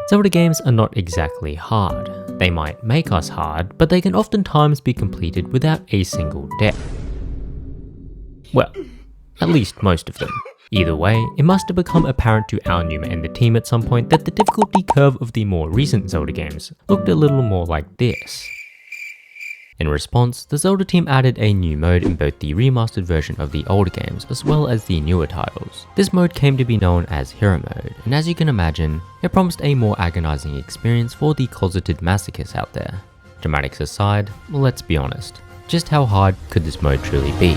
Zelda games are not exactly hard. They might make us hard, but they can oftentimes be completed without a single death. Well, at least most of them. Either way, it must have become apparent to Aonuma and the team at some point that the difficulty curve of the more recent Zelda games looked a little more like this. In response, the Zelda team added a new mode in both the remastered version of the older games as well as the newer titles. This mode came to be known as Hero Mode, and as you can imagine, it promised a more agonizing experience for the closeted masochists out there. Dramatics aside, well, let's be honest, just how hard could this mode truly be?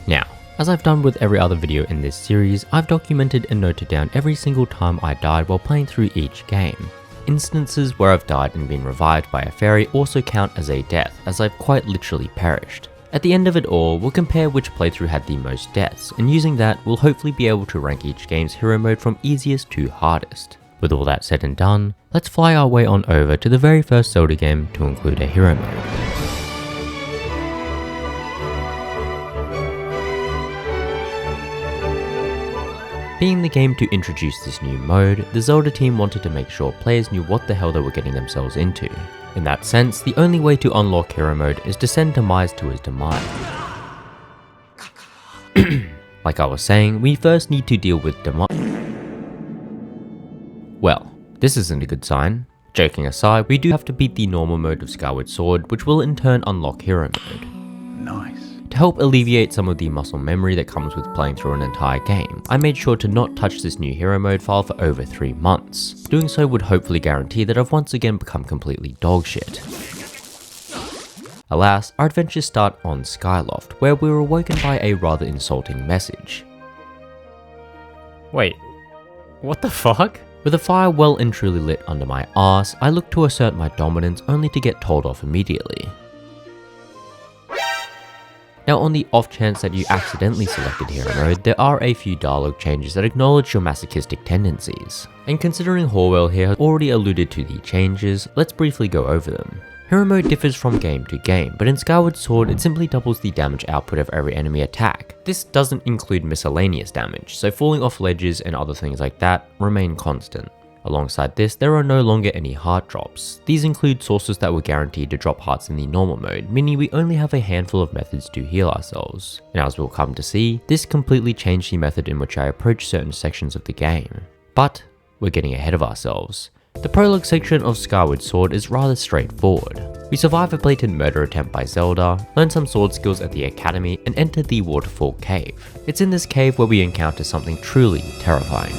Now, as I've done with every other video in this series, I've documented and noted down every single time I died while playing through each game. Instances where I've died and been revived by a fairy also count as a death, as I've quite literally perished. At the end of it all, we'll compare which playthrough had the most deaths, and using that, we'll hopefully be able to rank each game's hero mode from easiest to hardest. With all that said and done, let's fly our way on over to the very first Zelda game to include a hero mode. Being the game to introduce this new mode, the Zelda team wanted to make sure players knew what the hell they were getting themselves into. In that sense, the only way to unlock hero mode is to send Demise to his demise. Like I was saying, we first need to deal with Demise. Well, this isn't a good sign. Joking aside, we do have to beat the normal mode of Skyward Sword, which will in turn unlock hero mode. Nice. To help alleviate some of the muscle memory that comes with playing through an entire game, I made sure to not touch this new hero mode file for over 3 months. Doing so would hopefully guarantee that I've once again become completely dogshit. Alas, our adventures start on Skyloft, where we were awoken by a rather insulting message. Wait, what the fuck? With a fire well and truly lit under my arse, I looked to assert my dominance only to get told off immediately. Now, on the off chance that you accidentally selected hero mode, there are a few dialogue changes that acknowledge your masochistic tendencies. And considering Horwell here has already alluded to the changes, let's briefly go over them. Hero mode differs from game to game, but in Skyward Sword it simply doubles the damage output of every enemy attack. This doesn't include miscellaneous damage, so falling off ledges and other things like that remain constant. Alongside this, there are no longer any heart drops. These include sources that were guaranteed to drop hearts in the normal mode, meaning we only have a handful of methods to heal ourselves. And as we'll come to see, this completely changed the method in which I approach certain sections of the game. But we're getting ahead of ourselves. The prologue section of Skyward Sword is rather straightforward. We survive a blatant murder attempt by Zelda, learn some sword skills at the academy, and enter the Waterfall Cave. It's in this cave where we encounter something truly terrifying.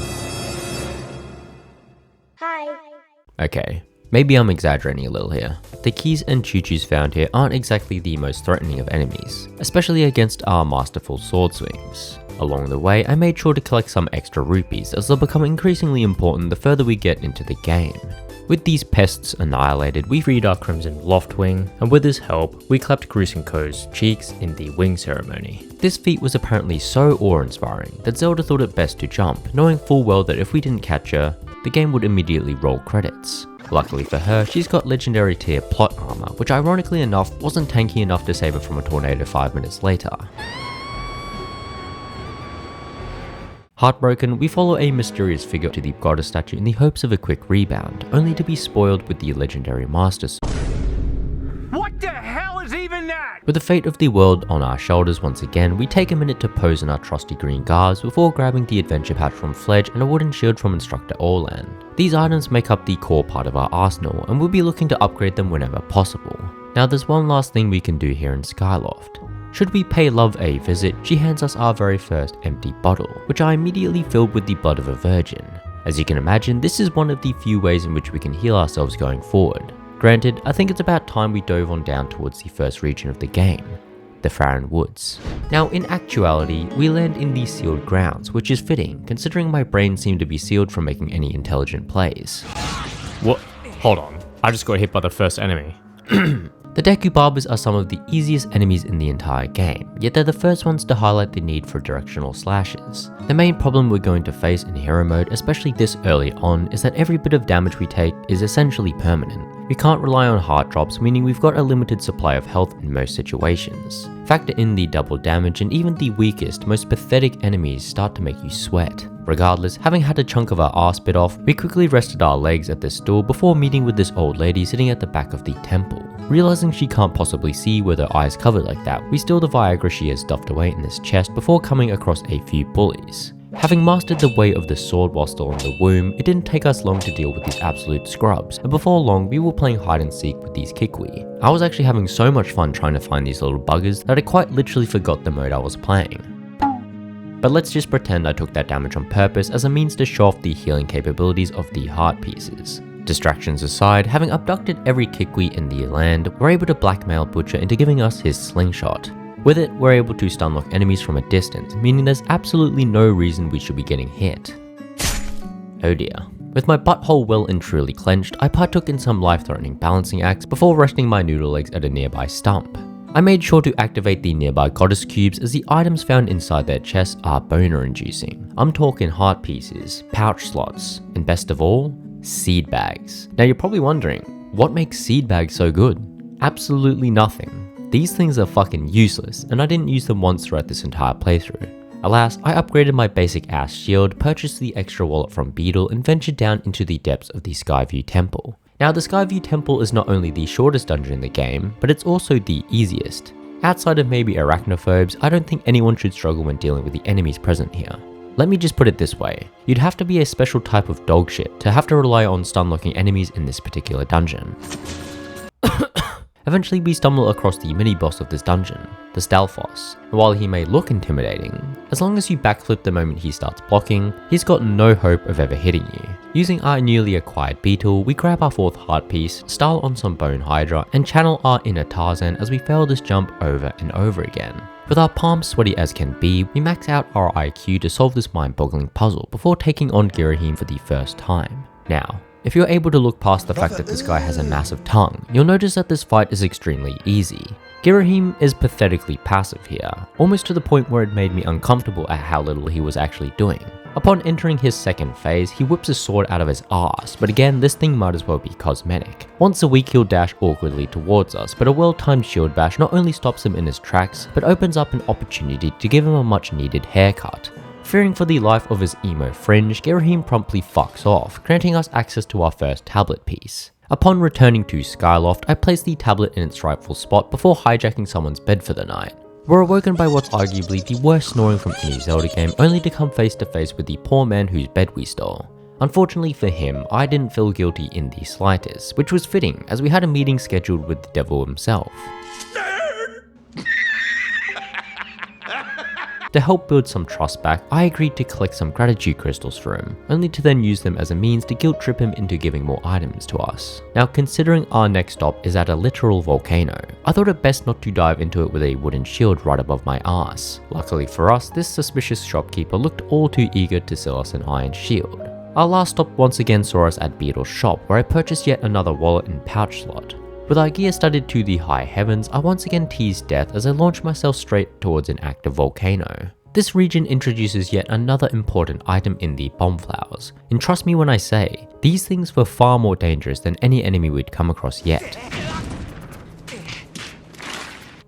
Okay, maybe I'm exaggerating a little here. The keys and choo-choos found here aren't exactly the most threatening of enemies, especially against our masterful sword swings. Along the way, I made sure to collect some extra rupees as they'll become increasingly important the further we get into the game. With these pests annihilated, we freed our Crimson Loftwing, and with his help, we clapped Grusenko's cheeks in the wing ceremony. This feat was apparently so awe-inspiring that Zelda thought it best to jump, knowing full well that if we didn't catch her, the game would immediately roll credits. Luckily for her, she's got legendary tier plot armor, which ironically enough wasn't tanky enough to save her from a tornado 5 minutes later. Heartbroken, we follow a mysterious figure to the goddess statue in the hopes of a quick rebound, only to be spoiled with the legendary Master Sword. What the hell is even that? With the fate of the world on our shoulders once again, we take a minute to pose in our trusty green garbs before grabbing the adventure patch from Fledge and a wooden shield from Instructor Orlan. These items make up the core part of our arsenal, and we'll be looking to upgrade them whenever possible. Now there's one last thing we can do here in Skyloft. Should we pay Love a visit, she hands us our very first empty bottle, which I immediately filled with the blood of a virgin. As you can imagine, this is one of the few ways in which we can heal ourselves going forward. Granted, I think it's about time we dove on down towards the first region of the game, the Farron Woods. Now in actuality, we land in the sealed grounds, which is fitting, considering my brain seemed to be sealed from making any intelligent plays. What? Hold on. I just got hit by the first enemy. The Dekubabas are some of the easiest enemies in the entire game, yet they're the first ones to highlight the need for directional slashes. The main problem we're going to face in hero mode, especially this early on, is that every bit of damage we take is essentially permanent. We can't rely on heart drops, meaning we've got a limited supply of health in most situations. Factor in the double damage and even the weakest, most pathetic enemies start to make you sweat. Regardless, having had a chunk of our ass bit off, we quickly rested our legs at this stool before meeting with this old lady sitting at the back of the temple. Realizing she can't possibly see with her eyes covered like that, we steal the Viagra she has stuffed away in this chest before coming across a few bullies. Having mastered the way of the sword while still in the womb, it didn't take us long to deal with these absolute scrubs, and before long we were playing hide and seek with these Kikwi. I was actually having so much fun trying to find these little buggers that I quite literally forgot the mode I was playing. But let's just pretend I took that damage on purpose as a means to show off the healing capabilities of the heart pieces. Distractions aside, having abducted every Kikwi in the land, we're able to blackmail Butcher into giving us his slingshot. With it, we're able to stunlock enemies from a distance, meaning there's absolutely no reason we should be getting hit. Oh dear. With my butthole well and truly clenched, I partook in some life-threatening balancing acts before resting my noodle legs at a nearby stump. I made sure to activate the nearby goddess cubes as the items found inside their chests are boner-inducing. I'm talking heart pieces, pouch slots, and best of all, seed bags. Now you're probably wondering, what makes seed bags so good? Absolutely nothing. These things are fucking useless, and I didn't use them once throughout this entire playthrough. Alas, I upgraded my basic ass shield, purchased the extra wallet from Beetle, and ventured down into the depths of the Skyview Temple. Now the Skyview Temple is not only the shortest dungeon in the game, but it's also the easiest. Outside of maybe arachnophobes, I don't think anyone should struggle when dealing with the enemies present here. Let me just put it this way, you'd have to be a special type of dogshit to have to rely on stunlocking enemies in this particular dungeon. Eventually we stumble across the mini-boss of this dungeon, the Stalfos. While he may look intimidating, as long as you backflip the moment he starts blocking, he's got no hope of ever hitting you. Using our newly acquired Beetle, we grab our fourth heart piece, style on some Bone Hydra, and channel our inner Tarzan as we fail this jump over and over again. With our palms sweaty as can be, we max out our IQ to solve this mind-boggling puzzle before taking on Girahim for the first time. Now, if you're able to look past the fact that this guy has a massive tongue, you'll notice that this fight is extremely easy. Girahim is pathetically passive here, almost to the point where it made me uncomfortable at how little he was actually doing. Upon entering his second phase, he whips his sword out of his arse, but again, this thing might as well be cosmetic. Once a week he'll dash awkwardly towards us, but a well-timed shield bash not only stops him in his tracks, but opens up an opportunity to give him a much needed haircut. Fearing for the life of his emo fringe, Girahim promptly fucks off, granting us access to our first tablet piece. Upon returning to Skyloft, I place the tablet in its rightful spot before hijacking someone's bed for the night. We're awoken by what's arguably the worst snoring from any Zelda game, only to come face to face with the poor man whose bed we stole. Unfortunately for him, I didn't feel guilty in the slightest, which was fitting as we had a meeting scheduled with the devil himself. To help build some trust back, I agreed to collect some gratitude crystals for him, only to then use them as a means to guilt trip him into giving more items to us. Now considering our next stop is at a literal volcano, I thought it best not to dive into it with a wooden shield right above my ass. Luckily for us, this suspicious shopkeeper looked all too eager to sell us an iron shield. Our last stop once again saw us at Beetle's shop, where I purchased yet another wallet and pouch slot. With our gear studded to the high heavens, I once again teased death as I launched myself straight towards an active volcano. This region introduces yet another important item in the bomb flowers, and trust me when I say, these things were far more dangerous than any enemy we'd come across yet.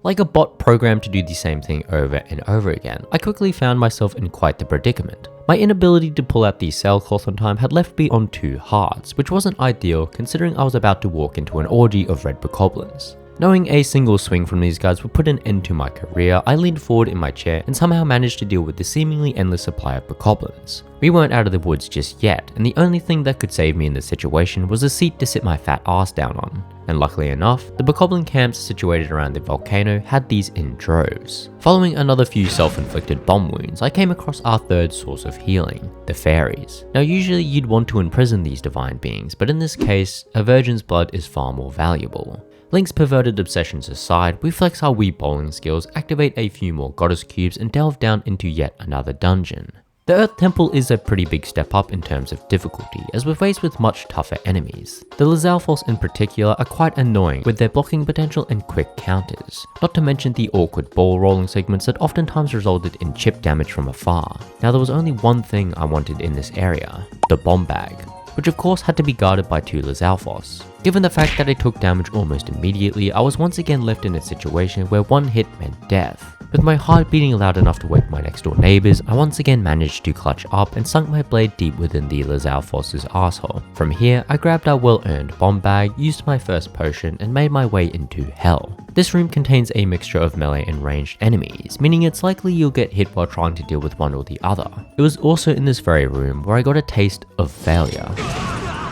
Like a bot programmed to do the same thing over and over again, I quickly found myself in quite the predicament. My inability to pull out the sailcloth on time had left me on 2 hearts, which wasn't ideal considering I was about to walk into an orgy of red bokoblins. Knowing a single swing from these guys would put an end to my career, I leaned forward in my chair and somehow managed to deal with the seemingly endless supply of bokoblins. We weren't out of the woods just yet, and the only thing that could save me in this situation was a seat to sit my fat ass down on. And luckily enough, the bokoblin camps situated around the volcano had these in droves. Following another few self-inflicted bomb wounds, I came across our third source of healing, the fairies. Now usually you'd want to imprison these divine beings, but in this case, a virgin's blood is far more valuable. Link's perverted obsessions aside, we flex our Wii bowling skills, activate a few more goddess cubes, and delve down into yet another dungeon. The Earth Temple is a pretty big step up in terms of difficulty, as we're faced with much tougher enemies. The Lizalfos in particular are quite annoying with their blocking potential and quick counters, not to mention the awkward ball rolling segments that oftentimes resulted in chip damage from afar. Now there was only one thing I wanted in this area, the bomb bag, which of course had to be guarded by 2 Lizalfos. Given the fact that I took damage almost immediately, I was once again left in a situation where one hit meant death. With my heart beating loud enough to wake my next door neighbors, I once again managed to clutch up and sunk my blade deep within the Lizalfos' asshole. From here, I grabbed our well-earned bomb bag, used my first potion, and made my way into hell. This room contains a mixture of melee and ranged enemies, meaning it's likely you'll get hit while trying to deal with one or the other. It was also in this very room where I got a taste of failure.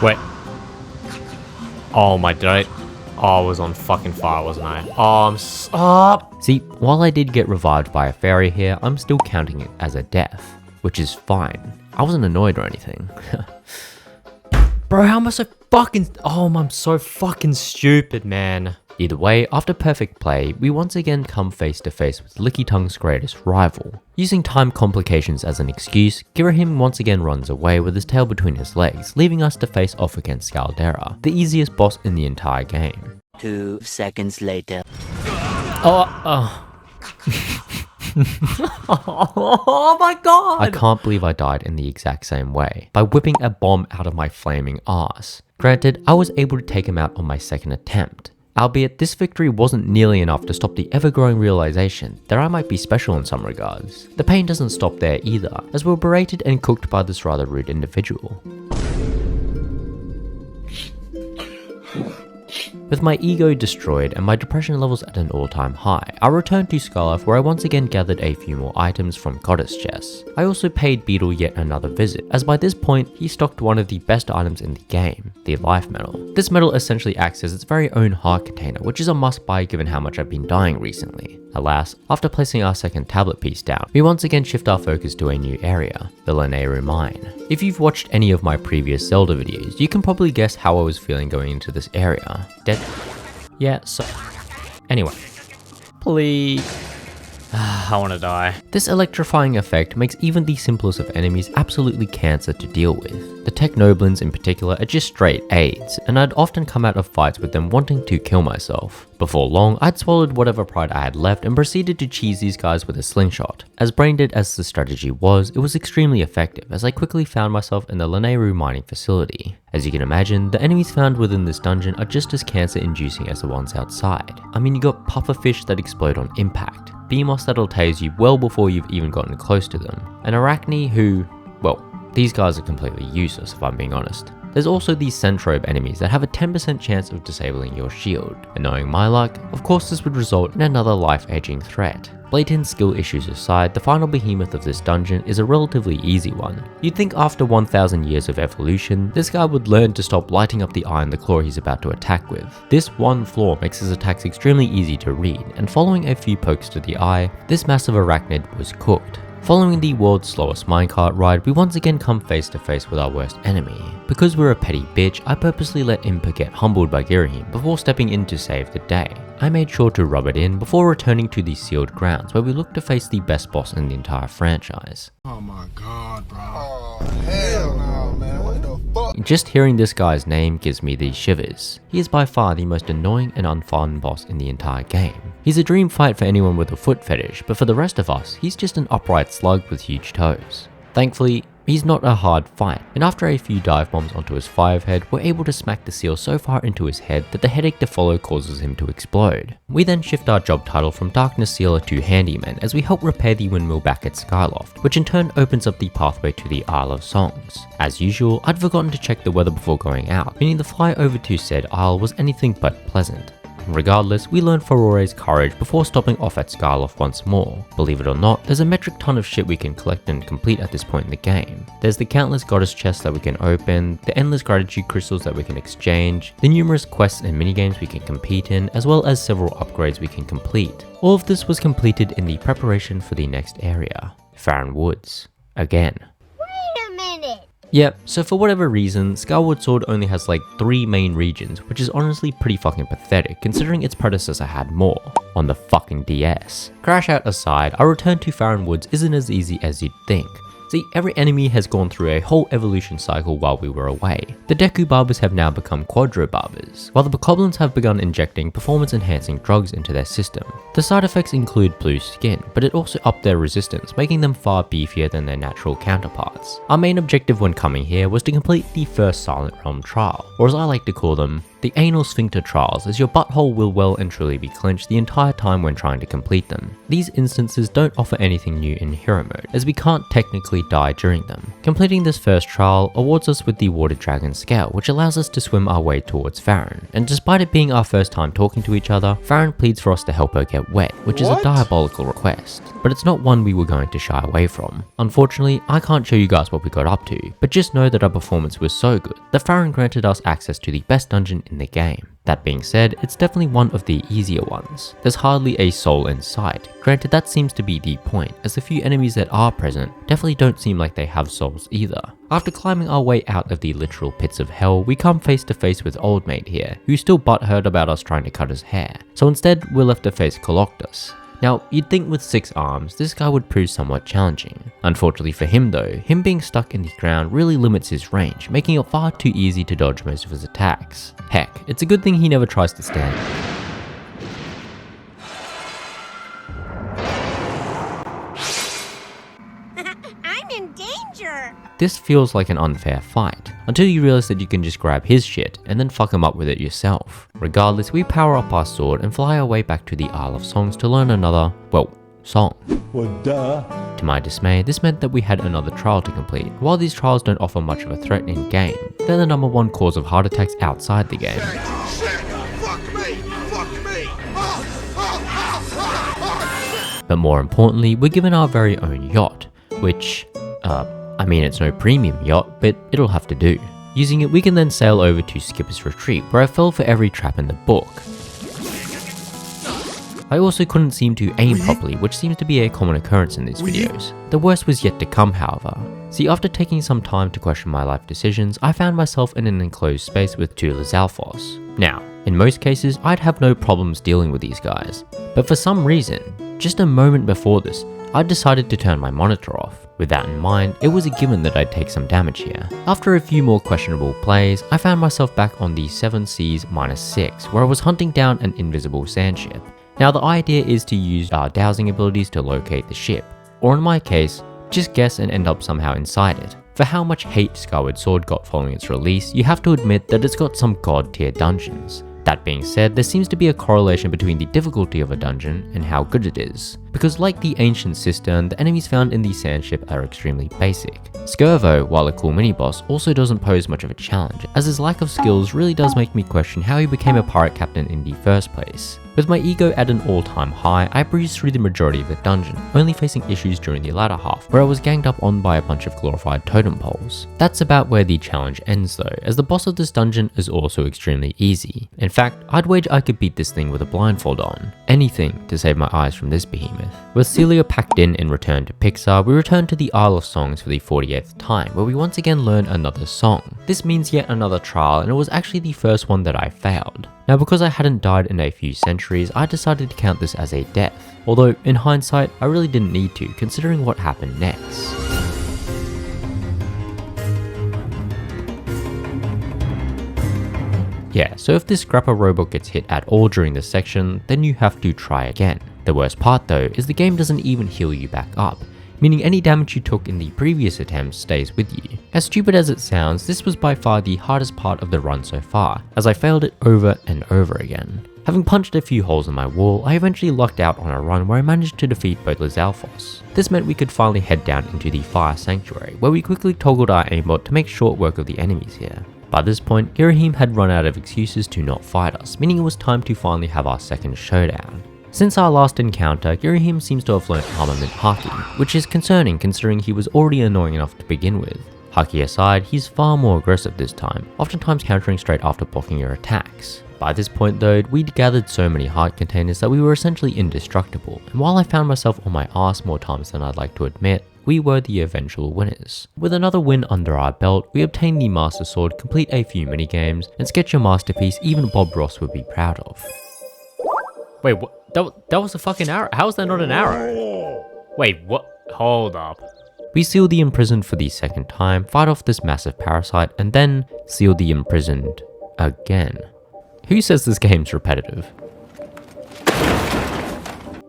Wait. Oh my, I was on fucking fire, wasn't I? Oh, See, while I did get revived by a fairy here, I'm still counting it as a death, which is fine. I wasn't annoyed or anything. Bro, how am I so fucking... Oh, I'm so fucking stupid, man. Either way, after perfect play, we once again come face to face with Licky Tongue's greatest rival. Using time complications as an excuse, Girahim once again runs away with his tail between his legs, leaving us to face off against Scaldera, the easiest boss in the entire game. 2 seconds later. Oh my god! I can't believe I died in the exact same way, by whipping a bomb out of my flaming ass. Granted, I was able to take him out on my second attempt. Albeit this victory wasn't nearly enough to stop the ever-growing realization that I might be special in some regards. The pain doesn't stop there either, as we were berated and cooked by this rather rude individual. With my ego destroyed and my depression levels at an all-time high, I returned to Skylife where I once again gathered a few more items from Goddess chests. I also paid Beetle yet another visit, as by this point he stocked one of the best items in the game, the Life Medal. This medal essentially acts as its very own heart container, which is a must buy given how much I've been dying recently. Alas, after placing our second tablet piece down, we once again shift our focus to a new area, the Lanayru Mine. If you've watched any of my previous Zelda videos, you can probably guess how I was feeling going into this area. Yeah, so... Anyway. Please. I want to die. This electrifying effect makes even the simplest of enemies absolutely cancer to deal with. The Technoblins in particular are just straight AIDS, and I'd often come out of fights with them wanting to kill myself. Before long, I'd swallowed whatever pride I had left and proceeded to cheese these guys with a slingshot. As brain dead as the strategy was, it was extremely effective as I quickly found myself in the Lanayru mining facility. As you can imagine, the enemies found within this dungeon are just as cancer-inducing as the ones outside. I mean, you got pufferfish that explode on impact, Beamos that'll tase you well before you've even gotten close to them, and Arachne who, well, these guys are completely useless if I'm being honest. There's also these Centrobe enemies that have a 10% chance of disabling your shield, and knowing my luck, of course this would result in another life-edging threat. Blatant skill issues aside, the final behemoth of this dungeon is a relatively easy one. You'd think after 1000 years of evolution, this guy would learn to stop lighting up the eye in the claw he's about to attack with. This one flaw makes his attacks extremely easy to read, and following a few pokes to the eye, this massive arachnid was cooked. Following the world's slowest minecart ride, we once again come face to face with our worst enemy. Because we're a petty bitch, I purposely let Impa get humbled by Girahim before stepping in to save the day. I made sure to rub it in before returning to the sealed grounds where we look to face the best boss in the entire franchise. Oh my god, bro. Oh, hell no, man. What the fuck? Just hearing this guy's name gives me the shivers. He is by far the most annoying and unfun boss in the entire game. He's a dream fight for anyone with a foot fetish, but for the rest of us, he's just an upright slug with huge toes. Thankfully, he's not a hard fight, and after a few dive bombs onto his 5 head, we're able to smack the seal so far into his head that the headache to follow causes him to explode. We then shift our job title from Darkness Sealer to Handyman as we help repair the windmill back at Skyloft, which in turn opens up the pathway to the Isle of Songs. As usual, I'd forgotten to check the weather before going out, meaning the fly over to said isle was anything but pleasant. Regardless, we learned Farore's courage before stopping off at Skyloft once more. Believe it or not, there's a metric ton of shit we can collect and complete at this point in the game. There's the countless goddess chests that we can open, the endless gratitude crystals that we can exchange, the numerous quests and minigames we can compete in, as well as several upgrades we can complete. All of this was completed in the preparation for the next area, Farron Woods. Again. Wait a minute! Yep, so for whatever reason, Skyward Sword only has like 3 main regions, which is honestly pretty fucking pathetic considering its predecessor had more, on the fucking DS. Crash out aside, our return to Farron Woods isn't as easy as you'd think. See, every enemy has gone through a whole evolution cycle while we were away. The Deku Barbers have now become Quadro Barbers, while the Bokoblins have begun injecting performance-enhancing drugs into their system. The side effects include blue skin, but it also upped their resistance, making them far beefier than their natural counterparts. Our main objective when coming here was to complete the first Silent Realm trial, or as I like to call them, the anal sphincter trials, as your butthole will well and truly be clenched the entire time when trying to complete them. These instances don't offer anything new in hero mode, as we can't technically die during them. Completing this first trial awards us with the Water Dragon Scale, which allows us to swim our way towards Farron, and despite it being our first time talking to each other, Farron pleads for us to help her get wet, which is a diabolical request, but it's not one we were going to shy away from. Unfortunately, I can't show you guys what we got up to, but just know that our performance was so good that Farron granted us access to the best dungeon in the game. That being said, it's definitely one of the easier ones. There's hardly a soul in sight. Granted, that seems to be the point, as the few enemies that are present definitely don't seem like they have souls either. After climbing our way out of the literal pits of hell, we come face to face with Old Mate here, who's still butthurt about us trying to cut his hair. So instead, we're left to face Coloctus. Now, you'd think with 6 arms, this guy would prove somewhat challenging. Unfortunately for him though, him being stuck in the ground really limits his range, making it far too easy to dodge most of his attacks. Heck, it's a good thing he never tries to stand. I'm in danger. This feels like an unfair fight, until you realize that you can just grab his shit and then fuck him up with it yourself. Regardless, we power up our sword and fly our way back to the Isle of Songs to learn another, well, song. Well, duh. To my dismay, this meant that we had another trial to complete. While these trials don't offer much of a threat in game, they're the #1 cause of heart attacks outside the game. But more importantly, we're given our very own yacht, which, I mean it's no premium yacht, but it'll have to do. Using it, we can then sail over to Skipper's Retreat, where I fell for every trap in the book. I also couldn't seem to aim properly, which seems to be a common occurrence in these videos. The worst was yet to come, however. See, after taking some time to question my life decisions, I found myself in an enclosed space with 2 Lizalfos. Now, in most cases, I'd have no problems dealing with these guys, but for some reason, just a moment before this, I decided to turn my monitor off. With that in mind, it was a given that I'd take some damage here. After a few more questionable plays, I found myself back on the 7 Seas -6, where I was hunting down an invisible sand ship. Now the idea is to use our dowsing abilities to locate the ship, or in my case, just guess and end up somehow inside it. For how much hate Skyward Sword got following its release, you have to admit that it's got some god tier dungeons. That being said, there seems to be a correlation between the difficulty of a dungeon and how good it is. Because like the ancient cistern, the enemies found in the sand ship are extremely basic. Skirvo, while a cool mini-boss, also doesn't pose much of a challenge, as his lack of skills really does make me question how he became a pirate captain in the first place. With my ego at an all-time high, I breezed through the majority of the dungeon, only facing issues during the latter half, where I was ganged up on by a bunch of glorified totem poles. That's about where the challenge ends though, as the boss of this dungeon is also extremely easy. In fact, I'd wager I could beat this thing with a blindfold on. Anything to save my eyes from this behemoth. With Celia packed in and returned to Pixar, we return to the Isle of Songs for the 48th time, where we once again learn another song. This means yet another trial, and it was actually the first one that I failed. Now because I hadn't died in a few centuries, I decided to count this as a death. Although in hindsight, I really didn't need to, considering what happened next. Yeah, so if this Grappa robot gets hit at all during this section, then you have to try again. The worst part though is the game doesn't even heal you back up, meaning any damage you took in the previous attempts stays with you. As stupid as it sounds, this was by far the hardest part of the run so far, as I failed it over and over again. Having punched a few holes in my wall, I eventually lucked out on a run where I managed to defeat both Lizalfos. This meant we could finally head down into the Fire Sanctuary, where we quickly toggled our aimbot to make short work of the enemies here. By this point, Girahim had run out of excuses to not fight us, meaning it was time to finally have our second showdown. Since our last encounter, Girahim seems to have learnt Armament Haki, which is concerning considering he was already annoying enough to begin with. Haki aside, he's far more aggressive this time, oftentimes countering straight after blocking your attacks. By this point though, we'd gathered so many heart containers that we were essentially indestructible, and while I found myself on my ass more times than I'd like to admit, we were the eventual winners. With another win under our belt, we obtained the Master Sword, complete a few minigames, and sketch a masterpiece even Bob Ross would be proud of. Wait, what? That was a fucking arrow. How is that not an arrow? Wait, what? Hold up. We seal the imprisoned for the second time, fight off this massive parasite, and then seal the imprisoned again. Who says this game's repetitive?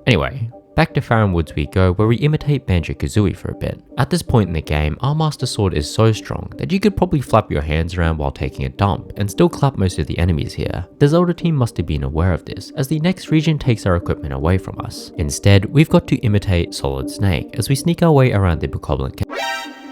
Anyway, back to Farron Woods we go, where we imitate Banjo-Kazooie for a bit. At this point in the game, our Master Sword is so strong that you could probably flap your hands around while taking a dump and still clap most of the enemies here. The Zelda team must have been aware of this, as the next region takes our equipment away from us. Instead, we've got to imitate Solid Snake as we sneak our way around the Bokoblin cave.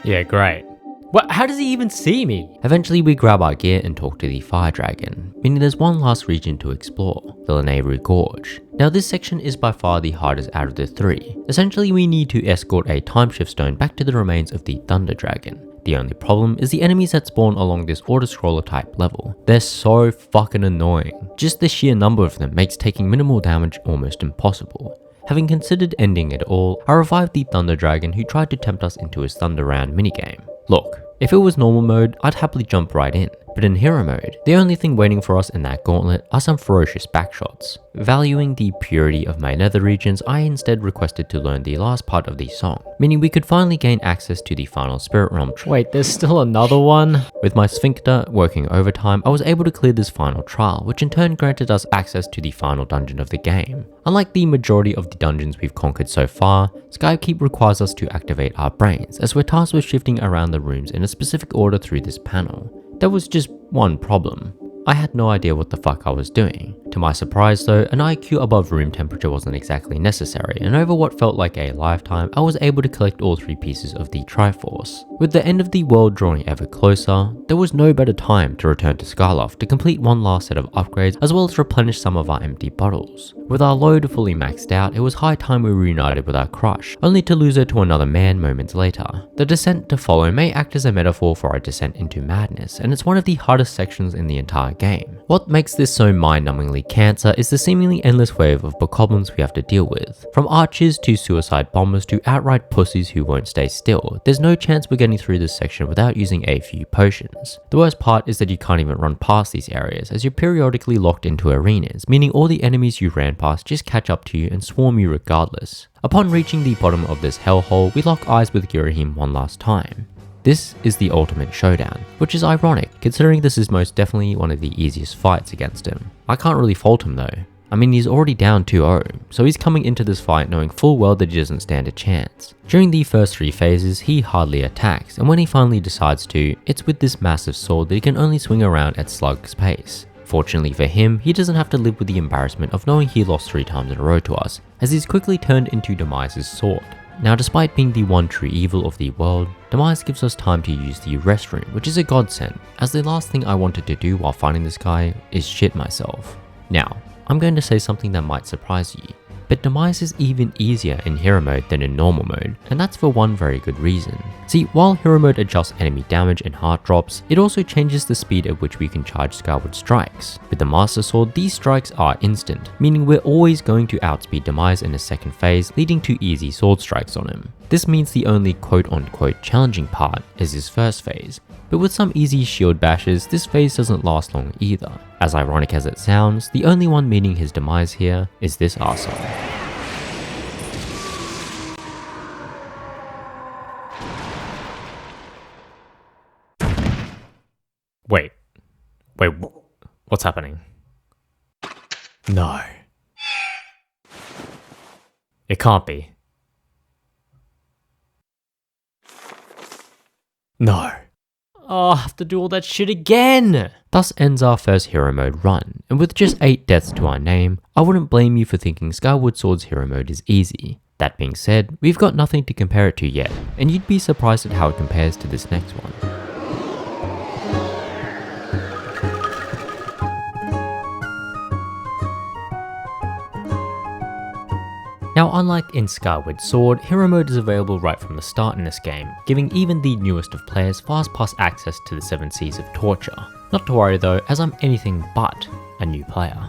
Yeah, great. What? How does he even see me? Eventually, we grab our gear and talk to the Fire Dragon, meaning there's one last region to explore, the Lanayru Gorge. Now this section is by far the hardest out of the three. Essentially, we need to escort a timeshift stone back to the remains of the Thunder Dragon. The only problem is the enemies that spawn along this auto-scroller type level. They're so fucking annoying. Just the sheer number of them makes taking minimal damage almost impossible. Having considered ending it all, I revived the Thunder Dragon who tried to tempt us into his Thunder Round minigame. Look, if it was normal mode, I'd happily jump right in, but in hero mode, the only thing waiting for us in that gauntlet are some ferocious backshots. Valuing the purity of my nether regions, I instead requested to learn the last part of the song, meaning we could finally gain access to the final Spirit Realm tree. Wait, there's still another one? With my sphincter working overtime, I was able to clear this final trial, which in turn granted us access to the final dungeon of the game. Unlike the majority of the dungeons we've conquered so far, Skykeep requires us to activate our brains, as we're tasked with shifting around the rooms in a specific order through this panel. There was just one problem. I had no idea what the fuck I was doing. To my surprise though, an IQ above room temperature wasn't exactly necessary, and over what felt like a lifetime, I was able to collect all three pieces of the Triforce. With the end of the world drawing ever closer, there was no better time to return to Skyloft to complete one last set of upgrades as well as replenish some of our empty bottles. With our load fully maxed out, it was high time we reunited with our crush, only to lose her to another man moments later. The descent to follow may act as a metaphor for our descent into madness, and it's one of the hardest sections in the entire game. What makes this so mind-numbingly cancer is the seemingly endless wave of bokoblins we have to deal with. From archers to suicide bombers to outright pussies who won't stay still, there's no chance we're getting through this section without using a few potions. The worst part is that you can't even run past these areas as you're periodically locked into arenas, meaning all the enemies you ran past just catch up to you and swarm you regardless. Upon reaching the bottom of this hellhole, we lock eyes with Girahim one last time. This is the ultimate showdown, which is ironic considering this is most definitely one of the easiest fights against him. I can't really fault him though. I mean, he's already down 2-0, so he's coming into this fight knowing full well that he doesn't stand a chance. During the first 3 phases, he hardly attacks, and when he finally decides to, it's with this massive sword that he can only swing around at slug's pace. Fortunately for him, he doesn't have to live with the embarrassment of knowing he lost 3 times in a row to us, as he's quickly turned into Demise's sword. Now, despite being the one true evil of the world, Demise gives us time to use the restroom, which is a godsend, as the last thing I wanted to do while fighting this guy is shit myself. Now, I'm going to say something that might surprise you, but Demise is even easier in hero mode than in normal mode, and that's for one very good reason. See, while hero mode adjusts enemy damage and heart drops, it also changes the speed at which we can charge Skyward strikes. With the Master Sword, these strikes are instant, meaning we're always going to outspeed Demise in a second phase, leading to easy sword strikes on him. This means the only quote-unquote challenging part is his first phase, but with some easy shield bashes, this phase doesn't last long either. As ironic as it sounds, the only one meeting his demise here is this arsehole. Wait, what's happening? No. It can't be. No. Oh, I have to do all that shit again! Thus ends our first hero mode run, and with just 8 deaths to our name, I wouldn't blame you for thinking Skyward Sword's hero mode is easy. That being said, we've got nothing to compare it to yet, and you'd be surprised at how it compares to this next one. Now, unlike in Skyward Sword, hero mode is available right from the start in this game, giving even the newest of players fast pass access to the 7 Seas of torture. Not to worry though, as I'm anything but a new player.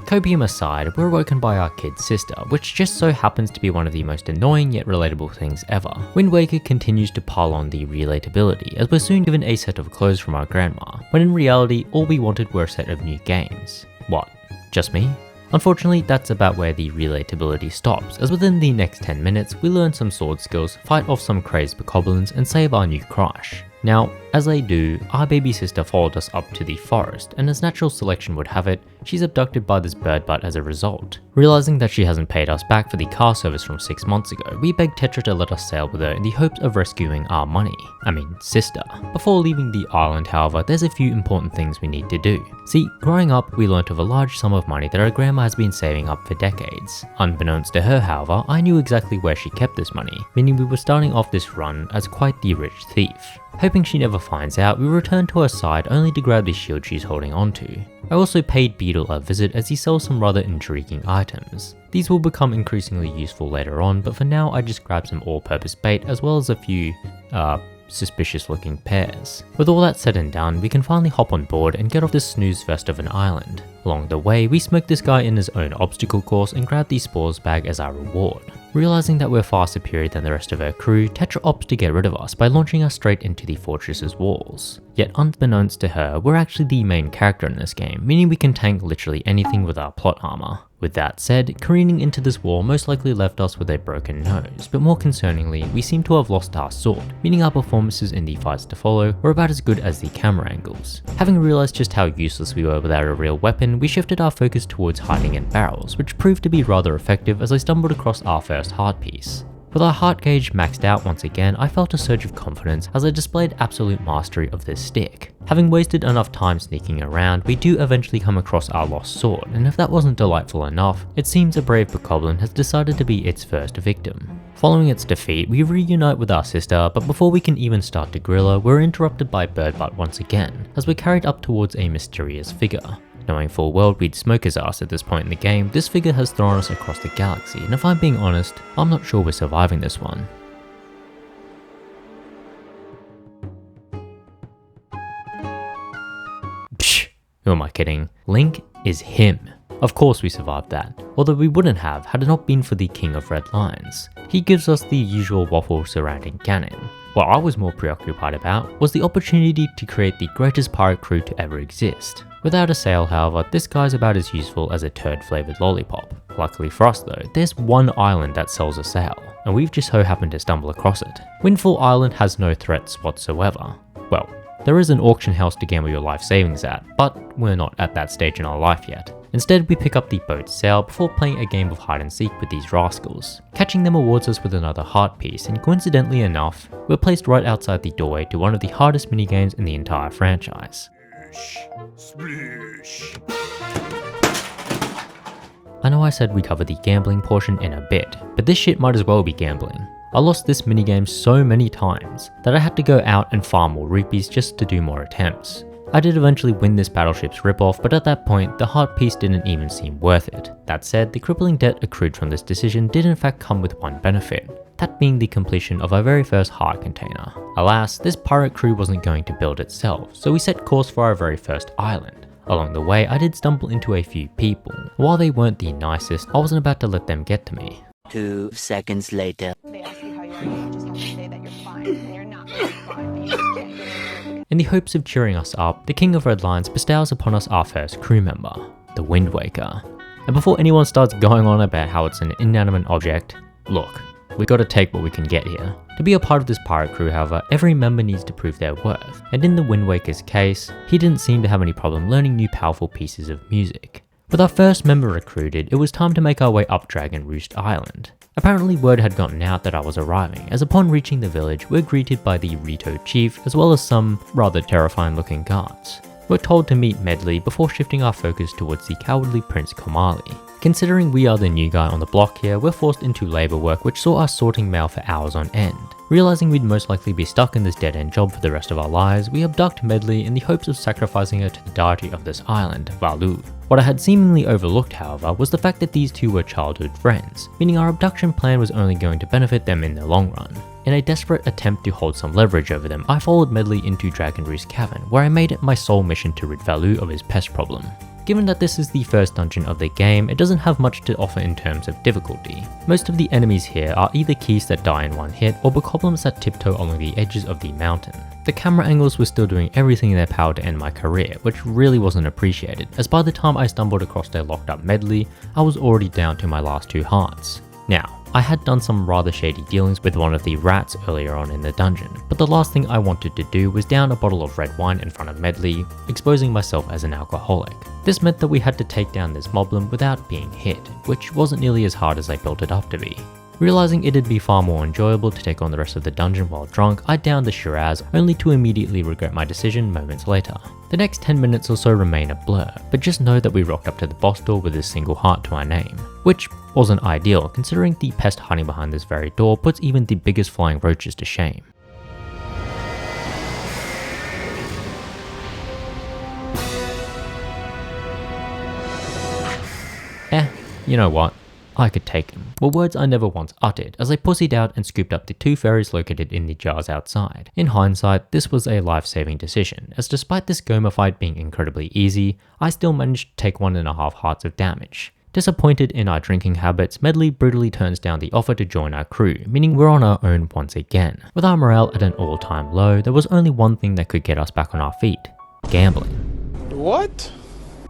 Copium aside, we're woken by our kid sister, which just so happens to be one of the most annoying yet relatable things ever. Wind Waker continues to pile on the relatability, as we're soon given a set of clothes from our grandma, when in reality all we wanted were a set of new games. What, just me? Unfortunately, that's about where the relatability stops, as within the next 10 minutes, we learn some sword skills, fight off some crazed bokoblins, and save our new crush. Now, as they do, our baby sister followed us up to the forest, and as natural selection would have it, she's abducted by this bird butt as a result. Realizing that she hasn't paid us back for the car service from 6 months ago, we begged Tetra to let us sail with her in the hopes of rescuing our sister. Before leaving the island, however, there's a few important things we need to do. See, growing up, we learnt of a large sum of money that our grandma has been saving up for decades. Unbeknownst to her, however, I knew exactly where she kept this money, meaning we were starting off this run as quite the rich thief. Hoping she never finds out, we return to her side only to grab the shield she's holding onto. I also paid Beetle a visit as he sells some rather intriguing items. These will become increasingly useful later on, but for now I just grabbed some all-purpose bait as well as a few, suspicious looking pears. With all that said and done, we can finally hop on board and get off this snooze fest of an island. Along the way, we smoke this guy in his own obstacle course and grab the spores bag as our reward. Realizing that we're far superior than the rest of her crew, Tetra opts to get rid of us by launching us straight into the fortress's walls. Yet unbeknownst to her, we're actually the main character in this game, meaning we can tank literally anything with our plot armor. With that said, careening into this wall most likely left us with a broken nose, but more concerningly, we seem to have lost our sword, meaning our performances in the fights to follow were about as good as the camera angles. Having realized just how useless we were without a real weapon, we shifted our focus towards hiding in barrels, which proved to be rather effective as I stumbled across our first heart piece. With our heart gauge maxed out once again, I felt a surge of confidence as I displayed absolute mastery of this stick. Having wasted enough time sneaking around, we do eventually come across our lost sword, and if that wasn't delightful enough, it seems a brave bokoblin has decided to be its first victim. Following its defeat, we reunite with our sister, but before we can even start to grill her, we're interrupted by Birdbutt once again, as we're carried up towards a mysterious figure. Knowing full well we'd smoke his ass at this point in the game, this figure has thrown us across the galaxy, and if I'm being honest, I'm not sure we're surviving this one. Psh, who am I kidding? Link is him. Of course we survived that, although we wouldn't have had it not been for the King of Red Lions. He gives us the usual waffle surrounding Ganon. What I was more preoccupied about was the opportunity to create the greatest pirate crew to ever exist. Without a sail, however, this guy's about as useful as a turd-flavoured lollipop. Luckily for us though, there's one island that sells a sail, and we've just so happened to stumble across it. Windfall Island has no threats whatsoever. Well, there is an auction house to gamble your life savings at, but we're not at that stage in our life yet. Instead, we pick up the boat's sail before playing a game of hide and seek with these rascals. Catching them awards us with another heart piece, and coincidentally enough, we're placed right outside the doorway to one of the hardest minigames in the entire franchise. Splish. I know I said we'd cover the gambling portion in a bit, but this shit might as well be gambling. I lost this minigame so many times that I had to go out and farm more rupees just to do more attempts. I did eventually win this battleship's ripoff, but at that point, the heart piece didn't even seem worth it. That said, the crippling debt accrued from this decision did in fact come with one benefit, that being the completion of our very first heart container. Alas, this pirate crew wasn't going to build itself, so we set course for our very first island. Along the way, I did stumble into a few people. While they weren't the nicest, I wasn't about to let them get to me. 2 seconds later. They ask you how you're doing, you just have to say that you're fine, and you're not really fine, but you just can't get it. In the hopes of cheering us up, the King of Red Lions bestows upon us our first crew member, the Wind Waker. And before anyone starts going on about how it's an inanimate object, look, we gotta take what we can get here. To be a part of this pirate crew, however, every member needs to prove their worth, and in the Wind Waker's case, he didn't seem to have any problem learning new powerful pieces of music. With our first member recruited, it was time to make our way up Dragon Roost Island. Apparently word had gotten out that I was arriving, as upon reaching the village, we're greeted by the Rito chief as well as some rather terrifying looking guards. We're told to meet Medley before shifting our focus towards the cowardly Prince Komali. Considering we are the new guy on the block here, we're forced into labour work which saw us sorting mail for hours on end. Realising we'd most likely be stuck in this dead-end job for the rest of our lives, we abduct Medley in the hopes of sacrificing her to the deity of this island, Valu. What I had seemingly overlooked, however, was the fact that these two were childhood friends, meaning our abduction plan was only going to benefit them in the long run. In a desperate attempt to hold some leverage over them, I followed Medley into Dragon Roost Cavern, where I made it my sole mission to rid Valu of his pest problem. Given that this is the first dungeon of the game, it doesn't have much to offer in terms of difficulty. Most of the enemies here are either keys that die in one hit or bokoblins that tiptoe along the edges of the mountain. The camera angles were still doing everything in their power to end my career, which really wasn't appreciated, as by the time I stumbled across their locked up medley, I was already down to my last 2 hearts. Now, I had done some rather shady dealings with one of the rats earlier on in the dungeon, but the last thing I wanted to do was down a bottle of red wine in front of Medley, exposing myself as an alcoholic. This meant that we had to take down this moblin without being hit, which wasn't nearly as hard as I built it up to be. Realizing it'd be far more enjoyable to take on the rest of the dungeon while drunk, I downed the Shiraz, only to immediately regret my decision moments later. The next 10 minutes or so remain a blur, but just know that we rocked up to the boss door with a single heart to our name, which wasn't ideal considering the pest hiding behind this very door puts even the biggest flying roaches to shame. You know what? I could take him, were words I never once uttered as I pussied out and scooped up the 2 fairies located in the jars outside. In hindsight, this was a life-saving decision, as despite this Goma fight being incredibly easy, I still managed to take 1.5 hearts of damage. Disappointed in our drinking habits, Medley brutally turns down the offer to join our crew, meaning we're on our own once again. With our morale at an all-time low, there was only one thing that could get us back on our feet: gambling. What?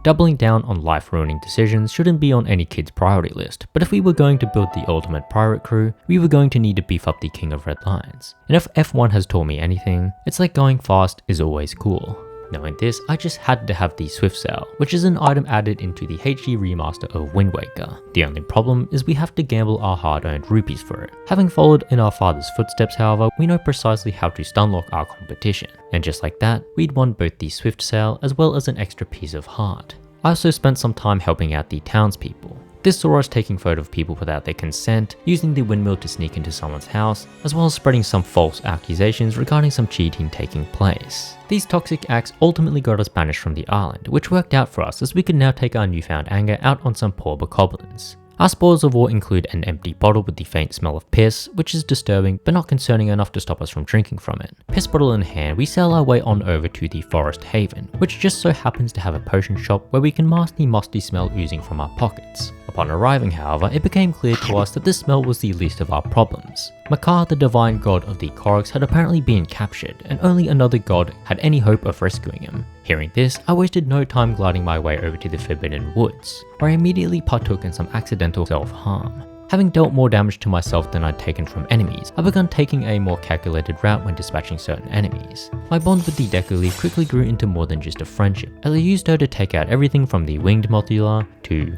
Doubling down on life-ruining decisions shouldn't be on any kid's priority list, but if we were going to build the ultimate pirate crew, we were going to need to beef up the King of Red Lions. And if F1 has taught me anything, it's like going fast is always cool. Knowing this, I just had to have the Swift Sail, which is an item added into the HD remaster of Wind Waker. The only problem is we have to gamble our hard-earned rupees for it. Having followed in our father's footsteps, however, we know precisely how to stunlock our competition. And just like that, we'd won both the Swift Sail as well as an extra piece of heart. I also spent some time helping out the townspeople. This saw us taking photos of people without their consent, using the windmill to sneak into someone's house, as well as spreading some false accusations regarding some cheating taking place. These toxic acts ultimately got us banished from the island, which worked out for us as we could now take our newfound anger out on some poor bokoblins. Our spoils of war include an empty bottle with the faint smell of piss, which is disturbing but not concerning enough to stop us from drinking from it. Piss bottle in hand, we sail our way on over to the Forest Haven, which just so happens to have a potion shop where we can mask the musty smell oozing from our pockets. Upon arriving, however, it became clear to us that this smell was the least of our problems. Makar, the divine god of the Koroks, had apparently been captured, and only another god had any hope of rescuing him. Hearing this, I wasted no time gliding my way over to the Forbidden Woods, where I immediately partook in some accidental self-harm. Having dealt more damage to myself than I'd taken from enemies, I began taking a more calculated route when dispatching certain enemies. My bond with the Deku Leaf quickly grew into more than just a friendship, as I used her to take out everything from the winged Mothula to,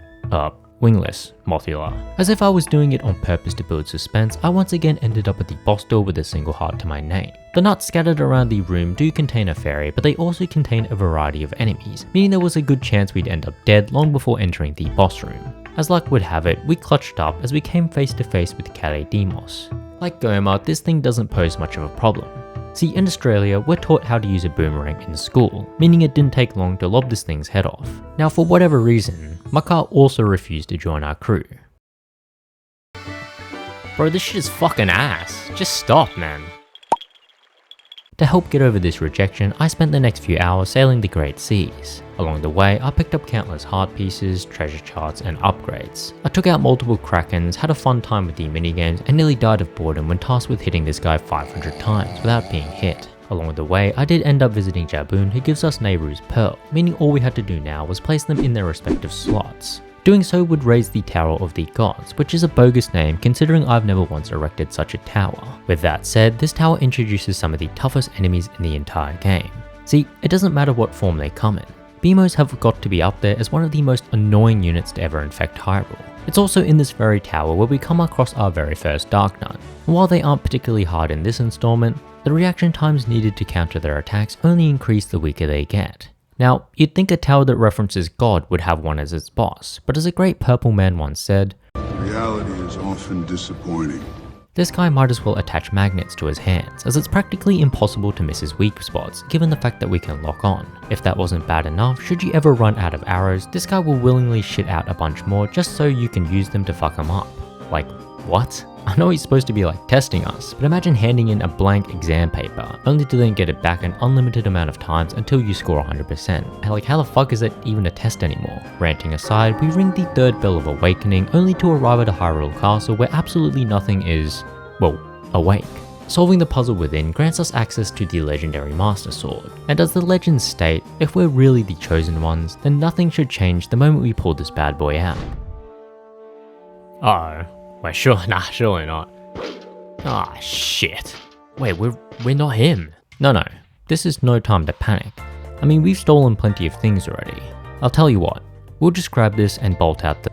wingless Mothula. As if I was doing it on purpose to build suspense, I once again ended up at the boss door with a single heart to my name. The nuts scattered around the room do contain a fairy, but they also contain a variety of enemies, meaning there was a good chance we'd end up dead long before entering the boss room. As luck would have it, we clutched up as we came face to face with Kaledemos. Like Goma, this thing doesn't pose much of a problem. See, in Australia, we're taught how to use a boomerang in school, meaning it didn't take long to lob this thing's head off. Now, for whatever reason, Makar also refused to join our crew. Bro, this shit is fucking ass. Just stop, man. To help get over this rejection, I spent the next few hours sailing the Great Seas. Along the way, I picked up countless heart pieces, treasure charts, and upgrades. I took out multiple krakens, had a fun time with the minigames, and nearly died of boredom when tasked with hitting this guy 500 times without being hit. Along the way, I did end up visiting Jabun, who gives us Nehru's Pearl, meaning all we had to do now was place them in their respective slots. Doing so would raise the Tower of the Gods, which is a bogus name considering I've never once erected such a tower. With that said, this tower introduces some of the toughest enemies in the entire game. See, it doesn't matter what form they come in. Beamos have got to be up there as one of the most annoying units to ever infect Hyrule. It's also in this very tower where we come across our very first Dark Knight. And while they aren't particularly hard in this installment, the reaction times needed to counter their attacks only increase the weaker they get. Now, you'd think a tower that references God would have one as its boss, but as a great purple man once said, Reality is often disappointing. This guy might as well attach magnets to his hands, as it's practically impossible to miss his weak spots, given the fact that we can lock on. If that wasn't bad enough, should you ever run out of arrows, this guy will willingly shit out a bunch more just so you can use them to fuck him up. Like, what? I know he's supposed to be like testing us, but imagine handing in a blank exam paper, only to then get it back an unlimited amount of times until you score 100%. Like, how the fuck is that even a test anymore? Ranting aside, we ring the third bell of awakening, only to arrive at a Hyrule Castle where absolutely nothing is, well, awake. Solving the puzzle within grants us access to the legendary Master Sword, and as the legends state, if we're really the chosen ones, then nothing should change the moment we pull this bad boy out. Uh-oh. Wait, sure, nah, surely not. Ah, shit. Wait, we're not him. No, this is no time to panic. I mean, we've stolen plenty of things already. I'll tell you what, we'll just grab this and bolt out the...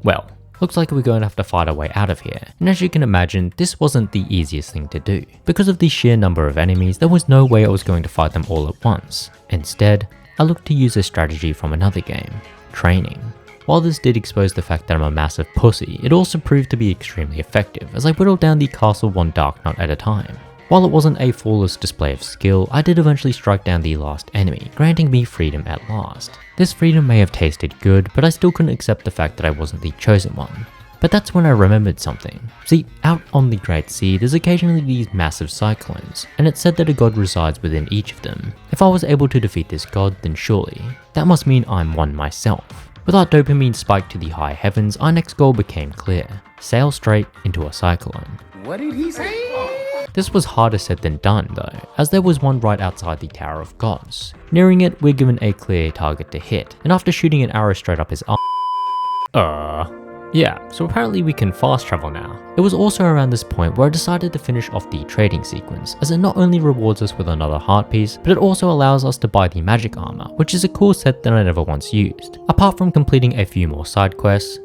Well, looks like we're going to have to fight our way out of here, and as you can imagine, this wasn't the easiest thing to do. Because of the sheer number of enemies, there was no way I was going to fight them all at once. Instead, I looked to use a strategy from another game, training. While this did expose the fact that I'm a massive pussy, it also proved to be extremely effective as I whittled down the castle one dark knot at a time. While it wasn't a flawless display of skill, I did eventually strike down the last enemy, granting me freedom at last. This freedom may have tasted good, but I still couldn't accept the fact that I wasn't the chosen one. But that's when I remembered something. See, out on the Great Sea, there's occasionally these massive cyclones, and it's said that a god resides within each of them. If I was able to defeat this god, then surely, that must mean I'm one myself. With our dopamine spiked to the high heavens, our next goal became clear. Sail straight into a cyclone. What did he say? This was harder said than done though, as there was one right outside the Tower of Gods. Nearing it, we're given a clear target to hit, and after shooting an arrow straight up his arm... Yeah, so apparently we can fast travel now. It was also around this point where I decided to finish off the trading sequence, as it not only rewards us with another heart piece, but it also allows us to buy the magic armor, which is a cool set that I never once used. Apart from completing a few more side quests,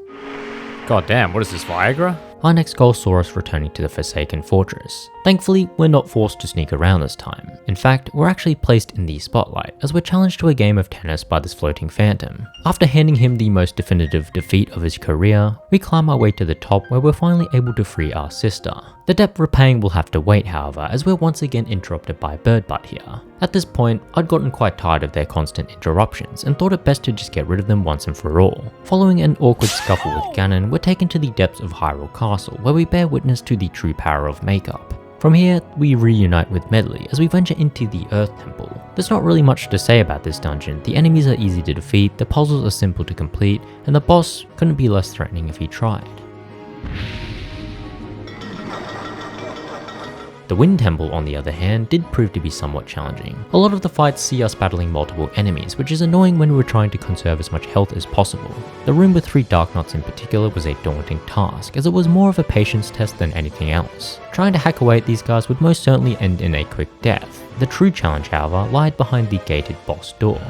God damn, what is this, Viagra? our next goal saw us returning to the Forsaken Fortress. Thankfully, we're not forced to sneak around this time. In fact, we're actually placed in the spotlight, as we're challenged to a game of tennis by this floating phantom. After handing him the most definitive defeat of his career, we climb our way to the top where we're finally able to free our sister. The debt repaying will have to wait, however, as we're once again interrupted by Birdbutt here. At this point, I'd gotten quite tired of their constant interruptions and thought it best to just get rid of them once and for all. Following an awkward scuffle with Ganon, we're taken to the depths of Hyrule Castle, where we bear witness to the true power of makeup. From here, we reunite with Medley as we venture into the Earth Temple. There's not really much to say about this dungeon. The enemies are easy to defeat, the puzzles are simple to complete, and the boss couldn't be less threatening if he tried. The Wind Temple, on the other hand, did prove to be somewhat challenging. A lot of the fights see us battling multiple enemies, which is annoying when we're trying to conserve as much health as possible. The room with 3 Dark Knots in particular was a daunting task, as it was more of a patience test than anything else. Trying to hack away at these guys would most certainly end in a quick death. The true challenge, however, lied behind the gated boss door.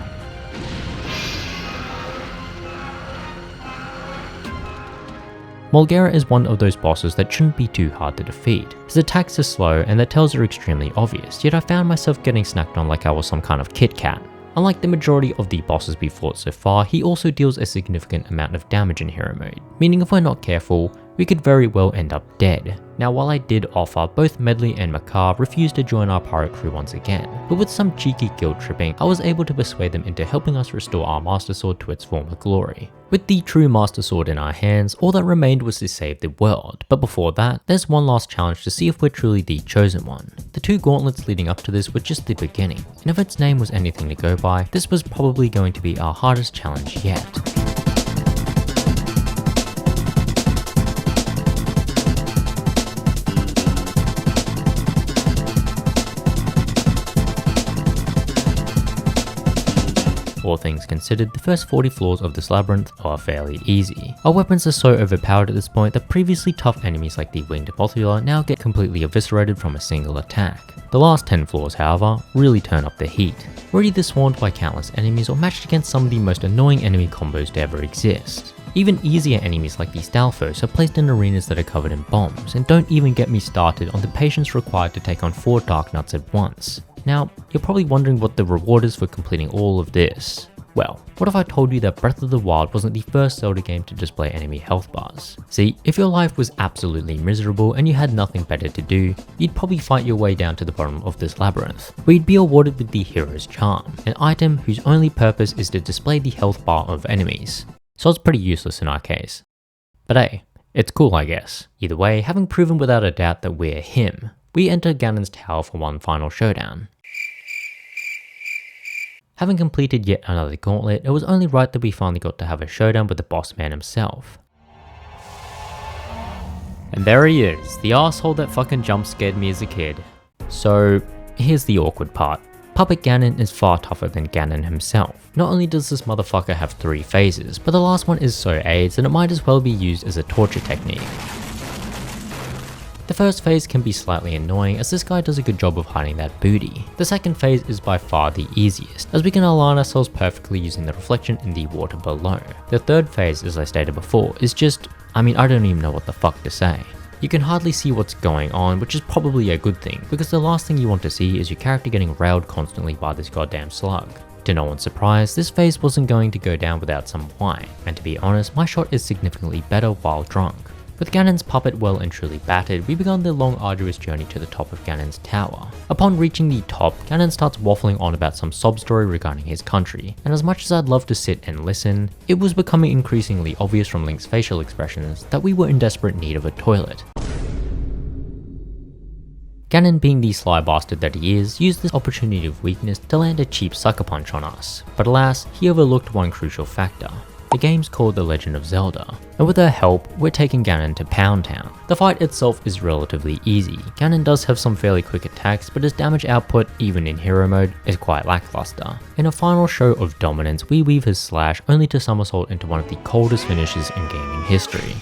Mulgera is one of those bosses that shouldn't be too hard to defeat. His attacks are slow and the tells are extremely obvious, yet I found myself getting snacked on like I was some kind of Kit Kat. Unlike the majority of the bosses we fought so far, he also deals a significant amount of damage in hero mode, meaning if we're not careful, we could very well end up dead. Now while I did offer, both Medley and Makar refused to join our pirate crew once again, but with some cheeky guilt tripping, I was able to persuade them into helping us restore our Master Sword to its former glory. With the true Master Sword in our hands, all that remained was to save the world, but before that, there's one last challenge to see if we're truly the chosen one. The 2 gauntlets leading up to this were just the beginning, and if its name was anything to go by, this was probably going to be our hardest challenge yet. All things considered, the first 40 floors of this labyrinth are fairly easy. Our weapons are so overpowered at this point that previously tough enemies like the winged Mothula now get completely eviscerated from a single attack. The last 10 floors, however, really turn up the heat. We're either swarmed by countless enemies or matched against some of the most annoying enemy combos to ever exist. Even easier enemies like the Stalfos are placed in arenas that are covered in bombs, and don't even get me started on the patience required to take on 4 Dark Nuts at once. Now, you're probably wondering what the reward is for completing all of this. Well, what if I told you that Breath of the Wild wasn't the first Zelda game to display enemy health bars? See, if your life was absolutely miserable and you had nothing better to do, you'd probably fight your way down to the bottom of this labyrinth, where you'd be awarded with the Hero's Charm, an item whose only purpose is to display the health bar of enemies. So it's pretty useless in our case. But hey, It's cool, I guess. Either way, having proven without a doubt that we're him, we enter Ganon's tower for one final showdown. Having completed yet another gauntlet, it was only right that we finally got to have a showdown with the boss man himself. And there he is, the asshole that fucking jump scared me as a kid. So, here's the awkward part. Puppet Ganon is far tougher than Ganon himself. Not only does this motherfucker have 3 phases, but the last one is so AIDS that it might as well be used as a torture technique. The first phase can be slightly annoying as this guy does a good job of hiding that booty. The second phase is by far the easiest, as we can align ourselves perfectly using the reflection in the water below. The third phase, as I stated before, is just, I don't even know what the fuck to say. You can hardly see what's going on, which is probably a good thing, because the last thing you want to see is your character getting railed constantly by this goddamn slug. To no one's surprise, this phase wasn't going to go down without some wine, and to be honest, my shot is significantly better while drunk. With Ganon's puppet well and truly battered, we began the long arduous journey to the top of Ganon's tower. Upon reaching the top, Ganon starts waffling on about some sob story regarding his country, and as much as I'd love to sit and listen, it was becoming increasingly obvious from Link's facial expressions that we were in desperate need of a toilet. Ganon, being the sly bastard that he is, used this opportunity of weakness to land a cheap sucker punch on us, but alas, he overlooked one crucial factor. The game's called The Legend of Zelda, and with her help, we're taking Ganon to Pound Town. The fight itself is relatively easy. Ganon does have some fairly quick attacks, but his damage output, even in hero mode, is quite lackluster. In a final show of dominance, we weave his slash only to somersault into one of the coldest finishes in gaming history.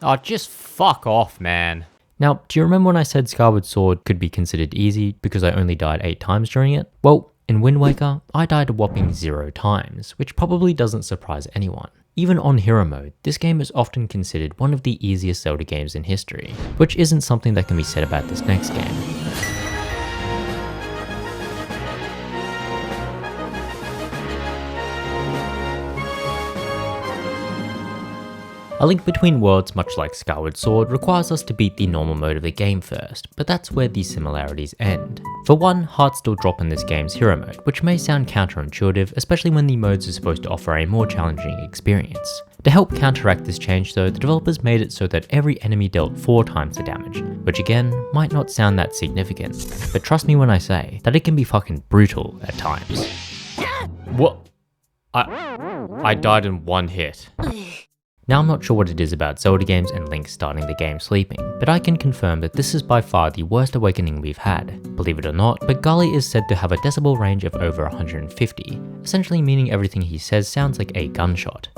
Oh, just fuck off, man. Now, do you remember when I said Skyward Sword could be considered easy because I only died 8 times during it? Well, in Wind Waker, I died a whopping 0 times, which probably doesn't surprise anyone. Even on hero mode, this game is often considered one of the easiest Zelda games in history, which isn't something that can be said about this next game. A Link Between Worlds, much like Skyward Sword, requires us to beat the normal mode of the game first, but that's where the similarities end. For one, hearts still drop in this game's hero mode, which may sound counterintuitive, especially when the modes are supposed to offer a more challenging experience. To help counteract this change though, the developers made it so that every enemy dealt 4 times the damage, which again, might not sound that significant, but trust me when I say that it can be fucking brutal at times. What? I died in 1 hit. Now I'm not sure what it is about Zelda games and Link starting the game sleeping, but I can confirm that this is by far the worst awakening we've had. Believe it or not, but Gali is said to have a decibel range of over 150, essentially meaning everything he says sounds like a gunshot.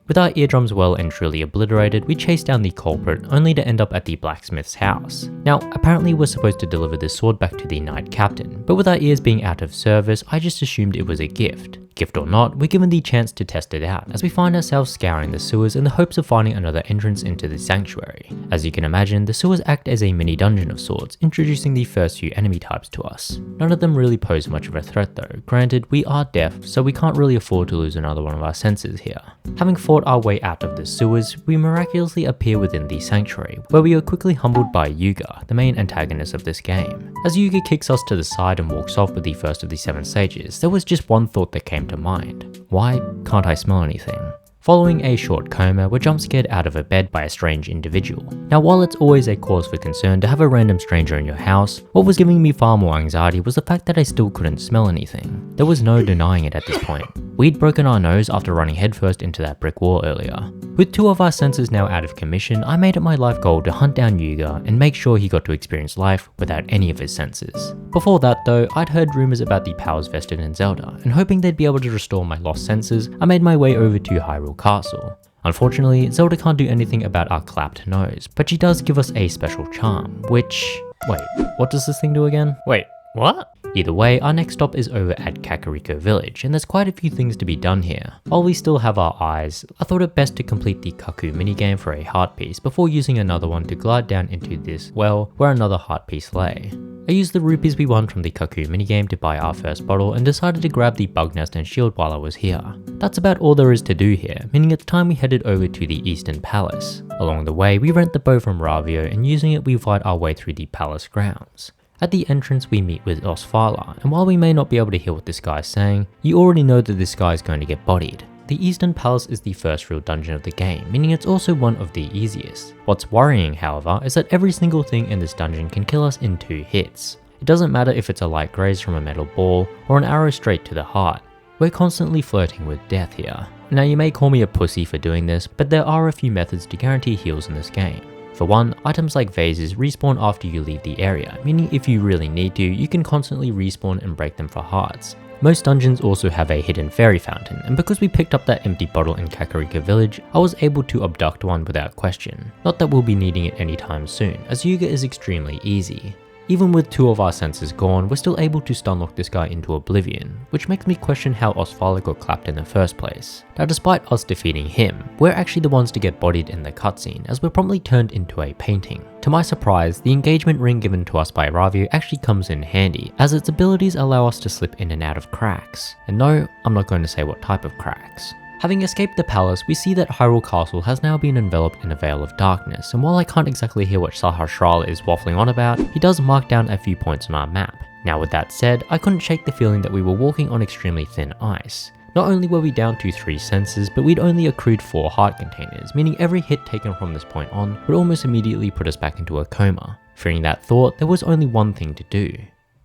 With our eardrums well and truly obliterated, we chase down the culprit only to end up at the blacksmith's house. Now, apparently we're supposed to deliver this sword back to the knight captain, but with our ears being out of service, I just assumed it was a gift. Gift or not, we're given the chance to test it out, as we find ourselves scouring the sewers in the hopes of finding another entrance into the sanctuary. As you can imagine, the sewers act as a mini dungeon of sorts, introducing the first few enemy types to us. None of them really pose much of a threat though. Granted, we are deaf, so we can't really afford to lose another one of our senses here. Having fought our way out of the sewers, we miraculously appear within the sanctuary, where we are quickly humbled by Yuga, the main antagonist of this game. As Yuga kicks us to the side and walks off with the first of the 7 sages, there was just one thought that came to mind. Why can't I smell anything? Following a short coma, we're jump scared out of a bed by a strange individual. Now, while it's always a cause for concern to have a random stranger in your house, what was giving me far more anxiety was the fact that I still couldn't smell anything. There was no denying it at this point. We'd broken our nose after running headfirst into that brick wall earlier. With 2 of our senses now out of commission, I made it my life goal to hunt down Yuga and make sure he got to experience life without any of his senses. Before that though, I'd heard rumors about the powers vested in Zelda, and hoping they'd be able to restore my lost senses, I made my way over to Hyrule Castle. Unfortunately, Zelda can't do anything about our clapped nose, but she does give us a special charm, which... Wait, what does this thing do again? Wait, what? Either way, our next stop is over at Kakariko Village, and there's quite a few things to be done here. While we still have our eyes, I thought it best to complete the Kaku minigame for a heart piece before using another one to glide down into this, well, where another heart piece lay. I used the rupees we won from the Kaku minigame to buy our first bottle and decided to grab the bug nest and shield while I was here. That's about all there is to do here, meaning it's time we headed over to the Eastern Palace. Along the way, we rent the bow from Ravio, and using it we fight our way through the palace grounds. At the entrance we meet with Osfala, and while we may not be able to hear what this guy is saying, you already know that this guy is going to get bodied. The Eastern Palace is the first real dungeon of the game, meaning it's also one of the easiest. What's worrying, however, is that every single thing in this dungeon can kill us in 2 hits. It doesn't matter if it's a light graze from a metal ball or an arrow straight to the heart. We're constantly flirting with death here. Now you may call me a pussy for doing this, but there are a few methods to guarantee heals in this game. For one, items like vases respawn after you leave the area, meaning if you really need to, you can constantly respawn and break them for hearts. Most dungeons also have a hidden fairy fountain, and because we picked up that empty bottle in Kakarika village, I was able to abduct one without question. Not that we'll be needing it anytime soon, as Yuga is extremely easy. Even with 2 of our senses gone, we're still able to stunlock this guy into oblivion, which makes me question how Osfala got clapped in the first place. Now despite us defeating him, we're actually the ones to get bodied in the cutscene, as we're promptly turned into a painting. To my surprise, the engagement ring given to us by Ravio actually comes in handy, as its abilities allow us to slip in and out of cracks. And no, I'm not going to say what type of cracks. Having escaped the palace, we see that Hyrule Castle has now been enveloped in a veil of darkness, and while I can't exactly hear what Sahasrara is waffling on about, he does mark down a few points on our map. Now with that said, I couldn't shake the feeling that we were walking on extremely thin ice. Not only were we down to 3 senses, but we'd only accrued 4 heart containers, meaning every hit taken from this point on would almost immediately put us back into a coma. Fearing that thought, there was only one thing to do: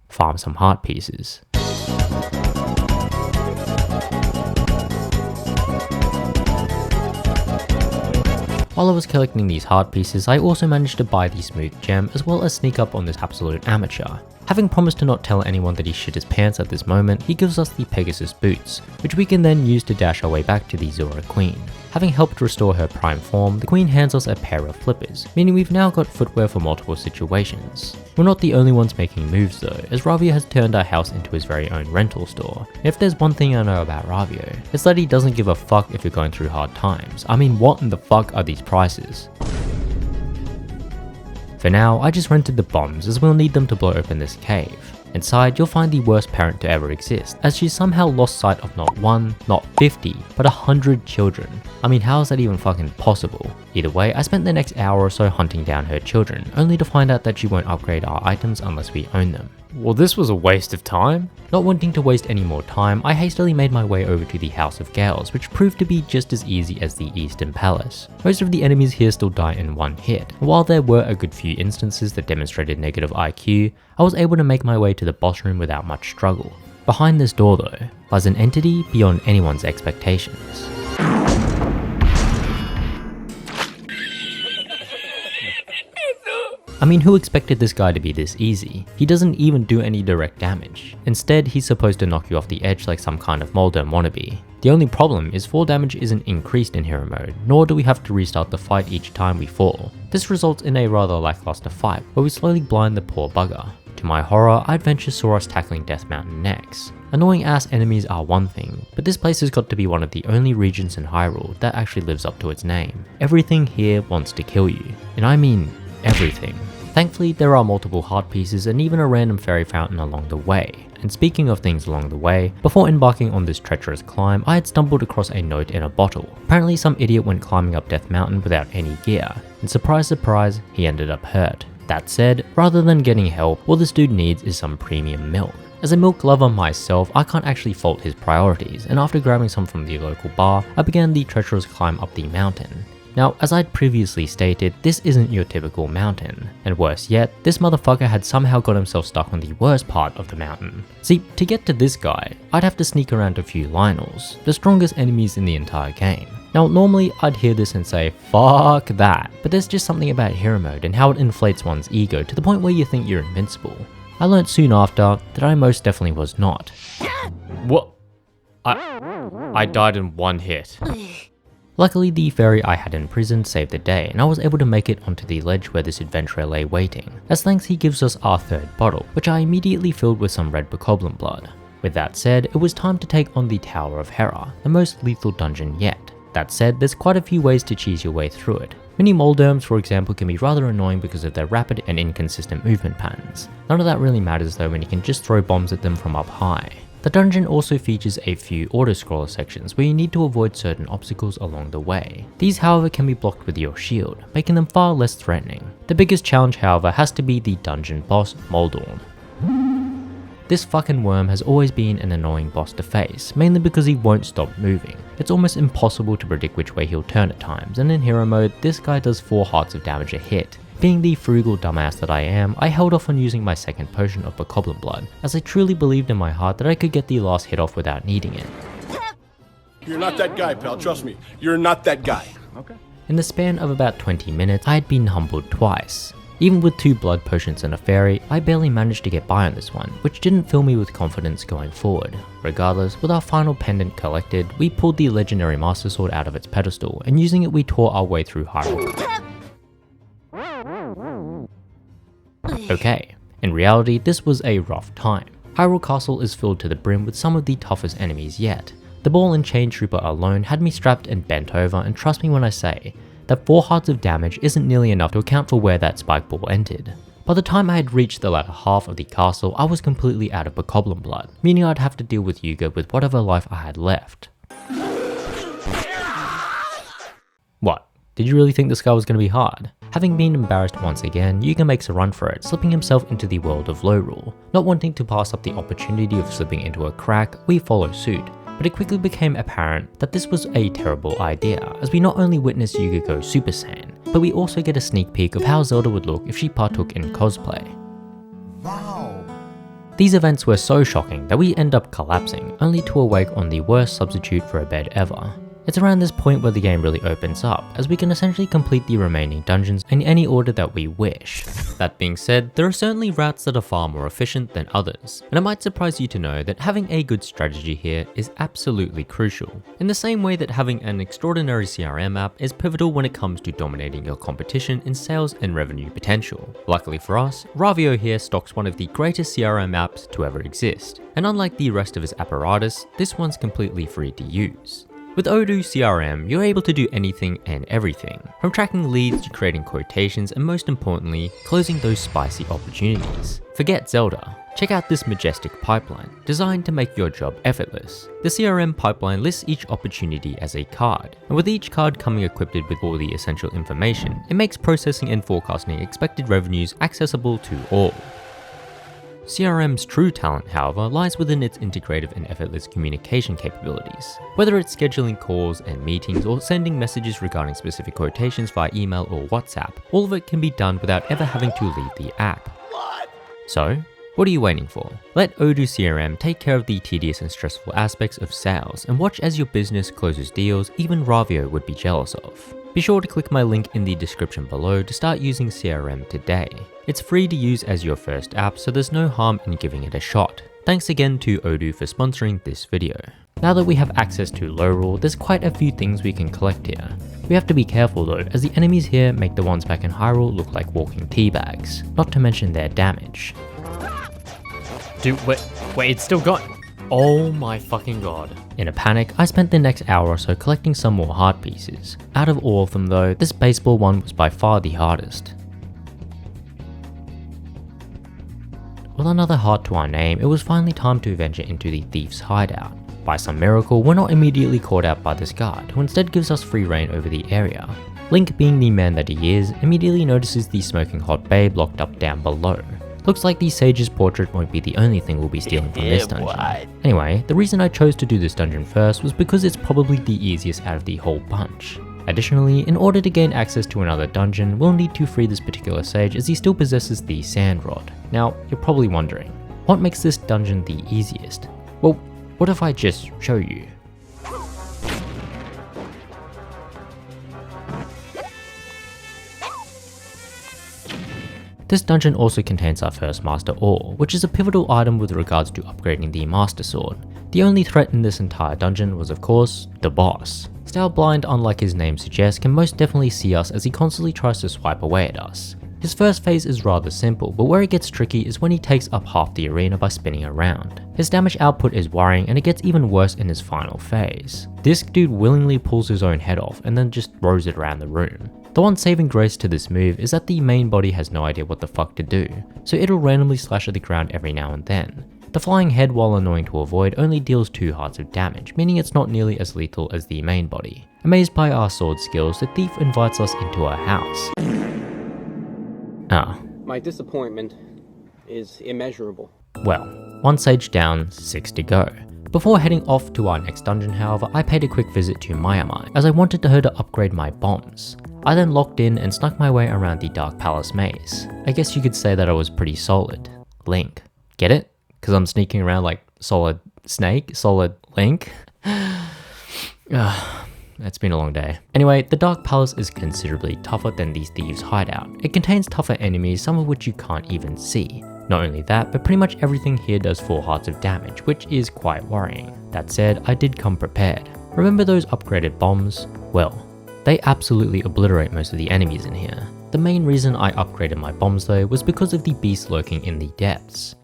farm some heart pieces. While I was collecting these heart pieces, I also managed to buy the smooth gem as well as sneak up on this absolute amateur. Having promised to not tell anyone that he shit his pants at this moment, he gives us the Pegasus boots, which we can then use to dash our way back to the Zora Queen. Having helped restore her prime form, the Queen hands us a pair of flippers, meaning we've now got footwear for multiple situations. We're not the only ones making moves though, as Ravio has turned our house into his very own rental store. And if there's one thing I know about Ravio, it's that he doesn't give a fuck if you're going through hard times. I mean, what in the fuck are these prices? For now, I just rented the bombs as we'll need them to blow open this cave. Inside, you'll find the worst parent to ever exist, as she's somehow lost sight of not 1, not 50, but 100 children. I mean, how is that even fucking possible? Either way, I spent the next hour or so hunting down her children, only to find out that she won't upgrade our items unless we own them. Well, this was a waste of time. Not wanting to waste any more time, I hastily made my way over to the House of Gales, which proved to be just as easy as the Eastern Palace. Most of the enemies here still die in 1 hit, and while there were a good few instances that demonstrated negative IQ, I was able to make my way to the boss room without much struggle. Behind this door though, lies an entity beyond anyone's expectations. I mean, who expected this guy to be this easy? He doesn't even do any direct damage. Instead, he's supposed to knock you off the edge like some kind of Molden wannabe. The only problem is fall damage isn't increased in hero mode, nor do we have to restart the fight each time we fall. This results in a rather lackluster fight, where we slowly blind the poor bugger. To my horror, I adventure saw us tackling Death Mountain next. Annoying ass enemies are one thing, but this place has got to be one of the only regions in Hyrule that actually lives up to its name. Everything here wants to kill you, and I mean everything. Thankfully, there are multiple heart pieces and even a random fairy fountain along the way. And speaking of things along the way, before embarking on this treacherous climb, I had stumbled across a note in a bottle. Apparently some idiot went climbing up Death Mountain without any gear, and surprise surprise, he ended up hurt. That said, rather than getting help, all this dude needs is some premium milk. As a milk lover myself, I can't actually fault his priorities, and after grabbing some from the local bar, I began the treacherous climb up the mountain. Now, as I'd previously stated, this isn't your typical mountain, and worse yet, this motherfucker had somehow got himself stuck on the worst part of the mountain. See, to get to this guy, I'd have to sneak around a few Lionels, the strongest enemies in the entire game. Now, normally I'd hear this and say, fuck that, but there's just something about hero mode and how it inflates one's ego to the point where you think you're invincible. I learnt soon after that I most definitely was not. What? I died in 1 hit. Luckily, the fairy I had imprisoned saved the day, and I was able to make it onto the ledge where this adventurer lay waiting. As thanks, he gives us our 3rd bottle, which I immediately filled with some red bokoblin blood. With that said, it was time to take on the Tower of Hera, the most lethal dungeon yet. That said, there's quite a few ways to cheese your way through it. Mini Molderms, for example, can be rather annoying because of their rapid and inconsistent movement patterns. None of that really matters though when you can just throw bombs at them from up high. The dungeon also features a few auto-scroller sections where you need to avoid certain obstacles along the way. These however can be blocked with your shield, making them far less threatening. The biggest challenge however has to be the dungeon boss Moldorn. This fucking worm has always been an annoying boss to face, mainly because he won't stop moving. It's almost impossible to predict which way he'll turn at times, and in hero mode, this guy does 4 hearts of damage a hit. Being the frugal dumbass that I am, I held off on using my second potion of Bokoblin blood, as I truly believed in my heart that I could get the last hit off without needing it. You're not that guy, pal. Trust me. You're not that guy. Okay. In the span of about 20 minutes, I had been humbled twice. Even with 2 blood potions and a fairy, I barely managed to get by on this one, which didn't fill me with confidence going forward. Regardless, with our final pendant collected, we pulled the legendary Master Sword out of its pedestal, and using it we tore our way through Hyrule. Okay, in reality this was a rough time. Hyrule Castle is filled to the brim with some of the toughest enemies yet. The ball and chain trooper alone had me strapped and bent over, and trust me when I say that 4 hearts of damage isn't nearly enough to account for where that spike ball ended. By the time I had reached the latter half of the castle, I was completely out of Bokoblin blood, meaning I'd have to deal with Yuga with whatever life I had left. What? Did you really think this guy was going to be hard? Having been embarrassed once again, Yuga makes a run for it, slipping himself into the world of Lorule. Not wanting to pass up the opportunity of slipping into a crack, we follow suit. But it quickly became apparent that this was a terrible idea, as we not only witness Yuga go Super Saiyan, but we also get a sneak peek of how Zelda would look if she partook in cosplay. Wow. These events were so shocking that we end up collapsing, only to awake on the worst substitute for a bed ever. It's around this point where the game really opens up, as we can essentially complete the remaining dungeons in any order that we wish. That being said, there are certainly routes that are far more efficient than others, and it might surprise you to know that having a good strategy here is absolutely crucial. In the same way that having an extraordinary CRM app is pivotal when it comes to dominating your competition in sales and revenue potential. Luckily for us, Ravio here stocks one of the greatest CRM apps to ever exist, and unlike the rest of his apparatus, this one's completely free to use. With Odoo CRM, you're able to do anything and everything, from tracking leads to creating quotations and most importantly, closing those spicy opportunities. Forget Zelda. Check out this majestic pipeline, designed to make your job effortless. The CRM pipeline lists each opportunity as a card, and with each card coming equipped with all the essential information, it makes processing and forecasting expected revenues accessible to all. CRM's true talent, however, lies within its integrative and effortless communication capabilities. Whether it's scheduling calls and meetings or sending messages regarding specific quotations via email or WhatsApp, all of it can be done without ever having to leave the app. So, what are you waiting for? Let Odoo CRM take care of the tedious and stressful aspects of sales, and watch as your business closes deals even Ravio would be jealous of. Be sure to click my link in the description below to start using CRM today. It's free to use as your first app, so there's no harm in giving it a shot. Thanks again to Odoo for sponsoring this video. Now that we have access to Lorule, there's quite a few things we can collect here. We have to be careful though, as the enemies here make the ones back in Hyrule look like walking teabags, not to mention their damage. Dude, wait, it's still gone. Oh my fucking god. In a panic, I spent the next hour or so collecting some more heart pieces. Out of all of them though, this baseball one was by far the hardest. With another heart to our name, it was finally time to venture into the thief's hideout. By some miracle, we're not immediately caught out by this guard, who instead gives us free reign over the area. Link, being the man that he is, immediately notices the smoking hot babe locked up down below. Looks like the sage's portrait won't be the only thing we'll be stealing from this dungeon. Anyway, the reason I chose to do this dungeon first was because it's probably the easiest out of the whole bunch. Additionally, in order to gain access to another dungeon, we'll need to free this particular sage as he still possesses the sand rod. Now, you're probably wondering, what makes this dungeon the easiest? Well, what if I just show you? This dungeon also contains our first Master Ore, which is a pivotal item with regards to upgrading the Master Sword. The only threat in this entire dungeon was of course, the boss. Stale Blind, unlike his name suggests, can most definitely see us as he constantly tries to swipe away at us. His first phase is rather simple, but where it gets tricky is when he takes up half the arena by spinning around. His damage output is worrying, and it gets even worse in his final phase. This dude willingly pulls his own head off and then just throws it around the room. The one saving grace to this move is that the main body has no idea what the fuck to do, so it'll randomly slash at the ground every now and then. The flying head, while annoying to avoid, only deals 2 hearts of damage, meaning it's not nearly as lethal as the main body. Amazed by our sword skills, the thief invites us into her house. Ah, My disappointment is immeasurable. well, 1 sage down, 6 to go. Before heading off to our next dungeon, however, I paid a quick visit to Maiamai, as I wanted her to upgrade my bombs. I then locked in and snuck my way around the Dark Palace maze. I guess you could say that I was pretty solid. Link. Get it? Because I'm sneaking around like Solid Snake? Solid Link? It's been a long day. Anyway, the Dark Palace is considerably tougher than these thieves' hideout. It contains tougher enemies, some of which you can't even see. Not only that, but pretty much everything here does 4 hearts of damage, which is quite worrying. That said, I did come prepared. Remember those upgraded bombs? Well, they absolutely obliterate most of the enemies in here. The main reason I upgraded my bombs though was because of the beast lurking in the depths.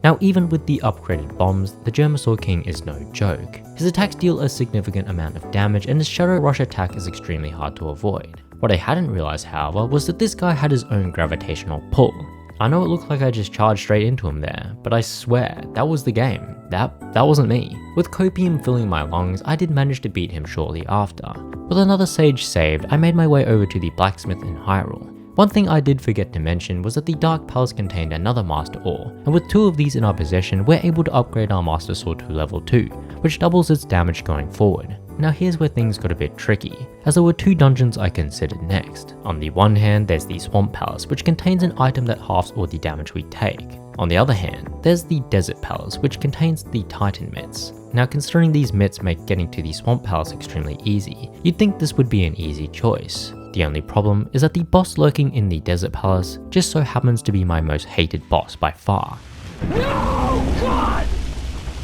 Now even with the upgraded bombs, the Germasaur King is no joke. His attacks deal a significant amount of damage and his Shadow Rush attack is extremely hard to avoid. What I hadn't realized, however, was that this guy had his own gravitational pull. I know it looked like I just charged straight into him there, but I swear, that was the game. That wasn't me. With copium filling my lungs, I did manage to beat him shortly after. With another sage saved, I made my way over to the blacksmith in Hyrule. One thing I did forget to mention was that the Dark Palace contained another Master Ore, and with 2 of these in our possession, we're able to upgrade our Master Sword to level 2, which doubles its damage going forward. Now here's where things got a bit tricky, as there were 2 dungeons I considered next. On the one hand, there's the Swamp Palace, which contains an item that halves all the damage we take. On the other hand, there's the Desert Palace, which contains the Titan Mitts. Now considering these mitts make getting to the Swamp Palace extremely easy, you'd think this would be an easy choice. The only problem is that the boss lurking in the Desert Palace just so happens to be my most hated boss by far. No, God!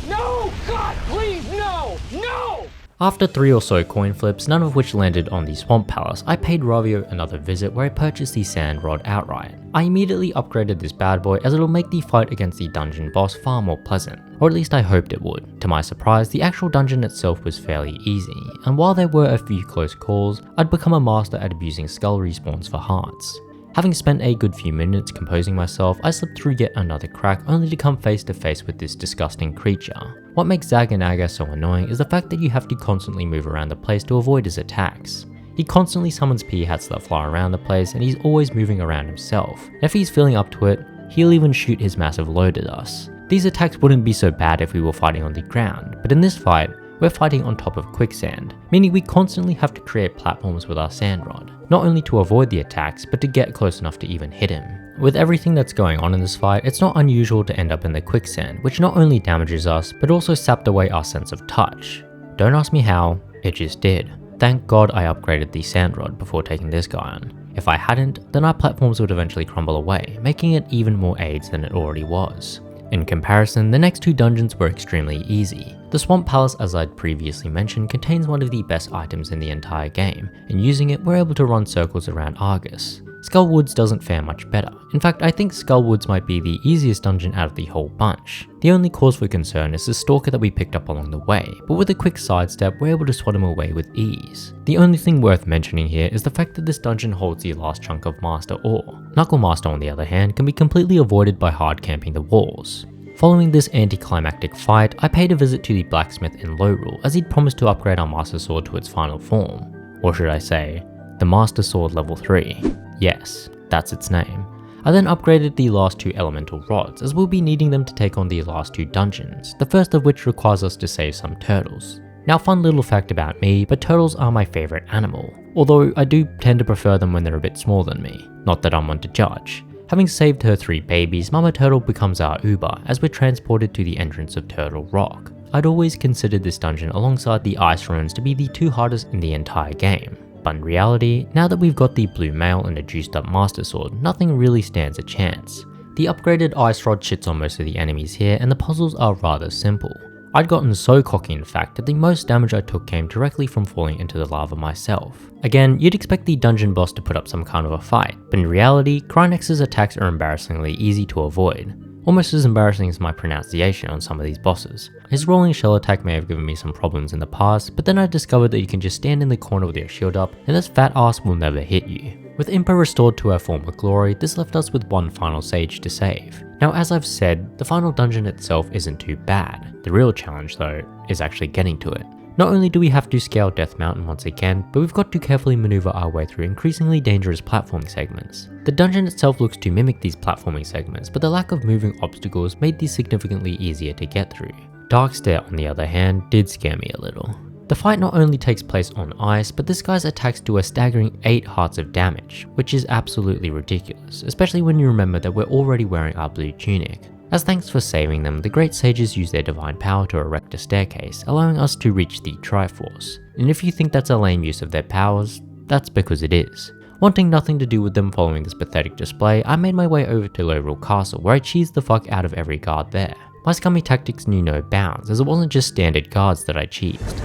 No, God, please, no! No! After 3 or so coin flips, none of which landed on the Swamp Palace, I paid Ravio another visit where I purchased the Sand Rod outright. I immediately upgraded this bad boy as it'll make the fight against the dungeon boss far more pleasant, or at least I hoped it would. To my surprise, the actual dungeon itself was fairly easy, and while there were a few close calls, I'd become a master at abusing skull respawns for hearts. Having spent a good few minutes composing myself, I slipped through yet another crack only to come face to face with this disgusting creature. What makes Zaganaga so annoying is the fact that you have to constantly move around the place to avoid his attacks. He constantly summons pea hats that fly around the place and he's always moving around himself. If he's feeling up to it, he'll even shoot his massive load at us. These attacks wouldn't be so bad if we were fighting on the ground, but in this fight, we're fighting on top of quicksand, meaning we constantly have to create platforms with our sand rod, not only to avoid the attacks, but to get close enough to even hit him. With everything that's going on in this fight, it's not unusual to end up in the quicksand, which not only damages us, but also sapped away our sense of touch. Don't ask me how, it just did. Thank God I upgraded the sand rod before taking this guy on. If I hadn't, then our platforms would eventually crumble away, making it even more AIDS than it already was. In comparison, the next 2 dungeons were extremely easy. The Swamp Palace, as I'd previously mentioned, contains one of the best items in the entire game, and using it, we're able to run circles around Argus. Skullwoods doesn't fare much better. In fact, I think Skullwoods might be the easiest dungeon out of the whole bunch. The only cause for concern is the stalker that we picked up along the way, but with a quick sidestep, we're able to swat him away with ease. The only thing worth mentioning here is the fact that this dungeon holds the last chunk of Master Ore. Knuckle Master, on the other hand, can be completely avoided by hard camping the walls. Following this anticlimactic fight, I paid a visit to the blacksmith in Lorule as he'd promised to upgrade our Master Sword to its final form. Or should I say, the Master Sword level 3. Yes, that's its name. I then upgraded the last 2 elemental rods as we'll be needing them to take on the last 2 dungeons, the first of which requires us to save some turtles. Now, fun little fact about me, but turtles are my favourite animal, although I do tend to prefer them when they're a bit smaller than me, not that I'm one to judge. Having saved her 3 babies, Mama Turtle becomes our Uber as we're transported to the entrance of Turtle Rock. I'd always considered this dungeon alongside the Ice Ruins to be the 2 hardest in the entire game, but in reality, now that we've got the blue mail and a juiced up Master Sword, nothing really stands a chance. The upgraded Ice Rod shits on most of the enemies here and the puzzles are rather simple. I'd gotten so cocky in fact that the most damage I took came directly from falling into the lava myself. Again, you'd expect the dungeon boss to put up some kind of a fight, but in reality, Crynex's attacks are embarrassingly easy to avoid. Almost as embarrassing as my pronunciation on some of these bosses. His rolling shell attack may have given me some problems in the past, but then I discovered that you can just stand in the corner with your shield up and this fat ass will never hit you. With Impa restored to her former glory, this left us with 1 final sage to save. Now as I've said, the final dungeon itself isn't too bad. The real challenge though, is actually getting to it. Not only do we have to scale Death Mountain once again, but we've got to carefully maneuver our way through increasingly dangerous platforming segments. The dungeon itself looks to mimic these platforming segments, but the lack of moving obstacles made these significantly easier to get through. Dark Stair, on the other hand, did scare me a little. The fight not only takes place on ice, but this guy's attacks do a staggering 8 hearts of damage, which is absolutely ridiculous, especially when you remember that we're already wearing our blue tunic. As thanks for saving them, the great sages use their divine power to erect a staircase, allowing us to reach the Triforce. And if you think that's a lame use of their powers, that's because it is. Wanting nothing to do with them following this pathetic display, I made my way over to Lovril Castle, where I cheesed the fuck out of every guard there. My scummy tactics knew no bounds, as it wasn't just standard guards that I cheesed.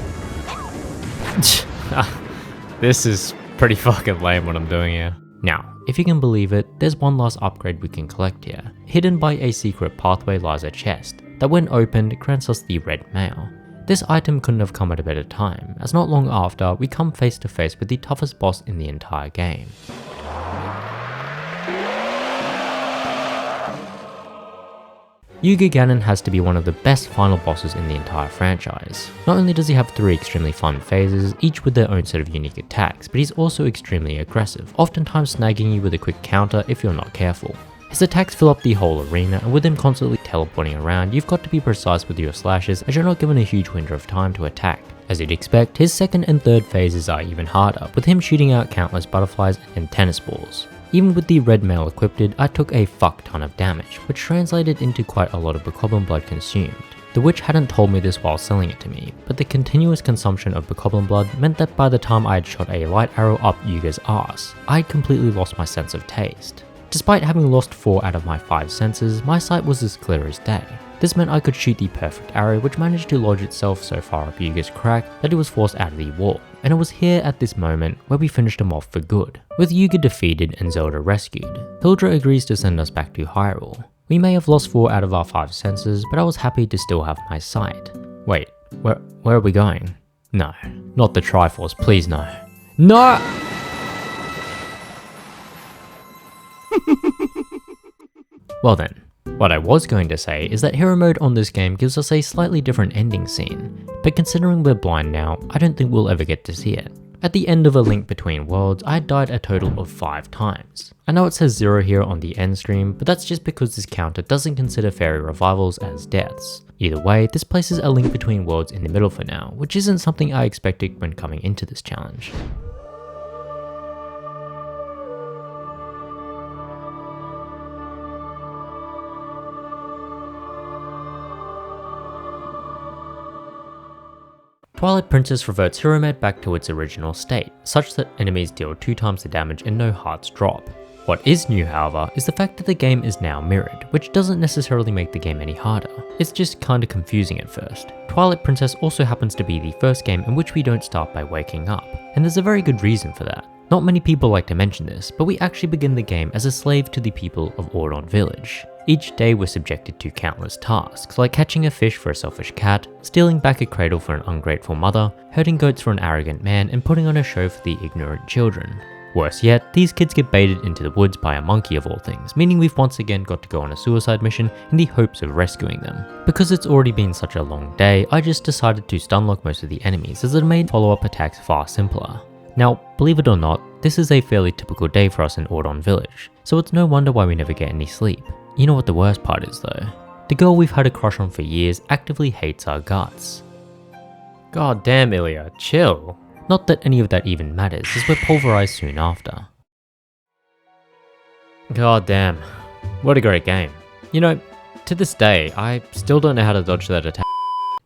This is pretty fucking lame what I'm doing here. Now, if you can believe it, there's one last upgrade we can collect here. Hidden by a secret pathway lies a chest, that when opened grants us the red mail. This item couldn't have come at a better time, as not long after, we come face to face with the toughest boss in the entire game. Yuga Ganon has to be one of the best final bosses in the entire franchise. Not only does he have 3 extremely fun phases, each with their own set of unique attacks, but he's also extremely aggressive, oftentimes snagging you with a quick counter if you're not careful. His attacks fill up the whole arena, and with him constantly teleporting around, you've got to be precise with your slashes as you're not given a huge window of time to attack. As you'd expect, his second and third phases are even harder, with him shooting out countless butterflies and tennis balls. Even with the red mail equipped, I took a fuck ton of damage, which translated into quite a lot of Bokoblin blood consumed. The witch hadn't told me this while selling it to me, but the continuous consumption of Bokoblin blood meant that by the time I had shot a light arrow up Yuga's ass, I had completely lost my sense of taste. Despite having lost 4 out of my 5 senses, my sight was as clear as day. This meant I could shoot the perfect arrow, which managed to lodge itself so far up Yuga's crack that it was forced out of the wall. And it was here at this moment where we finished him off for good. With Yuga defeated and Zelda rescued, Hildra agrees to send us back to Hyrule. We may have lost 4 out of our 5 senses, but I was happy to still have my sight. Wait, where are we going? No, not the Triforce, please no. No! Well then, what I was going to say is that hero mode on this game gives us a slightly different ending scene, but considering we're blind now, I don't think we'll ever get to see it. At the end of A Link Between Worlds, I died a total of 5 times. I know it says 0 here on the end screen, but that's just because this counter doesn't consider fairy revivals as deaths. Either way, this places A Link Between Worlds in the middle for now, which isn't something I expected when coming into this challenge. Twilight Princess reverts hero mode back to its original state, such that enemies deal 2 times the damage and no hearts drop. What is new, however, is the fact that the game is now mirrored, which doesn't necessarily make the game any harder. It's just kinda confusing at first. Twilight Princess also happens to be the first game in which we don't start by waking up, and there's a very good reason for that. Not many people like to mention this, but we actually begin the game as a slave to the people of Ordon Village. Each day we're subjected to countless tasks, like catching a fish for a selfish cat, stealing back a cradle for an ungrateful mother, herding goats for an arrogant man, and putting on a show for the ignorant children. Worse yet, these kids get baited into the woods by a monkey of all things, meaning we've once again got to go on a suicide mission in the hopes of rescuing them. Because it's already been such a long day, I just decided to stunlock most of the enemies, as it made follow-up attacks far simpler. Now, believe it or not, this is a fairly typical day for us in Ordon Village, so it's no wonder why we never get any sleep. You know what the worst part is though? The girl we've had a crush on for years actively hates our guts. God damn, Ilya, chill. Not that any of that even matters, as we're pulverized soon after. God damn, what a great game. You know, to this day, I still don't know how to dodge that attack.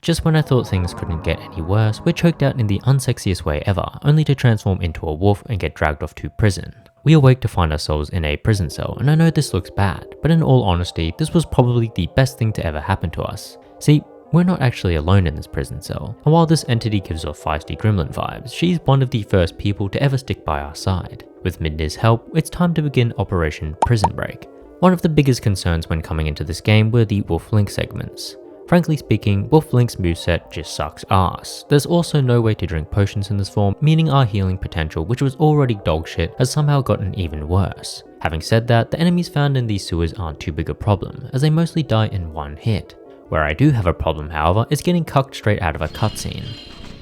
Just when I thought things couldn't get any worse, we're choked out in the unsexiest way ever, only to transform into a wolf and get dragged off to prison. We awake to find ourselves in a prison cell, and I know this looks bad, but in all honesty, this was probably the best thing to ever happen to us. See, we're not actually alone in this prison cell, and while this entity gives off feisty gremlin vibes, she's one of the first people to ever stick by our side. With Midna's help, it's time to begin Operation Prison Break. One of the biggest concerns when coming into this game were the Wolf Link segments. Frankly speaking, Wolf Link's moveset just sucks ass. There's also no way to drink potions in this form, meaning our healing potential, which was already dog shit, has somehow gotten even worse. Having said that, the enemies found in these sewers aren't too big a problem, as they mostly die in one hit. Where I do have a problem, however, is getting cucked straight out of a cutscene.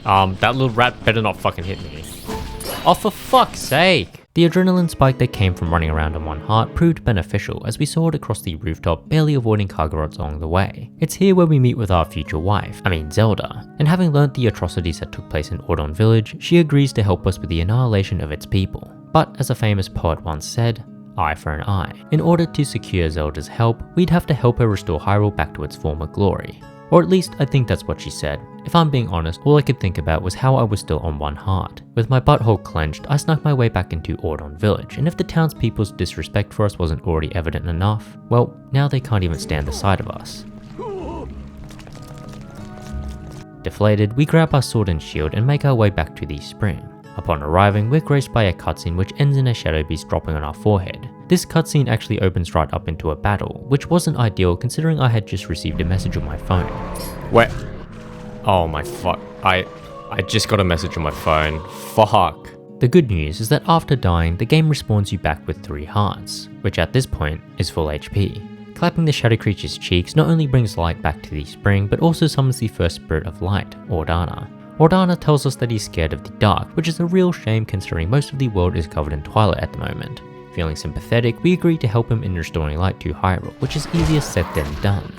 That little rat better not fucking hit me. Oh, for fuck's sake! The adrenaline spike that came from running around on one heart proved beneficial as we soared across the rooftop, barely avoiding Kagorots along the way. It's here where we meet with our future wife, Zelda, and having learnt the atrocities that took place in Ordon Village, she agrees to help us with the annihilation of its people. But as a famous poet once said, eye for an eye. In order to secure Zelda's help, we'd have to help her restore Hyrule back to its former glory. Or at least I think that's what she said. If I'm being honest, all I could think about was how I was still on one heart. With my butthole clenched, I snuck my way back into Ordon Village, and if the townspeople's disrespect for us wasn't already evident enough, well, now they can't even stand the sight of us. Deflated, we grab our sword and shield and make our way back to the spring. Upon arriving, we're graced by a cutscene which ends in a shadow beast dropping on our forehead. This cutscene actually opens right up into a battle, which wasn't ideal considering I had just received a message on my phone. Wait. Oh my fuck. I just got a message on my phone. Fuck. The good news is that after dying, the game respawns you back with 3 hearts, which at this point is full HP. Clapping the shadow creature's cheeks not only brings light back to the spring, but also summons the first spirit of light, Ordana. Ordana tells us that he's scared of the dark, which is a real shame considering most of the world is covered in twilight at the moment. Feeling sympathetic, we agree to help him in restoring light to Hyrule, which is easier said than done.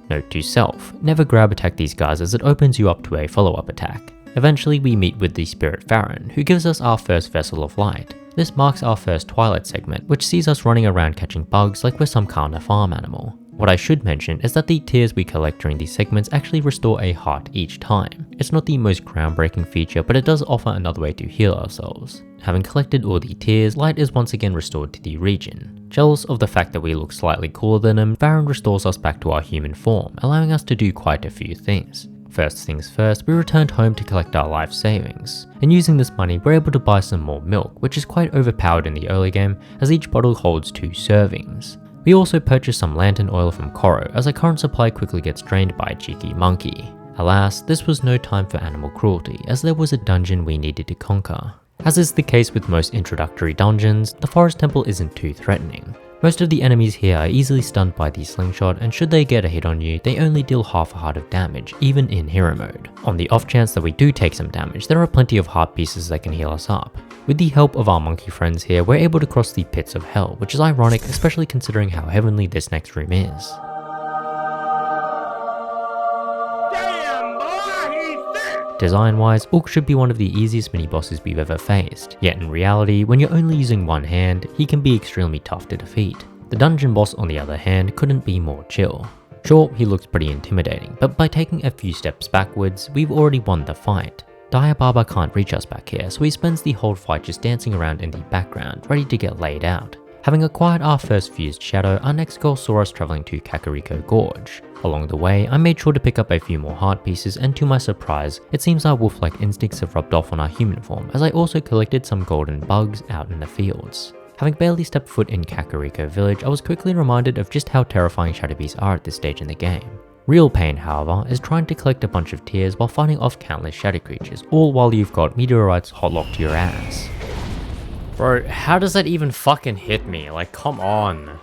Note to self, never grab attack these guys as it opens you up to a follow-up attack. Eventually we meet with the Spirit Farron, who gives us our first Vessel of Light. This marks our first Twilight segment, which sees us running around catching bugs like we're some kind of farm animal. What I should mention is that the tears we collect during these segments actually restore a heart each time. It's not the most groundbreaking feature, but it does offer another way to heal ourselves. Having collected all the tears, light is once again restored to the region. Jealous of the fact that we look slightly cooler than him, Farron restores us back to our human form, allowing us to do quite a few things. First things first, we returned home to collect our life savings, and using this money we're able to buy some more milk, which is quite overpowered in the early game as each bottle holds 2 servings. We also purchased some lantern oil from Koro as our current supply quickly gets drained by a cheeky monkey. Alas, this was no time for animal cruelty as there was a dungeon we needed to conquer. As is the case with most introductory dungeons, the forest temple isn't too threatening. Most of the enemies here are easily stunned by the slingshot, and should they get a hit on you, they only deal half a heart of damage, even in hero mode. On the off chance that we do take some damage, there are plenty of heart pieces that can heal us up. With the help of our monkey friends here, we're able to cross the pits of hell, which is ironic especially considering how heavenly this next room is. Design-wise, Orc should be one of the easiest mini-bosses we've ever faced, yet in reality, when you're only using one hand, he can be extremely tough to defeat. The dungeon boss on the other hand couldn't be more chill. Sure, he looks pretty intimidating, but by taking a few steps backwards, we've already won the fight. Diababa can't reach us back here, so he spends the whole fight just dancing around in the background, ready to get laid out. Having acquired our first fused shadow, our next goal saw us travelling to Kakariko Gorge. Along the way, I made sure to pick up a few more heart pieces, and to my surprise, it seems our wolf-like instincts have rubbed off on our human form, as I also collected some golden bugs out in the fields. Having barely stepped foot in Kakariko Village, I was quickly reminded of just how terrifying shadow beasts are at this stage in the game. Real pain, however, is trying to collect a bunch of tears while fighting off countless shadow creatures, all while you've got meteorites hotlocked to your ass. Bro, how does that even fucking hit me? Like, come on.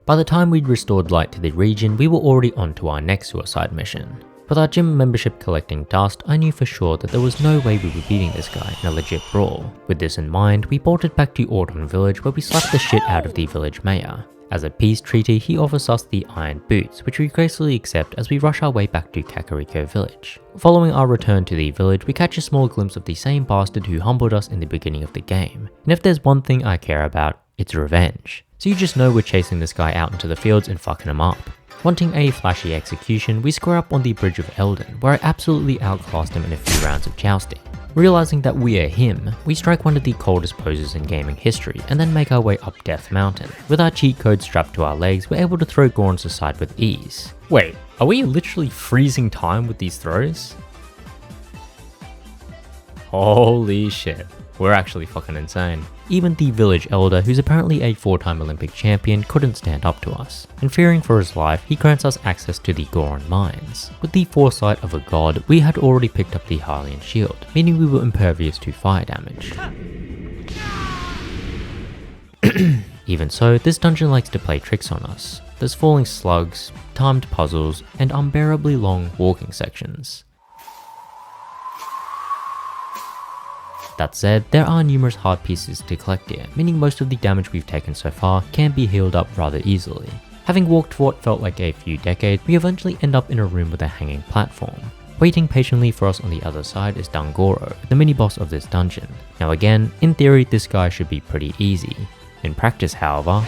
By the time we'd restored light to the region, we were already on to our next suicide mission. With our gym membership collecting dust, I knew for sure that there was no way we were beating this guy in a legit brawl. With this in mind, we bolted back to Ordon Village where we slapped the shit out of the village mayor. As a peace treaty, he offers us the iron boots, which we gracefully accept as we rush our way back to Kakariko Village. Following our return to the village, we catch a small glimpse of the same bastard who humbled us in the beginning of the game. And if there's one thing I care about, it's revenge. So you just know we're chasing this guy out into the fields and fucking him up. Wanting a flashy execution, we square up on the Bridge of Eldin, where I absolutely outclassed him in a few rounds of jousting. Realizing that we are him, we strike one of the coldest poses in gaming history, and then make our way up Death Mountain. With our cheat code strapped to our legs, we're able to throw Gorons aside with ease. Wait, are we literally freezing time with these throws? Holy shit, we're actually fucking insane. Even the village elder, who's apparently a 4-time Olympic champion, couldn't stand up to us. And fearing for his life, he grants us access to the Goron mines. With the foresight of a god, we had already picked up the Hylian shield, meaning we were impervious to fire damage. Even so, this dungeon likes to play tricks on us. there's falling slugs, timed puzzles, and unbearably long walking sections. That said, there are numerous hard pieces to collect here, meaning most of the damage we've taken so far can be healed up rather easily. Having walked for what felt like a few decades, we eventually end up in a room with a hanging platform. Waiting patiently for us on the other side is Dungoro, the mini-boss of this dungeon. Now again, in theory this guy should be pretty easy. In practice, however,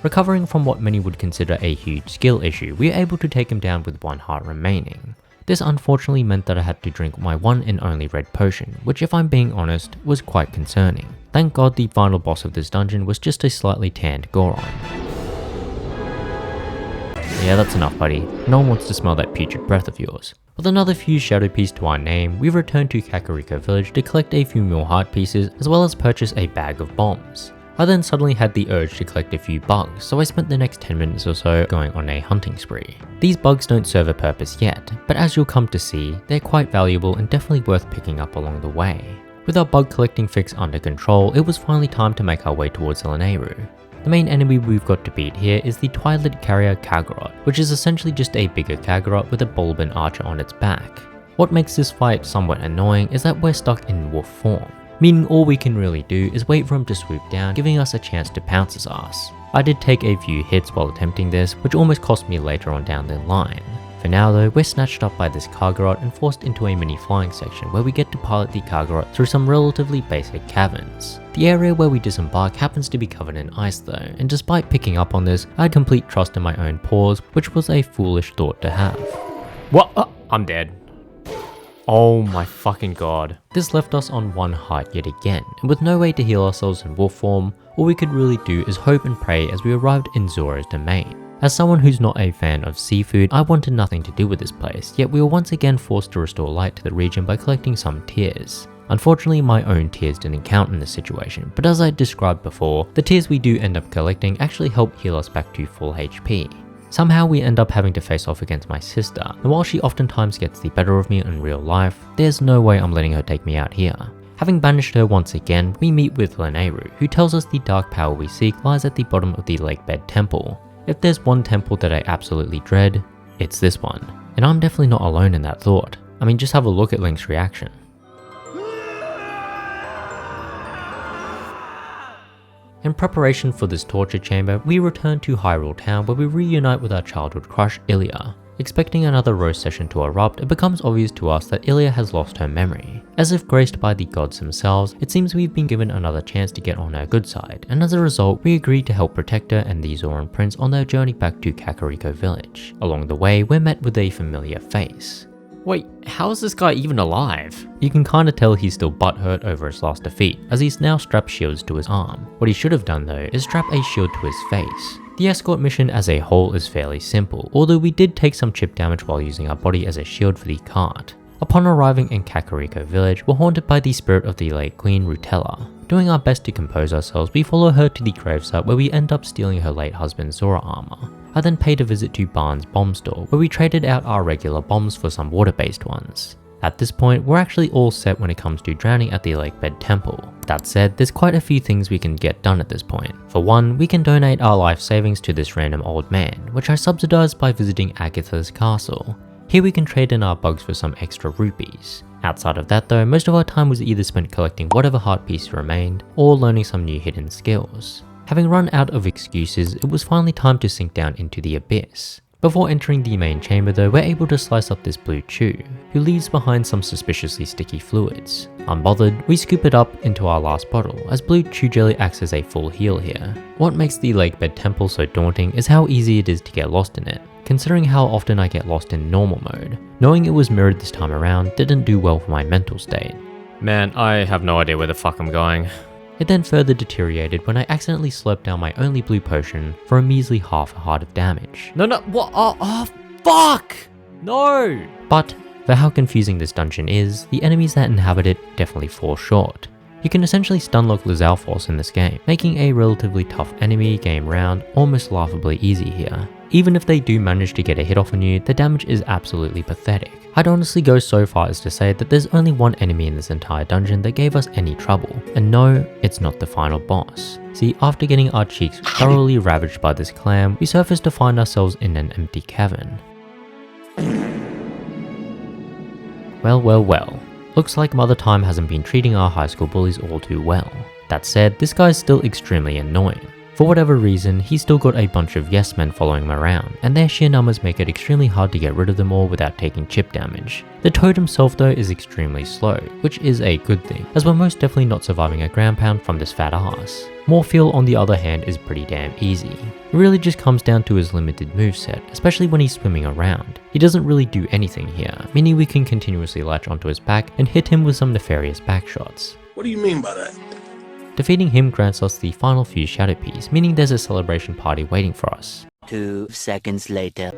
recovering from what many would consider a huge skill issue, we are able to take him down with 1 heart remaining. This unfortunately meant that I had to drink my one and only red potion, which if I'm being honest, was quite concerning. Thank God the final boss of this dungeon was just a slightly tanned Goron. Yeah, that's enough buddy, no one wants to smell that putrid breath of yours. With another few shadow piece to our name, we return to Kakariko Village to collect a few more heart pieces as well as purchase a bag of bombs. I then suddenly had the urge to collect a few bugs, so I spent the next 10 minutes or so going on a hunting spree. These bugs don't serve a purpose yet, but as you'll come to see, they're quite valuable and definitely worth picking up along the way. With our bug collecting fix under control, it was finally time to make our way towards Elenaru. The main enemy we've got to beat here is the Twilight Carrier Kagurot, which is essentially just a bigger Kagurot with a Bulbin archer on its back. What makes this fight somewhat annoying is that we're stuck in wolf form, meaning all we can really do is wait for him to swoop down, giving us a chance to pounce his ass. I did take a few hits while attempting this, which almost cost me later on down the line. For now though, we're snatched up by this Kagurot and forced into a mini flying section where we get to pilot the Kagurot through some relatively basic caverns. The area where we disembark happens to be covered in ice though, and despite picking up on this, I had complete trust in my own paws, which was a foolish thought to have. What? I'm dead. Oh my fucking god. This left us on 1 heart yet again, and with no way to heal ourselves in wolf form, all we could really do is hope and pray as we arrived in Zora's domain. As someone who's not a fan of seafood, I wanted nothing to do with this place, yet we were once again forced to restore light to the region by collecting some tears. Unfortunately, my own tears didn't count in this situation, but as I described before, the tears we do end up collecting actually help heal us back to full HP. Somehow we end up having to face off against my sister, and while she oftentimes gets the better of me in real life, there's no way I'm letting her take me out here. Having banished her once again, we meet with Elenaru, who tells us the dark power we seek lies at the bottom of the Lakebed Temple. If there's one temple that I absolutely dread, it's this one. And I'm definitely not alone in that thought. I mean, just have a look at Link's reaction. In preparation for this torture chamber, we return to Hyrule Town where we reunite with our childhood crush Ilia. Expecting another roast session to erupt, it becomes obvious to us that Ilia has lost her memory. As if graced by the gods themselves, it seems we've been given another chance to get on her good side, and as a result, we agree to help protect her and the Zoran prince on their journey back to Kakariko Village. Along the way, we're met with a familiar face. Wait, how is this guy even alive? You can kinda tell he's still butthurt over his last defeat, as he's now strapped shields to his arm. What he should have done though, is strap a shield to his face. The escort mission as a whole is fairly simple, although we did take some chip damage while using our body as a shield for the cart. Upon arriving in Kakariko Village, we're haunted by the spirit of the late Queen Rutella. Doing our best to compose ourselves, we follow her to the gravesite where we end up stealing her late husband's Zora armor. I then paid a visit to Barnes' bomb store, where we traded out our regular bombs for some water-based ones. At this point, we're actually all set when it comes to drowning at the Lakebed Temple. That said, there's quite a few things we can get done at this point. For one, we can donate our life savings to this random old man, which I subsidized by visiting Agatha's castle. Here we can trade in our bugs for some extra rupees. Outside of that though, most of our time was either spent collecting whatever heart piece remained, or learning some new hidden skills. Having run out of excuses, it was finally time to sink down into the abyss. Before entering the main chamber though, we're able to slice up this blue chew, who leaves behind some suspiciously sticky fluids. Unbothered, we scoop it up into our last bottle, as blue chew jelly acts as a full heal here. What makes the Lakebed Temple so daunting is how easy it is to get lost in it. Considering how often I get lost in normal mode, knowing it was mirrored this time around didn't do well for my mental state. Man, I have no idea where the fuck I'm going. It then further deteriorated when I accidentally slurped down my only blue potion for a measly half a heart of damage. No, what? Oh, fuck! No! But, for how confusing this dungeon is, the enemies that inhabit it definitely fall short. You can essentially stunlock Lizalfos in this game, making a relatively tough enemy game round almost laughably easy here. even if they do manage to get a hit off on you, the damage is absolutely pathetic. I'd honestly go so far as to say that there's only one enemy in this entire dungeon that gave us any trouble, and no, it's not the final boss. See, after getting our cheeks thoroughly ravaged by this clam, we surface to find ourselves in an empty cavern. Well. Looks like Mother Time hasn't been treating our high school bullies all too well. That said, this guy's still extremely annoying. For whatever reason, he's still got a bunch of yes men following him around, and their sheer numbers make it extremely hard to get rid of them all without taking chip damage. The toad himself though is extremely slow, which is a good thing, as we're most definitely not surviving a ground pound from this fat ass. Morpheal on the other hand is pretty damn easy. It really just comes down to his limited moveset, especially when he's swimming around. He doesn't really do anything here, meaning we can continuously latch onto his back and hit him with some nefarious backshots. What do you mean by that? Defeating him grants us the final few shadow peas, meaning there's a celebration party waiting for us. 2 seconds later.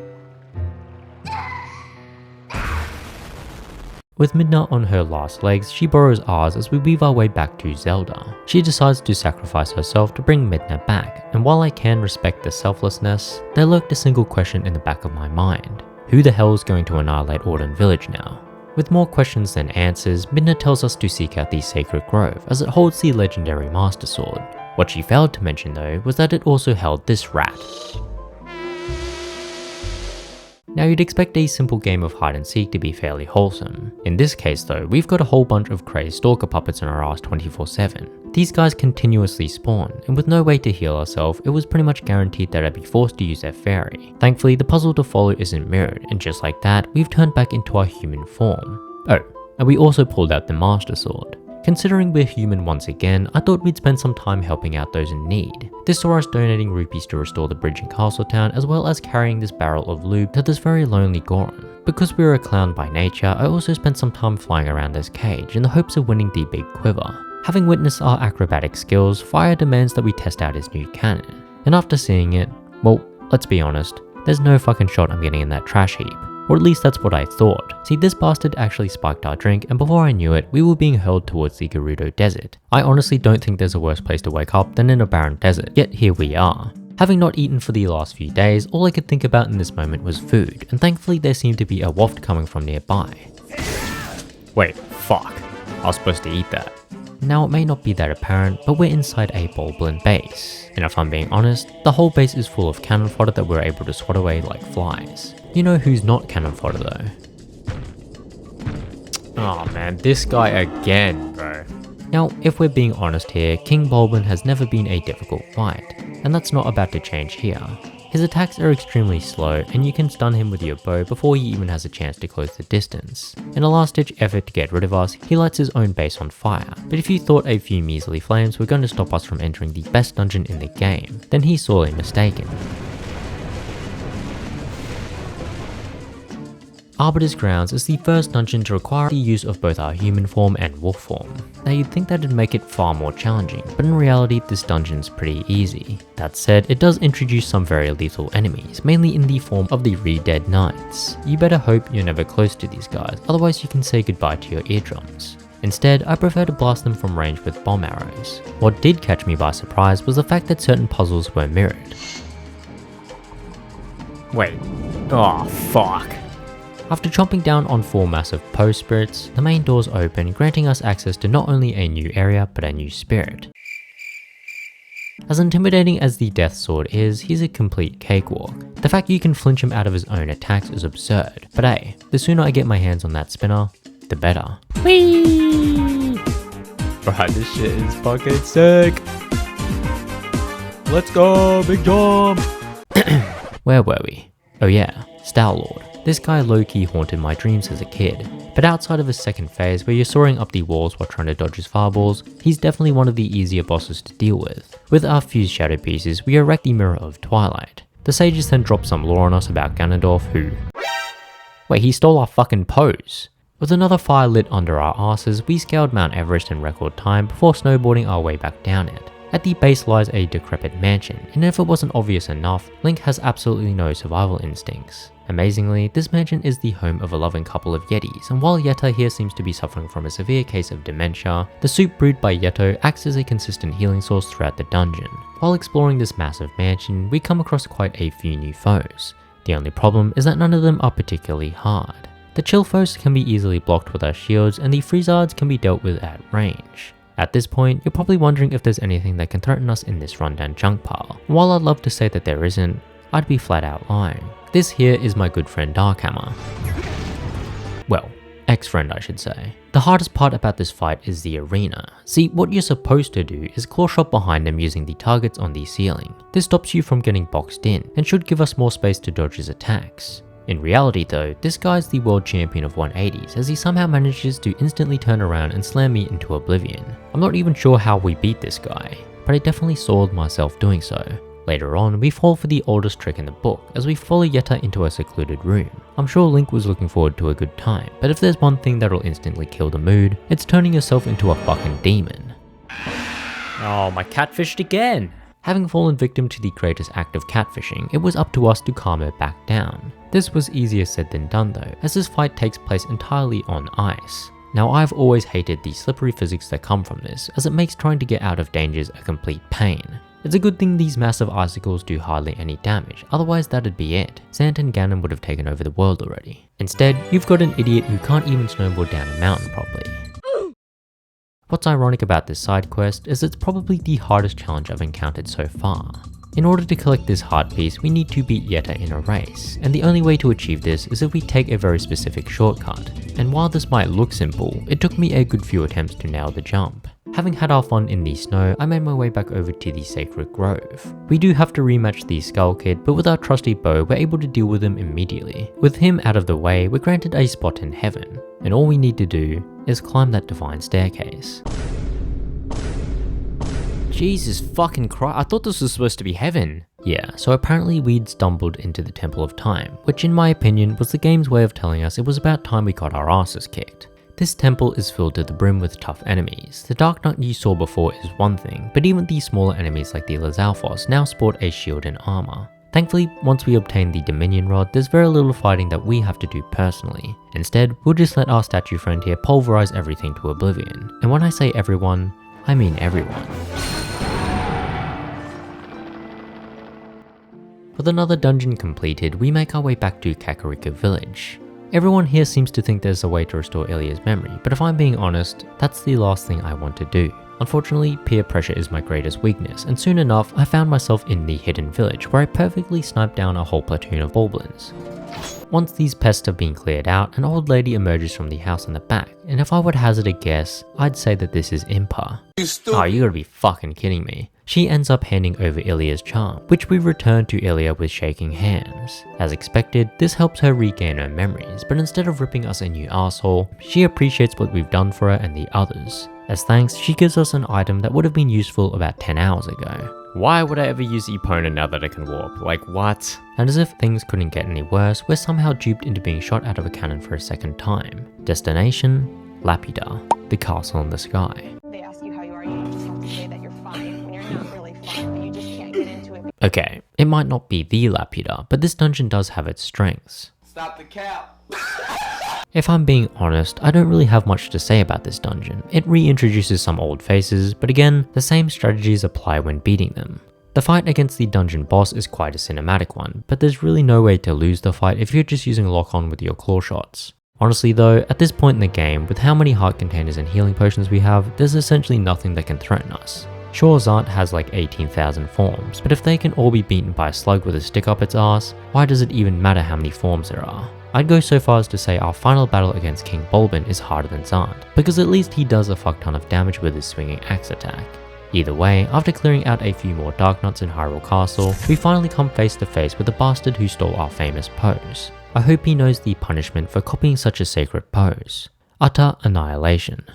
With Midna on her last legs, she borrows ours as we weave our way back to Zelda. She decides to sacrifice herself to bring Midna back, and while I can respect the selflessness, there lurked a single question in the back of my mind. Who the hell is going to annihilate Orden Village now? With more questions than answers, Midna tells us to seek out the Sacred Grove as it holds the legendary Master Sword. What she failed to mention though was that it also held this rat. Now you'd expect a simple game of hide and seek to be fairly wholesome. In this case though, we've got a whole bunch of crazed stalker puppets in our ass 24/7. These guys continuously spawn, and with no way to heal ourselves, it was pretty much guaranteed that I'd be forced to use their fairy. Thankfully, the puzzle to follow isn't mirrored, and just like that, we've turned back into our human form. Oh, and we also pulled out the Master Sword. Considering we're human once again, I thought we'd spend some time helping out those in need. This saw us donating rupees to restore the bridge in Castletown, as well as carrying this barrel of lube to this very lonely Goron. Because we were a clown by nature, I also spent some time flying around this cage in the hopes of winning the big quiver. Having witnessed our acrobatic skills, Fire demands that we test out his new cannon. And after seeing it, well, let's be honest, there's no fucking shot I'm getting in that trash heap. Or at least that's what I thought. See, this bastard actually spiked our drink, and before I knew it, we were being hurled towards the Gerudo Desert. I honestly don't think there's a worse place to wake up than in a barren desert, yet here we are. Having not eaten for the last few days, all I could think about in this moment was food, and thankfully there seemed to be a waft coming from nearby. Wait, fuck. I was supposed to eat that. Now it may not be that apparent, but we're inside a Bulblin base. And if I'm being honest, the whole base is full of cannon fodder that we're able to swat away like flies. You know who's not cannon fodder though? Oh man, this guy again, bro. Now, if we're being honest here, King Bulblin has never been a difficult fight, and that's not about to change here. His attacks are extremely slow, and you can stun him with your bow before he even has a chance to close the distance. In a last-ditch effort to get rid of us, he lights his own base on fire, but if you thought a few measly flames were going to stop us from entering the best dungeon in the game, then he's sorely mistaken. Arbiter's Grounds is the first dungeon to require the use of both our human form and wolf form. Now you'd think that'd make it far more challenging, but in reality this dungeon's pretty easy. That said, it does introduce some very lethal enemies, mainly in the form of the Re-Dead Knights. You better hope you're never close to these guys, otherwise you can say goodbye to your eardrums. Instead, I prefer to blast them from range with bomb arrows. What did catch me by surprise was the fact that certain puzzles were mirrored. Wait. Oh, fuck. After chomping down on 4 massive post spirits, the main doors open, granting us access to not only a new area, but a new spirit. As intimidating as the Death Sword is, he's a complete cakewalk. The fact you can flinch him out of his own attacks is absurd, but hey, the sooner I get my hands on that spinner, the better. Whee! Bro, this shit is fucking sick. Let's go, big jump. Where were we? Oh yeah, Star-Lord. This guy low-key haunted my dreams as a kid, but outside of his second phase where you're soaring up the walls while trying to dodge his fireballs, he's definitely one of the easier bosses to deal with. With our fused shadow pieces, we erect the Mirror of Twilight. The sages then drop some lore on us about Ganondorf who... Wait, he stole our fucking pose! With another fire lit under our asses, we scaled Mount Everest in record time before snowboarding our way back down it. At the base lies a decrepit mansion, and if it wasn't obvious enough, Link has absolutely no survival instincts. Amazingly, this mansion is the home of a loving couple of Yetis, and while Yeta here seems to be suffering from a severe case of dementia, the soup brewed by Yeto acts as a consistent healing source throughout the dungeon. While exploring this massive mansion, we come across quite a few new foes. The only problem is that none of them are particularly hard. The chill foes can be easily blocked with our shields, and the Freezards can be dealt with at range. At this point, you're probably wondering if there's anything that can threaten us in this rundown junk pile. While I'd love to say that there isn't, I'd be flat out lying. This here is my good friend Darkhammer. Well, ex-friend I should say. The hardest part about this fight is the arena. See, what you're supposed to do is claw shot behind them using the targets on the ceiling. This stops you from getting boxed in, and should give us more space to dodge his attacks. In reality though, this guy's the world champion of 180s, as he somehow manages to instantly turn around and slam me into oblivion. I'm not even sure how we beat this guy, but I definitely soiled myself doing so. Later on, we fall for the oldest trick in the book, as we follow Yeta into a secluded room. I'm sure Link was looking forward to a good time, but if there's one thing that'll instantly kill the mood, it's turning yourself into a fucking demon. Oh, my catfished again! Having fallen victim to the greatest act of catfishing, it was up to us to calm her back down. This was easier said than done though, as this fight takes place entirely on ice. Now I've always hated the slippery physics that come from this, as it makes trying to get out of dangers a complete pain. It's a good thing these massive icicles do hardly any damage, otherwise that'd be it. Sant and Ganon would have taken over the world already. Instead, you've got an idiot who can't even snowboard down a mountain properly. What's ironic about this side quest is it's probably the hardest challenge I've encountered so far. In order to collect this heart piece, we need to beat Yeta in a race, and the only way to achieve this is if we take a very specific shortcut. And while this might look simple, it took me a good few attempts to nail the jump. Having had our fun in the snow, I made my way back over to the Sacred Grove. We do have to rematch the Skull Kid, but with our trusty bow, we're able to deal with him immediately. With him out of the way, we're granted a spot in heaven, and all we need to do is climb that divine staircase. Jesus fucking Christ, I thought this was supposed to be heaven. Yeah, so apparently we'd stumbled into the Temple of Time, which in my opinion was the game's way of telling us it was about time we got our asses kicked. This temple is filled to the brim with tough enemies. The Dark Knight you saw before is one thing, but even the smaller enemies like the Lizalfos now sport a shield and armor. Thankfully, once we obtain the Dominion Rod, there's very little fighting that we have to do personally. Instead, we'll just let our statue friend here pulverize everything to oblivion. And when I say everyone, I mean everyone. With another dungeon completed, we make our way back to Kakariko Village. Everyone here seems to think there's a way to restore Ilya's memory, but if I'm being honest, that's the last thing I want to do. Unfortunately, peer pressure is my greatest weakness, and soon enough, I found myself in the hidden village where I perfectly sniped down a whole platoon of Boblins. Once these pests have been cleared out, an old lady emerges from the house in the back, and if I would hazard a guess, I'd say that this is Impa. Oh, you gotta be fucking kidding me. She ends up handing over Ilya's charm, which we return to Ilya with shaking hands. As expected, this helps her regain her memories, but instead of ripping us a new asshole, she appreciates what we've done for her and the others. As thanks, she gives us an item that would have been useful about 10 hours ago. Why would I ever use Epona now that I can warp? Like, what? And as if things couldn't get any worse, we're somehow duped into being shot out of a cannon for a second time. Destination? Lapida, the castle in the sky. They ask you how you are, you just have to say that you're fine when you're not really fine, but you just can't get into it. Okay, it might not be the Lapida, but this dungeon does have its strengths. Stop the cap. If I'm being honest, I don't really have much to say about this dungeon. It reintroduces some old faces, but again, the same strategies apply when beating them. The fight against the dungeon boss is quite a cinematic one, but there's really no way to lose the fight if you're just using lock-on with your claw shots. Honestly though, at this point in the game, with how many heart containers and healing potions we have, there's essentially nothing that can threaten us. Sure, Zant has like 18,000 forms, but if they can all be beaten by a slug with a stick up its ass, why does it even matter how many forms there are? I'd go so far as to say our final battle against King Bulbin is harder than Zant, because at least he does a fuck ton of damage with his swinging axe attack. Either way, after clearing out a few more Dark Knights in Hyrule Castle, we finally come face to face with the bastard who stole our famous pose. I hope he knows the punishment for copying such a sacred pose. Utter annihilation.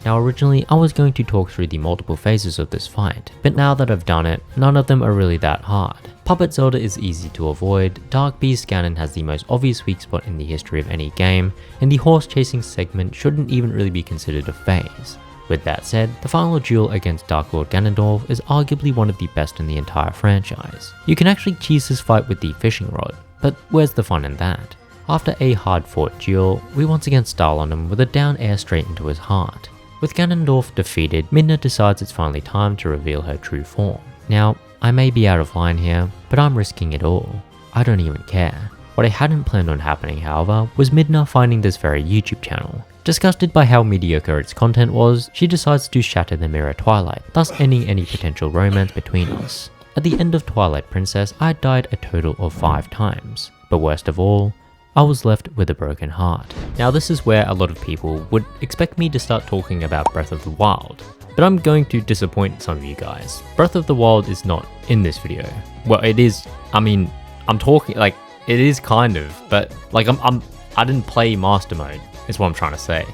Now originally I was going to talk through the multiple phases of this fight, but now that I've done it, none of them are really that hard. Puppet Zelda is easy to avoid, Dark Beast Ganon has the most obvious weak spot in the history of any game, and the horse chasing segment shouldn't even really be considered a phase. With that said, the final duel against Dark Lord Ganondorf is arguably one of the best in the entire franchise. You can actually cheese this fight with the fishing rod, but where's the fun in that? After a hard-fought duel, we once again style on him with a down air straight into his heart. With Ganondorf defeated, Midna decides it's finally time to reveal her true form. Now, I may be out of line here, but I'm risking it all. I don't even care. What I hadn't planned on happening, however, was Midna finding this very YouTube channel. Disgusted by how mediocre its content was, she decides to shatter the mirror Twilight, thus ending any potential romance between us. At the end of Twilight Princess, I died a total of 5 times, but worst of all, I was left with a broken heart. Now this is where a lot of people would expect me to start talking about Breath of the Wild, but I'm going to disappoint some of you guys. Breath of the Wild is not in this video. Well, it is, I'm talking, like, it is kind of, but like I didn't play Master Mode, is what I'm trying to say.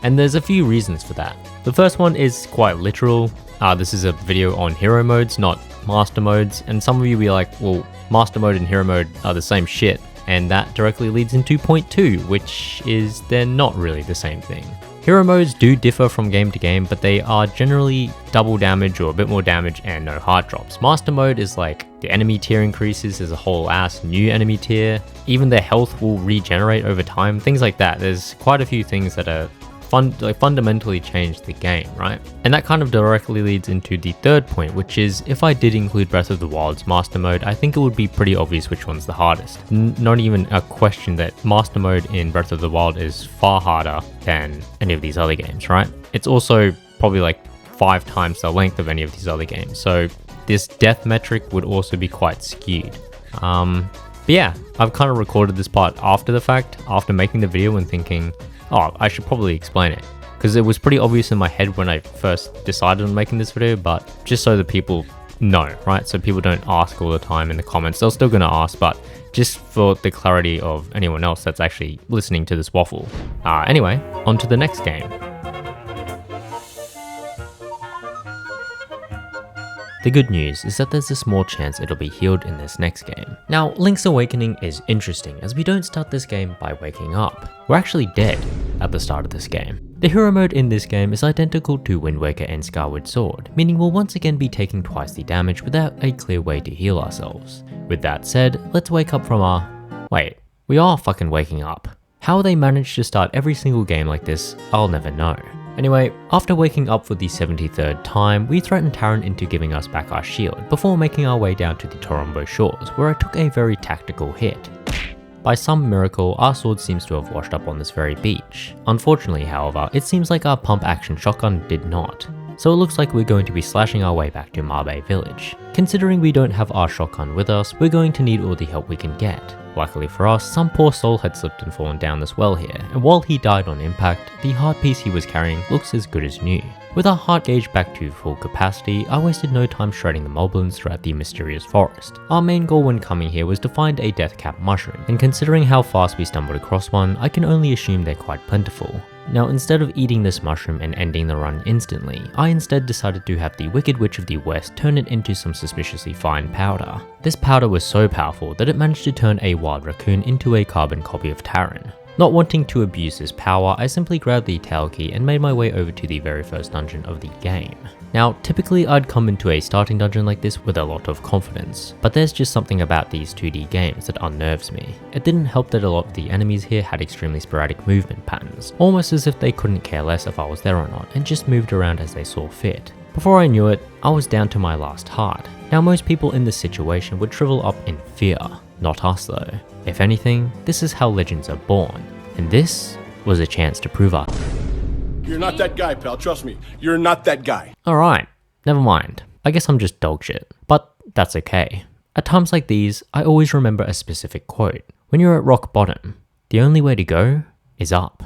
And there's a few reasons for that. The first one is quite literal. This is a video on hero modes, not master modes, and some of you be like, well, master mode and hero mode are the same shit. And that directly leads into point 2, which is they're not really the same thing. Hero modes do differ from game to game, but they are generally double damage or a bit more damage and no heart drops. Master mode is like the enemy tier increases, there's a whole ass new enemy tier, even their health will regenerate over time, things like that. There's quite a few things that are fundamentally change the game, right? And that kind of directly leads into the third point, which is if I did include Breath of the Wild's Master Mode, I think it would be pretty obvious which one's the hardest. Not even a question that Master Mode in Breath of the Wild is far harder than any of these other games, right? It's also probably like 5 times the length of any of these other games, so this death metric would also be quite skewed. But yeah, I've kind of recorded this part after the fact, after making the video and thinking, oh, I should probably explain it, because it was pretty obvious in my head when I first decided on making this video, but just so that people know, right? So people don't ask all the time in the comments. They're still going to ask, but just for the clarity of anyone else that's actually listening to this waffle. Anyway, on to the next game. The good news is that there's a small chance it'll be healed in this next game. Now, Link's Awakening is interesting as we don't start this game by waking up. We're actually dead at the start of this game. The hero mode in this game is identical to Wind Waker and Skyward Sword, meaning we'll once again be taking twice the damage without a clear way to heal ourselves. With that said, let's wake up from our... Wait, we are fucking waking up. How they managed to start every single game like this, I'll never know. Anyway, after waking up for the 73rd time, we threatened Taran into giving us back our shield, before making our way down to the Torombo shores, where I took a very tactical hit. By some miracle, our sword seems to have washed up on this very beach. Unfortunately, however, it seems like our pump action shotgun did not. So it looks like we're going to be slashing our way back to Mabe village. Considering we don't have our shotgun with us, we're going to need all the help we can get. Luckily for us, some poor soul had slipped and fallen down this well here, and while he died on impact, the heart piece he was carrying looks as good as new. With our heart gauge back to full capacity, I wasted no time shredding the moblins throughout the mysterious forest. Our main goal when coming here was to find a deathcap mushroom, and considering how fast we stumbled across one, I can only assume they're quite plentiful. Now, instead of eating this mushroom and ending the run instantly, I instead decided to have the Wicked Witch of the West turn it into some suspiciously fine powder. This powder was so powerful that it managed to turn a wild raccoon into a carbon copy of Taran. Not wanting to abuse this power, I simply grabbed the tail key and made my way over to the very first dungeon of the game. Now, typically I'd come into a starting dungeon like this with a lot of confidence, but there's just something about these 2D games that unnerves me. It didn't help that a lot of the enemies here had extremely sporadic movement patterns, almost as if they couldn't care less if I was there or not and just moved around as they saw fit. Before I knew it, I was down to my last heart. Now, most people in this situation would shrivel up in fear, not us though. If anything, this is how legends are born, and this was a chance to prove us. You're not that guy, pal. Trust me. You're not that guy. Alright, never mind. I guess I'm just dog shit. But that's okay. At times like these, I always remember a specific quote. When you're at rock bottom, the only way to go is up.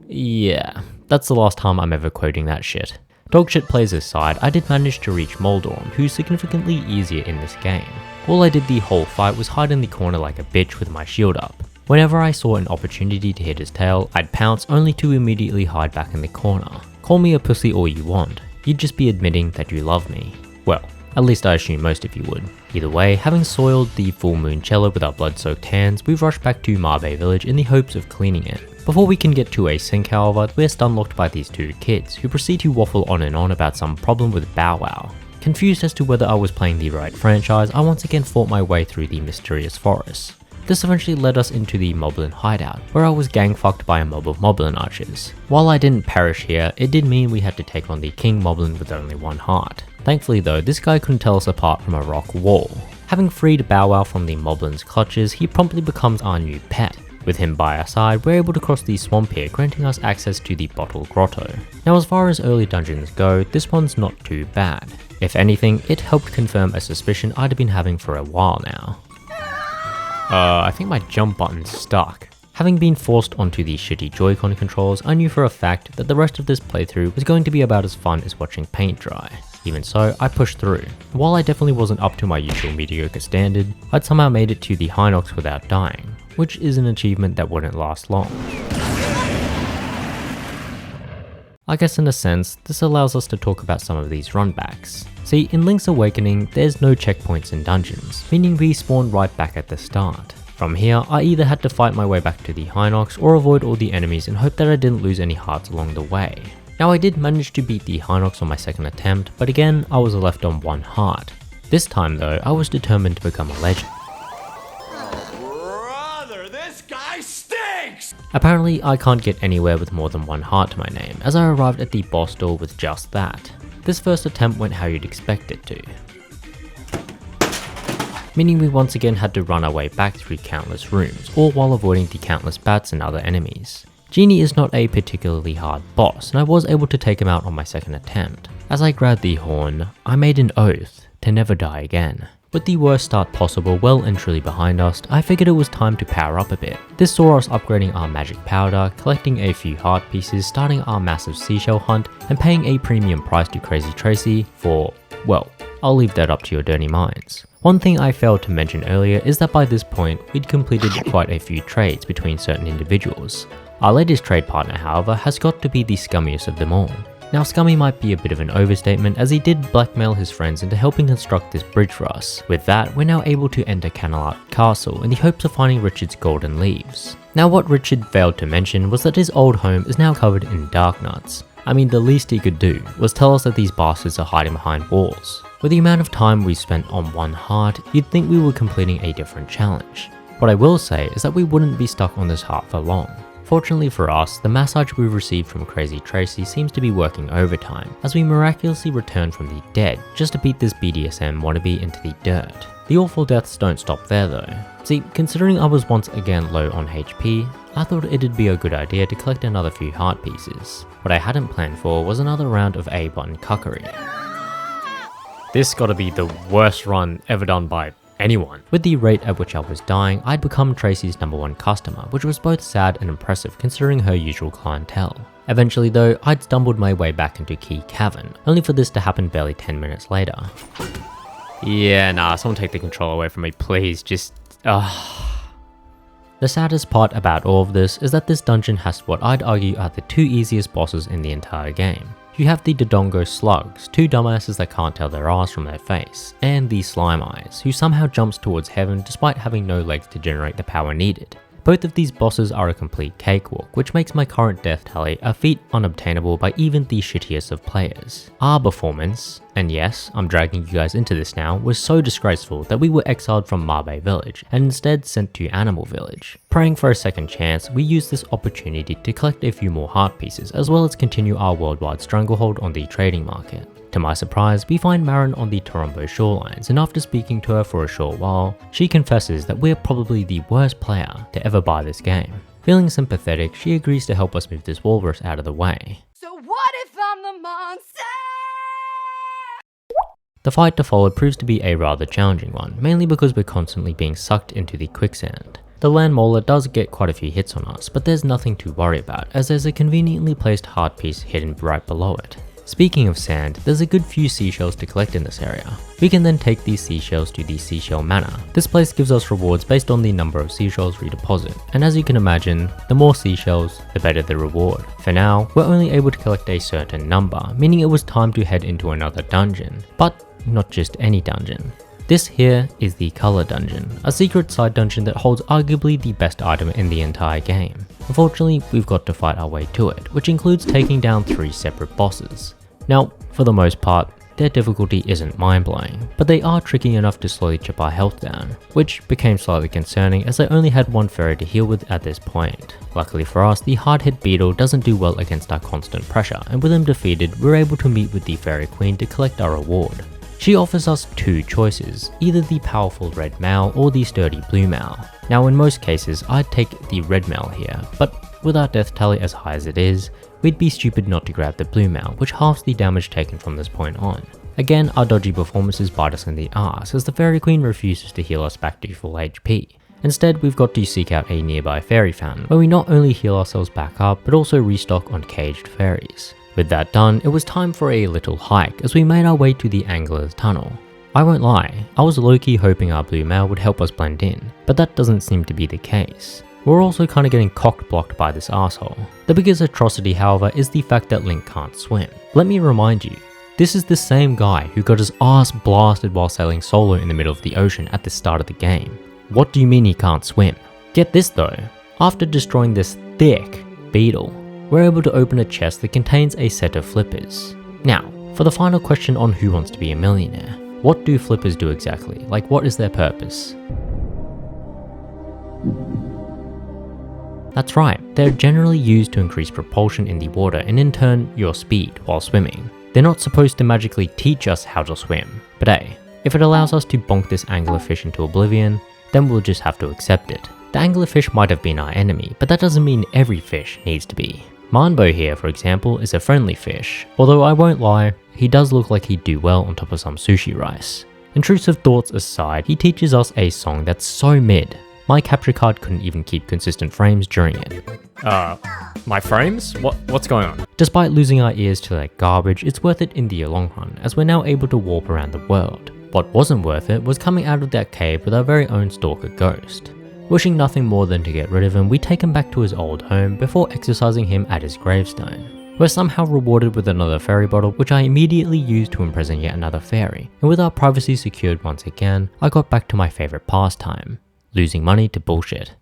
Yeah, that's the last time I'm ever quoting that shit. Dogshit plays aside, I did manage to reach Moldorm, who's significantly easier in this game. All I did the whole fight was hide in the corner like a bitch with my shield up. Whenever I saw an opportunity to hit his tail, I'd pounce only to immediately hide back in the corner. Call me a pussy all you want, you'd just be admitting that you love me. Well, at least I assume most of you would. Either way, having soiled the full moon cello with our blood-soaked hands, we rushed back to Mabe village in the hopes of cleaning it. Before we can get to a sync however, we're stunlocked by these two kids, who proceed to waffle on and on about some problem with Bow Wow. Confused as to whether I was playing the right franchise, I once again fought my way through the mysterious forest. This eventually led us into the Moblin hideout, where I was gang fucked by a mob of Moblin archers. While I didn't perish here, it did mean we had to take on the King Moblin with only one heart. Thankfully though, this guy couldn't tell us apart from a rock wall. Having freed Bow Wow from the Moblin's clutches, he promptly becomes our new pet. With him by our side, we're able to cross the swamp here, granting us access to the Bottle Grotto. Now as far as early dungeons go, this one's not too bad. If anything, it helped confirm a suspicion I'd been having for a while now. I think my jump button's stuck. Having been forced onto the shitty Joy-Con controls, I knew for a fact that the rest of this playthrough was going to be about as fun as watching paint dry. Even so, I pushed through. While I definitely wasn't up to my usual mediocre standard, I'd somehow made it to the Hinox without dying, which is an achievement that wouldn't last long. I guess in a sense, this allows us to talk about some of these runbacks. See, in Link's Awakening, there's no checkpoints in dungeons, meaning we spawn right back at the start. From here, I either had to fight my way back to the Hinox or avoid all the enemies and hope that I didn't lose any hearts along the way. Now I did manage to beat the Hinox on my second attempt, but again, I was left on one heart. This time though, I was determined to become a legend. Apparently, I can't get anywhere with more than one heart to my name, as I arrived at the boss door with just that. This first attempt went how you'd expect it to. Meaning we once again had to run our way back through countless rooms, all while avoiding the countless bats and other enemies. Genie is not a particularly hard boss, and I was able to take him out on my second attempt. As I grabbed the horn, I made an oath to never die again. With the worst start possible well and truly behind us, I figured it was time to power up a bit. This saw us upgrading our magic powder, collecting a few heart pieces, starting our massive seashell hunt, and paying a premium price to Crazy Tracy for, well, I'll leave that up to your dirty minds. One thing I failed to mention earlier is that by this point, we'd completed quite a few trades between certain individuals. Our latest trade partner, however, has got to be the scummiest of them all. Now scummy might be a bit of an overstatement, as he did blackmail his friends into helping construct this bridge for us. With that, we're now able to enter Camelot Castle in the hopes of finding Richard's golden leaves. Now what Richard failed to mention was that his old home is now covered in dark nuts. I mean, the least he could do was tell us that these bastards are hiding behind walls. With the amount of time we spent on one heart, you'd think we were completing a different challenge. What I will say is that we wouldn't be stuck on this heart for long. Fortunately for us, the massage we received from Crazy Tracy seems to be working overtime, as we miraculously return from the dead just to beat this BDSM wannabe into the dirt. The awful deaths don't stop there though. See, considering I was once again low on HP, I thought it'd be a good idea to collect another few heart pieces. What I hadn't planned for was another round of A-button cuckery. This gotta be the worst run ever done by anyone. With the rate at which I was dying, I'd become Tracy's #1 customer, which was both sad and impressive considering her usual clientele. Eventually though, I'd stumbled my way back into Key Cavern, only for this to happen barely 10 minutes later. Yeah, nah, someone take the control away from me, please, just, The saddest part about all of this is that this dungeon has what I'd argue are the two easiest bosses in the entire game. You have the Dodongo Slugs, two dumbasses that can't tell their ass from their face, and the Slime Eyes, who somehow jumps towards heaven despite having no legs to generate the power needed. Both of these bosses are a complete cakewalk, which makes my current death tally a feat unobtainable by even the shittiest of players. Our performance, and yes, I'm dragging you guys into this now, was so disgraceful that we were exiled from Mabe Village and instead sent to Animal Village. Praying for a second chance, we used this opportunity to collect a few more heart pieces as well as continue our worldwide stranglehold on the trading market. To my surprise, we find Marin on the Torombo shorelines, and after speaking to her for a short while, she confesses that we're probably the worst player to ever buy this game. Feeling sympathetic, she agrees to help us move this walrus out of the way. So what if I'm the monster? The fight to follow proves to be a rather challenging one, mainly because we're constantly being sucked into the quicksand. The land mauler does get quite a few hits on us, but there's nothing to worry about as there's a conveniently placed heart piece hidden right below it. Speaking of sand, there's a good few seashells to collect in this area. We can then take these seashells to the Seashell Manor. This place gives us rewards based on the number of seashells we deposit, and as you can imagine, the more seashells, the better the reward. For now, we're only able to collect a certain number, meaning it was time to head into another dungeon. But not just any dungeon. This here is the Color Dungeon, a secret side dungeon that holds arguably the best item in the entire game. Unfortunately, we've got to fight our way to it, which includes taking down 3 separate bosses. Now, for the most part, their difficulty isn't mind-blowing, but they are tricky enough to slowly chip our health down, which became slightly concerning as I only had one fairy to heal with at this point. Luckily for us, the hard-hit beetle doesn't do well against our constant pressure, and with him defeated, we're able to meet with the fairy queen to collect our reward. She offers us 2 choices, either the powerful red male or the sturdy blue male. Now in most cases, I'd take the red male here, but with our death tally as high as it is, we'd be stupid not to grab the blue male, which halves the damage taken from this point on. Again, our dodgy performances bite us in the arse as the fairy queen refuses to heal us back to full HP. Instead, we've got to seek out a nearby fairy fountain, where we not only heal ourselves back up, but also restock on caged fairies. With that done, it was time for a little hike as we made our way to the Angler's Tunnel. I won't lie, I was low-key hoping our blue male would help us blend in, but that doesn't seem to be the case. We're also kinda getting cock-blocked by this asshole. The biggest atrocity, however, is the fact that Link can't swim. Let me remind you, this is the same guy who got his ass blasted while sailing solo in the middle of the ocean at the start of the game. What do you mean he can't swim? Get this though, after destroying this thick beetle, we're able to open a chest that contains a set of flippers. Now, for the final question on Who Wants to Be a Millionaire, what do flippers do exactly? Like, what is their purpose? That's right, they're generally used to increase propulsion in the water and in turn, your speed while swimming. They're not supposed to magically teach us how to swim, but hey, if it allows us to bonk this anglerfish into oblivion, then we'll just have to accept it. The anglerfish might have been our enemy, but that doesn't mean every fish needs to be. Manbo here, for example, is a friendly fish, although I won't lie, he does look like he'd do well on top of some sushi rice. Intrusive thoughts aside, he teaches us a song that's so mid. My capture card couldn't even keep consistent frames during it. My frames? What's going on? Despite losing our ears to that garbage, it's worth it in the long run, as we're now able to warp around the world. What wasn't worth it was coming out of that cave with our very own stalker ghost. Wishing nothing more than to get rid of him, we take him back to his old home before exercising him at his gravestone. We're somehow rewarded with another fairy bottle, which I immediately used to imprison yet another fairy, and with our privacy secured once again, I got back to my favourite pastime, losing money to bullshit.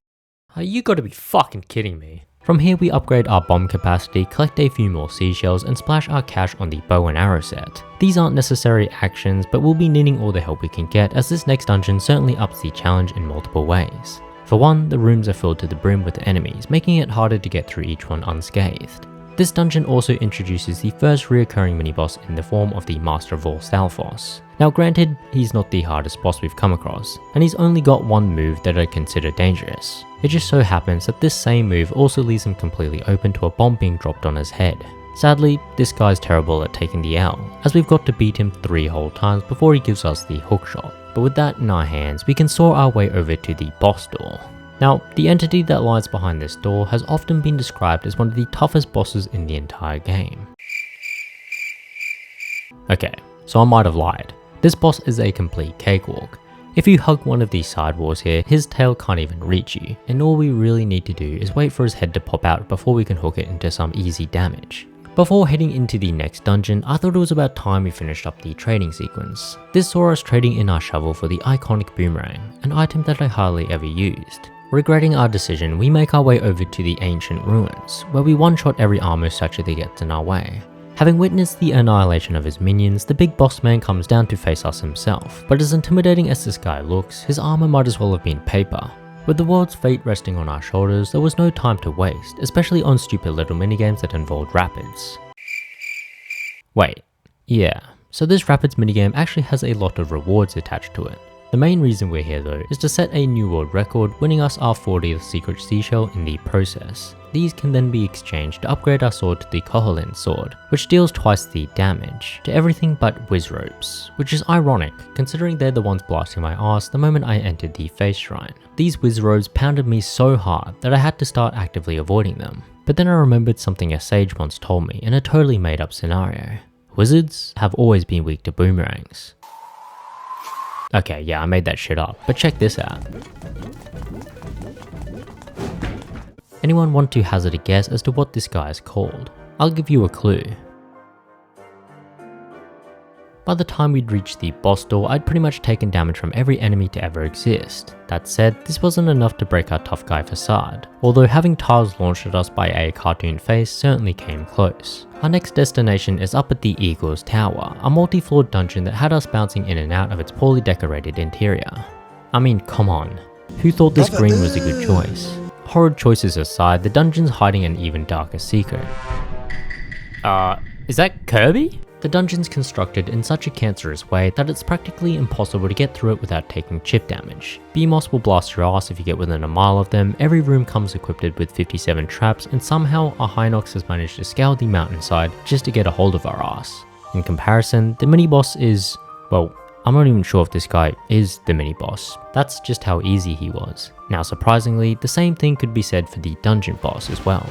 You gotta be fucking kidding me. From here we upgrade our bomb capacity, collect a few more seashells, and splash our cash on the bow and arrow set. These aren't necessary actions, but we'll be needing all the help we can get, as this next dungeon certainly ups the challenge in multiple ways. For one, the rooms are filled to the brim with enemies, making it harder to get through each one unscathed. This dungeon also introduces the first reoccurring mini-boss in the form of the Master of All Stalfos. Now granted, he's not the hardest boss we've come across, and he's only got one move that I consider dangerous. It just so happens that this same move also leaves him completely open to a bomb being dropped on his head. Sadly, this guy's terrible at taking the L, as we've got to beat him 3 whole times before he gives us the hookshot. But with that in our hands, we can soar our way over to the boss door. Now, the entity that lies behind this door has often been described as one of the toughest bosses in the entire game. Okay, so I might have lied. This boss is a complete cakewalk. If you hug one of these side walls here, his tail can't even reach you, and all we really need to do is wait for his head to pop out before we can hook it into some easy damage. Before heading into the next dungeon, I thought it was about time we finished up the trading sequence. This saw us trading in our shovel for the iconic boomerang, an item that I hardly ever used. Regretting our decision, we make our way over to the ancient ruins, where we one-shot every armor statue that gets in our way. Having witnessed the annihilation of his minions, the big boss man comes down to face us himself, but as intimidating as this guy looks, his armor might as well have been paper. With the world's fate resting on our shoulders, there was no time to waste, especially on stupid little minigames that involved rapids. Wait, yeah, so this rapids minigame actually has a lot of rewards attached to it. The main reason we're here though is to set a new world record, winning us our 40th secret seashell in the process. These can then be exchanged to upgrade our sword to the Koholin sword, which deals twice the damage to everything but whiz ropes, which is ironic considering they're the ones blasting my ass the moment I entered the face shrine. These whiz ropes pounded me so hard that I had to start actively avoiding them. But then I remembered something a sage once told me in a totally made up scenario. Wizards have always been weak to boomerangs. Okay, yeah, I made that shit up, but check this out. Anyone want to hazard a guess as to what this guy is called? I'll give you a clue. By the time we'd reached the boss door, I'd pretty much taken damage from every enemy to ever exist. That said, this wasn't enough to break our tough guy facade, although having tiles launched at us by a cartoon face certainly came close. Our next destination is up at the Eagle's Tower, a multi-floored dungeon that had us bouncing in and out of its poorly decorated interior. I mean, come on, who thought this green was a good choice? Horrid choices aside, the dungeon's hiding an even darker secret. Is that Kirby? The dungeon's constructed in such a cancerous way that it's practically impossible to get through it without taking chip damage. BMOS will blast your ass if you get within a mile of them, every room comes equipped with 57 traps, and somehow a Hinox has managed to scale the mountainside just to get a hold of our ass. In comparison, the mini-boss is, well, I'm not even sure if this guy is the mini-boss. That's just how easy he was. Now surprisingly, the same thing could be said for the dungeon boss as well.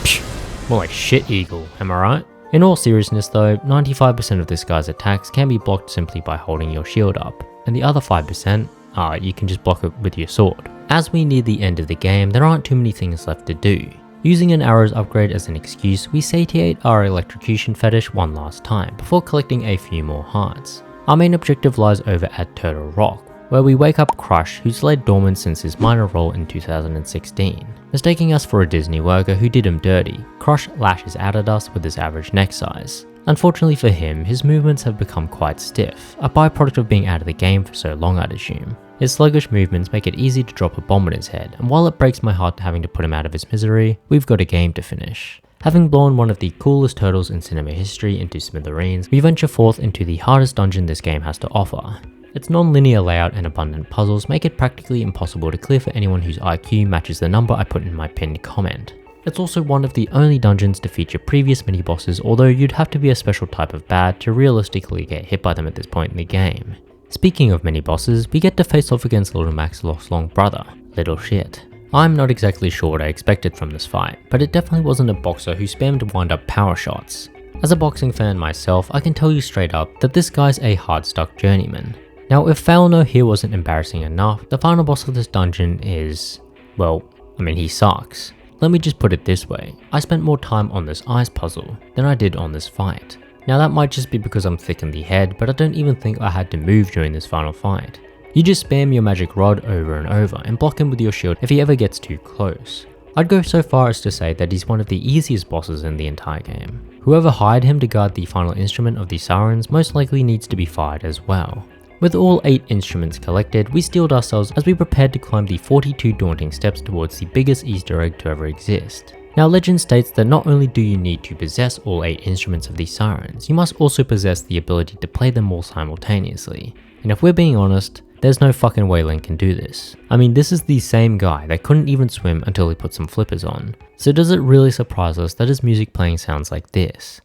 Psh, more like shit eagle, am I right? In all seriousness though, 95% of this guy's attacks can be blocked simply by holding your shield up, and the other 5%, you can just block it with your sword. As we near the end of the game, there aren't too many things left to do. Using an arrows upgrade as an excuse, we satiate our electrocution fetish one last time, before collecting a few more hearts. Our main objective lies over at Turtle Rock, where we wake up Crush, who's laid dormant since his minor role in 2016. Mistaking us for a Disney worker who did him dirty, Crush lashes out at us with his average neck size. Unfortunately for him, his movements have become quite stiff, a byproduct of being out of the game for so long I'd assume. His sluggish movements make it easy to drop a bomb on his head, and while it breaks my heart having to put him out of his misery, we've got a game to finish. Having blown one of the coolest turtles in cinema history into smithereens, we venture forth into the hardest dungeon this game has to offer. Its non-linear layout and abundant puzzles make it practically impossible to clear for anyone whose IQ matches the number I put in my pinned comment. It's also one of the only dungeons to feature previous mini-bosses, although you'd have to be a special type of bad to realistically get hit by them at this point in the game. Speaking of mini-bosses, we get to face off against Little Mac's lost long brother, Little Shit. I'm not exactly sure what I expected from this fight, but it definitely wasn't a boxer who spammed wind-up power shots. As a boxing fan myself, I can tell you straight up that this guy's a hard-stuck journeyman. Now, if Fail No here wasn't embarrassing enough, the final boss of this dungeon is, well, he sucks. Let me just put it this way, I spent more time on this ice puzzle than I did on this fight. Now that might just be because I'm thick in the head, but I don't even think I had to move during this final fight. You just spam your magic rod over and over and block him with your shield if he ever gets too close. I'd go so far as to say that he's one of the easiest bosses in the entire game. Whoever hired him to guard the final instrument of the sirens most likely needs to be fired as well. With all 8 instruments collected, we steeled ourselves as we prepared to climb the 42 daunting steps towards the biggest Easter egg to ever exist. Now legend states that not only do you need to possess all 8 instruments of these sirens, you must also possess the ability to play them all simultaneously. And if we're being honest, there's no fucking way Link can do this. This is the same guy that couldn't even swim until he put some flippers on. So does it really surprise us that his music playing sounds like this?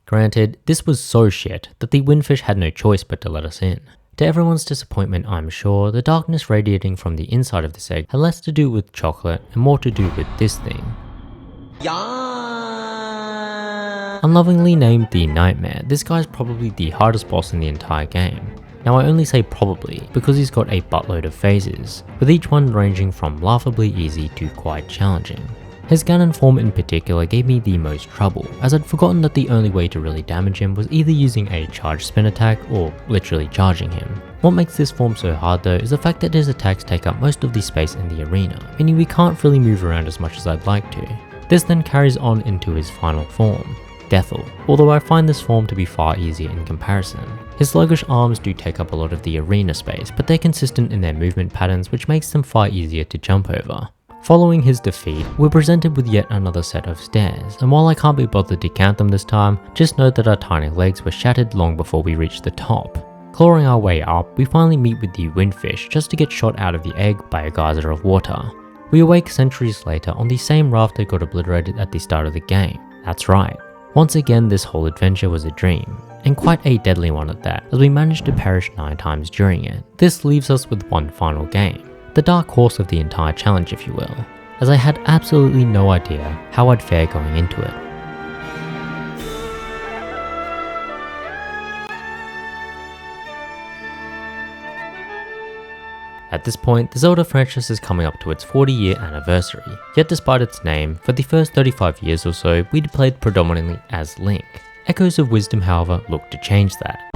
Granted, this was so shit that the Windfish had no choice but to let us in. To everyone's disappointment, I'm sure, the darkness radiating from the inside of this egg had less to do with chocolate and more to do with this thing. Unlovingly named the Nightmare, this guy's probably the hardest boss in the entire game. Now I only say probably because he's got a buttload of phases, with each one ranging from laughably easy to quite challenging. His Ganon form in particular gave me the most trouble, as I'd forgotten that the only way to really damage him was either using a charged spin attack or literally charging him. What makes this form so hard though is the fact that his attacks take up most of the space in the arena, meaning we can't really move around as much as I'd like to. This then carries on into his final form, Deathel, although I find this form to be far easier in comparison. His sluggish arms do take up a lot of the arena space, but they're consistent in their movement patterns, which makes them far easier to jump over. Following his defeat, we're presented with yet another set of stairs, and while I can't be bothered to count them this time, just note that our tiny legs were shattered long before we reached the top. Clawing our way up, we finally meet with the Windfish just to get shot out of the egg by a geyser of water. We awake centuries later on the same raft that got obliterated at the start of the game. That's right. Once again, this whole adventure was a dream, and quite a deadly one at that, as we managed to perish 9 times during it. This leaves us with one final game. The dark horse of the entire challenge, if you will, as I had absolutely no idea how I'd fare going into it. At this point, the Zelda franchise is coming up to its 40-year anniversary, yet despite its name, for the first 35 years or so, we'd played predominantly as Link. Echoes of Wisdom, however, look to change that.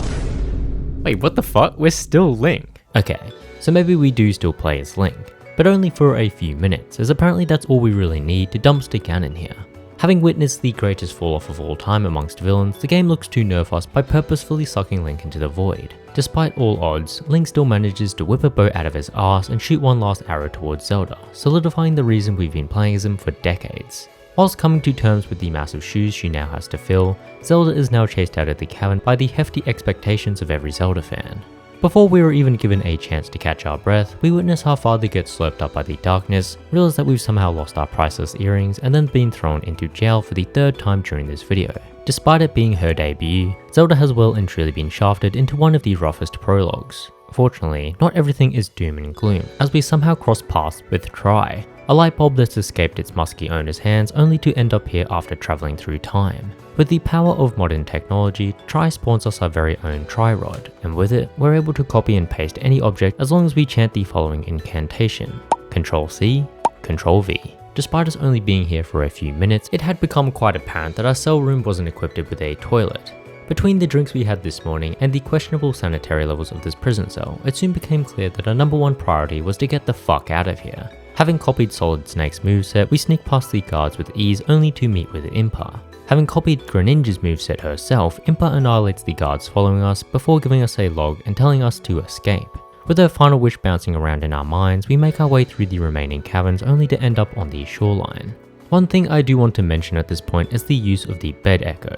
Wait, what the fuck? We're still Link. Okay, so maybe we do still play as Link, but only for a few minutes, as apparently that's all we really need to dumpster canon here. Having witnessed the greatest fall-off of all time amongst villains, the game looks to nerf us by purposefully sucking Link into the void. Despite all odds, Link still manages to whip a bow out of his ass and shoot one last arrow towards Zelda, solidifying the reason we've been playing as him for decades. Whilst coming to terms with the massive shoes she now has to fill, Zelda is now chased out of the cavern by the hefty expectations of every Zelda fan. Before we were even given a chance to catch our breath, we witness our father get slurped up by the darkness, realize that we've somehow lost our priceless earrings, and then been thrown into jail for the third time during this video. Despite it being her debut, Zelda has well and truly been shafted into one of the roughest prologues. Fortunately, not everything is doom and gloom, as we somehow cross paths with Tri, a light bulb that's escaped its musky owner's hands only to end up here after travelling through time. With the power of modern technology, Tri spawns us our very own Tri-Rod, and with it, we're able to copy and paste any object as long as we chant the following incantation: Ctrl-C, Ctrl-V. Despite us only being here for a few minutes, it had become quite apparent that our cell room wasn't equipped with a toilet. Between the drinks we had this morning and the questionable sanitary levels of this prison cell, it soon became clear that our #1 priority was to get the fuck out of here. Having copied Solid Snake's moveset, we sneak past the guards with ease only to meet with Impa. Having copied Greninja's moveset herself, Impa annihilates the guards following us before giving us a log and telling us to escape. With her final wish bouncing around in our minds, we make our way through the remaining caverns only to end up on the shoreline. One thing I do want to mention at this point is the use of the bed echo.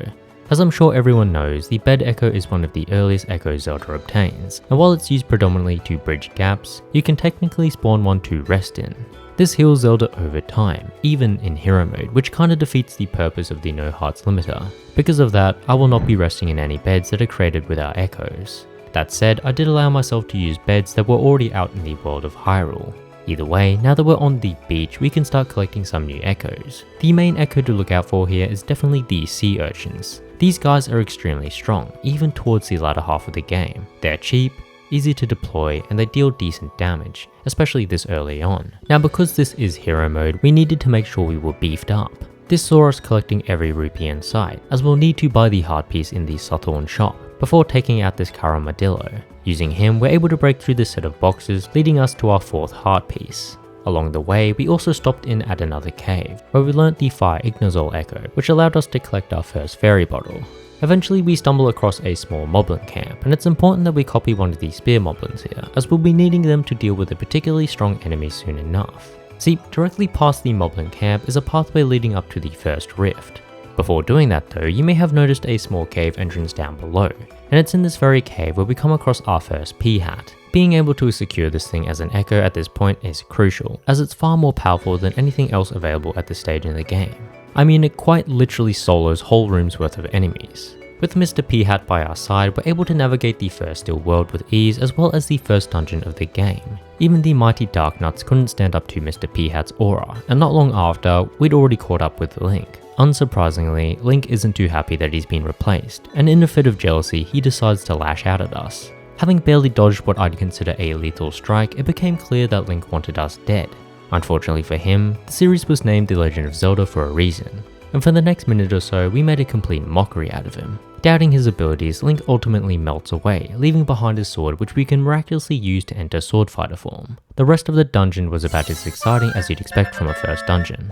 As I'm sure everyone knows, the bed echo is one of the earliest echoes Zelda obtains, and while it's used predominantly to bridge gaps, you can technically spawn one to rest in. This heals Zelda over time, even in hero mode, which kinda defeats the purpose of the no hearts limiter. Because of that, I will not be resting in any beds that are created with our echoes. That said, I did allow myself to use beds that were already out in the world of Hyrule. Either way, now that we're on the beach, we can start collecting some new echoes. The main echo to look out for here is definitely the sea urchins. These guys are extremely strong, even towards the latter half of the game. They're cheap, easy to deploy, and they deal decent damage, especially this early on. Now because this is hero mode, we needed to make sure we were beefed up. This saw us collecting every rupee in sight, as we'll need to buy the heart piece in the Saturn shop, before taking out this Caramadillo. Using him, we're able to break through this set of boxes, leading us to our 4th heart piece. Along the way, we also stopped in at another cave, where we learnt the Fire Ignazole Echo, which allowed us to collect our first fairy bottle. Eventually, we stumble across a small moblin camp, and it's important that we copy one of the spear moblins here, as we'll be needing them to deal with a particularly strong enemy soon enough. See, directly past the moblin camp is a pathway leading up to the first rift. Before doing that though, you may have noticed a small cave entrance down below, and it's in this very cave where we come across our first P-Hat. Being able to secure this thing as an echo at this point is crucial, as it's far more powerful than anything else available at this stage in the game. I mean, it quite literally solos whole rooms worth of enemies. With Mr. P-Hat by our side, we're able to navigate the first Still World with ease, as well as the first dungeon of the game. Even the mighty Dark Nuts couldn't stand up to Mr. P-Hat's aura, and not long after, we'd already caught up with Link. Unsurprisingly, Link isn't too happy that he's been replaced, and in a fit of jealousy, he decides to lash out at us. Having barely dodged what I'd consider a lethal strike, it became clear that Link wanted us dead. Unfortunately for him, the series was named The Legend of Zelda for a reason, and for the next minute or so, we made a complete mockery out of him. Doubting his abilities, Link ultimately melts away, leaving behind his sword, which we can miraculously use to enter sword fighter form. The rest of the dungeon was about as exciting as you'd expect from a first dungeon.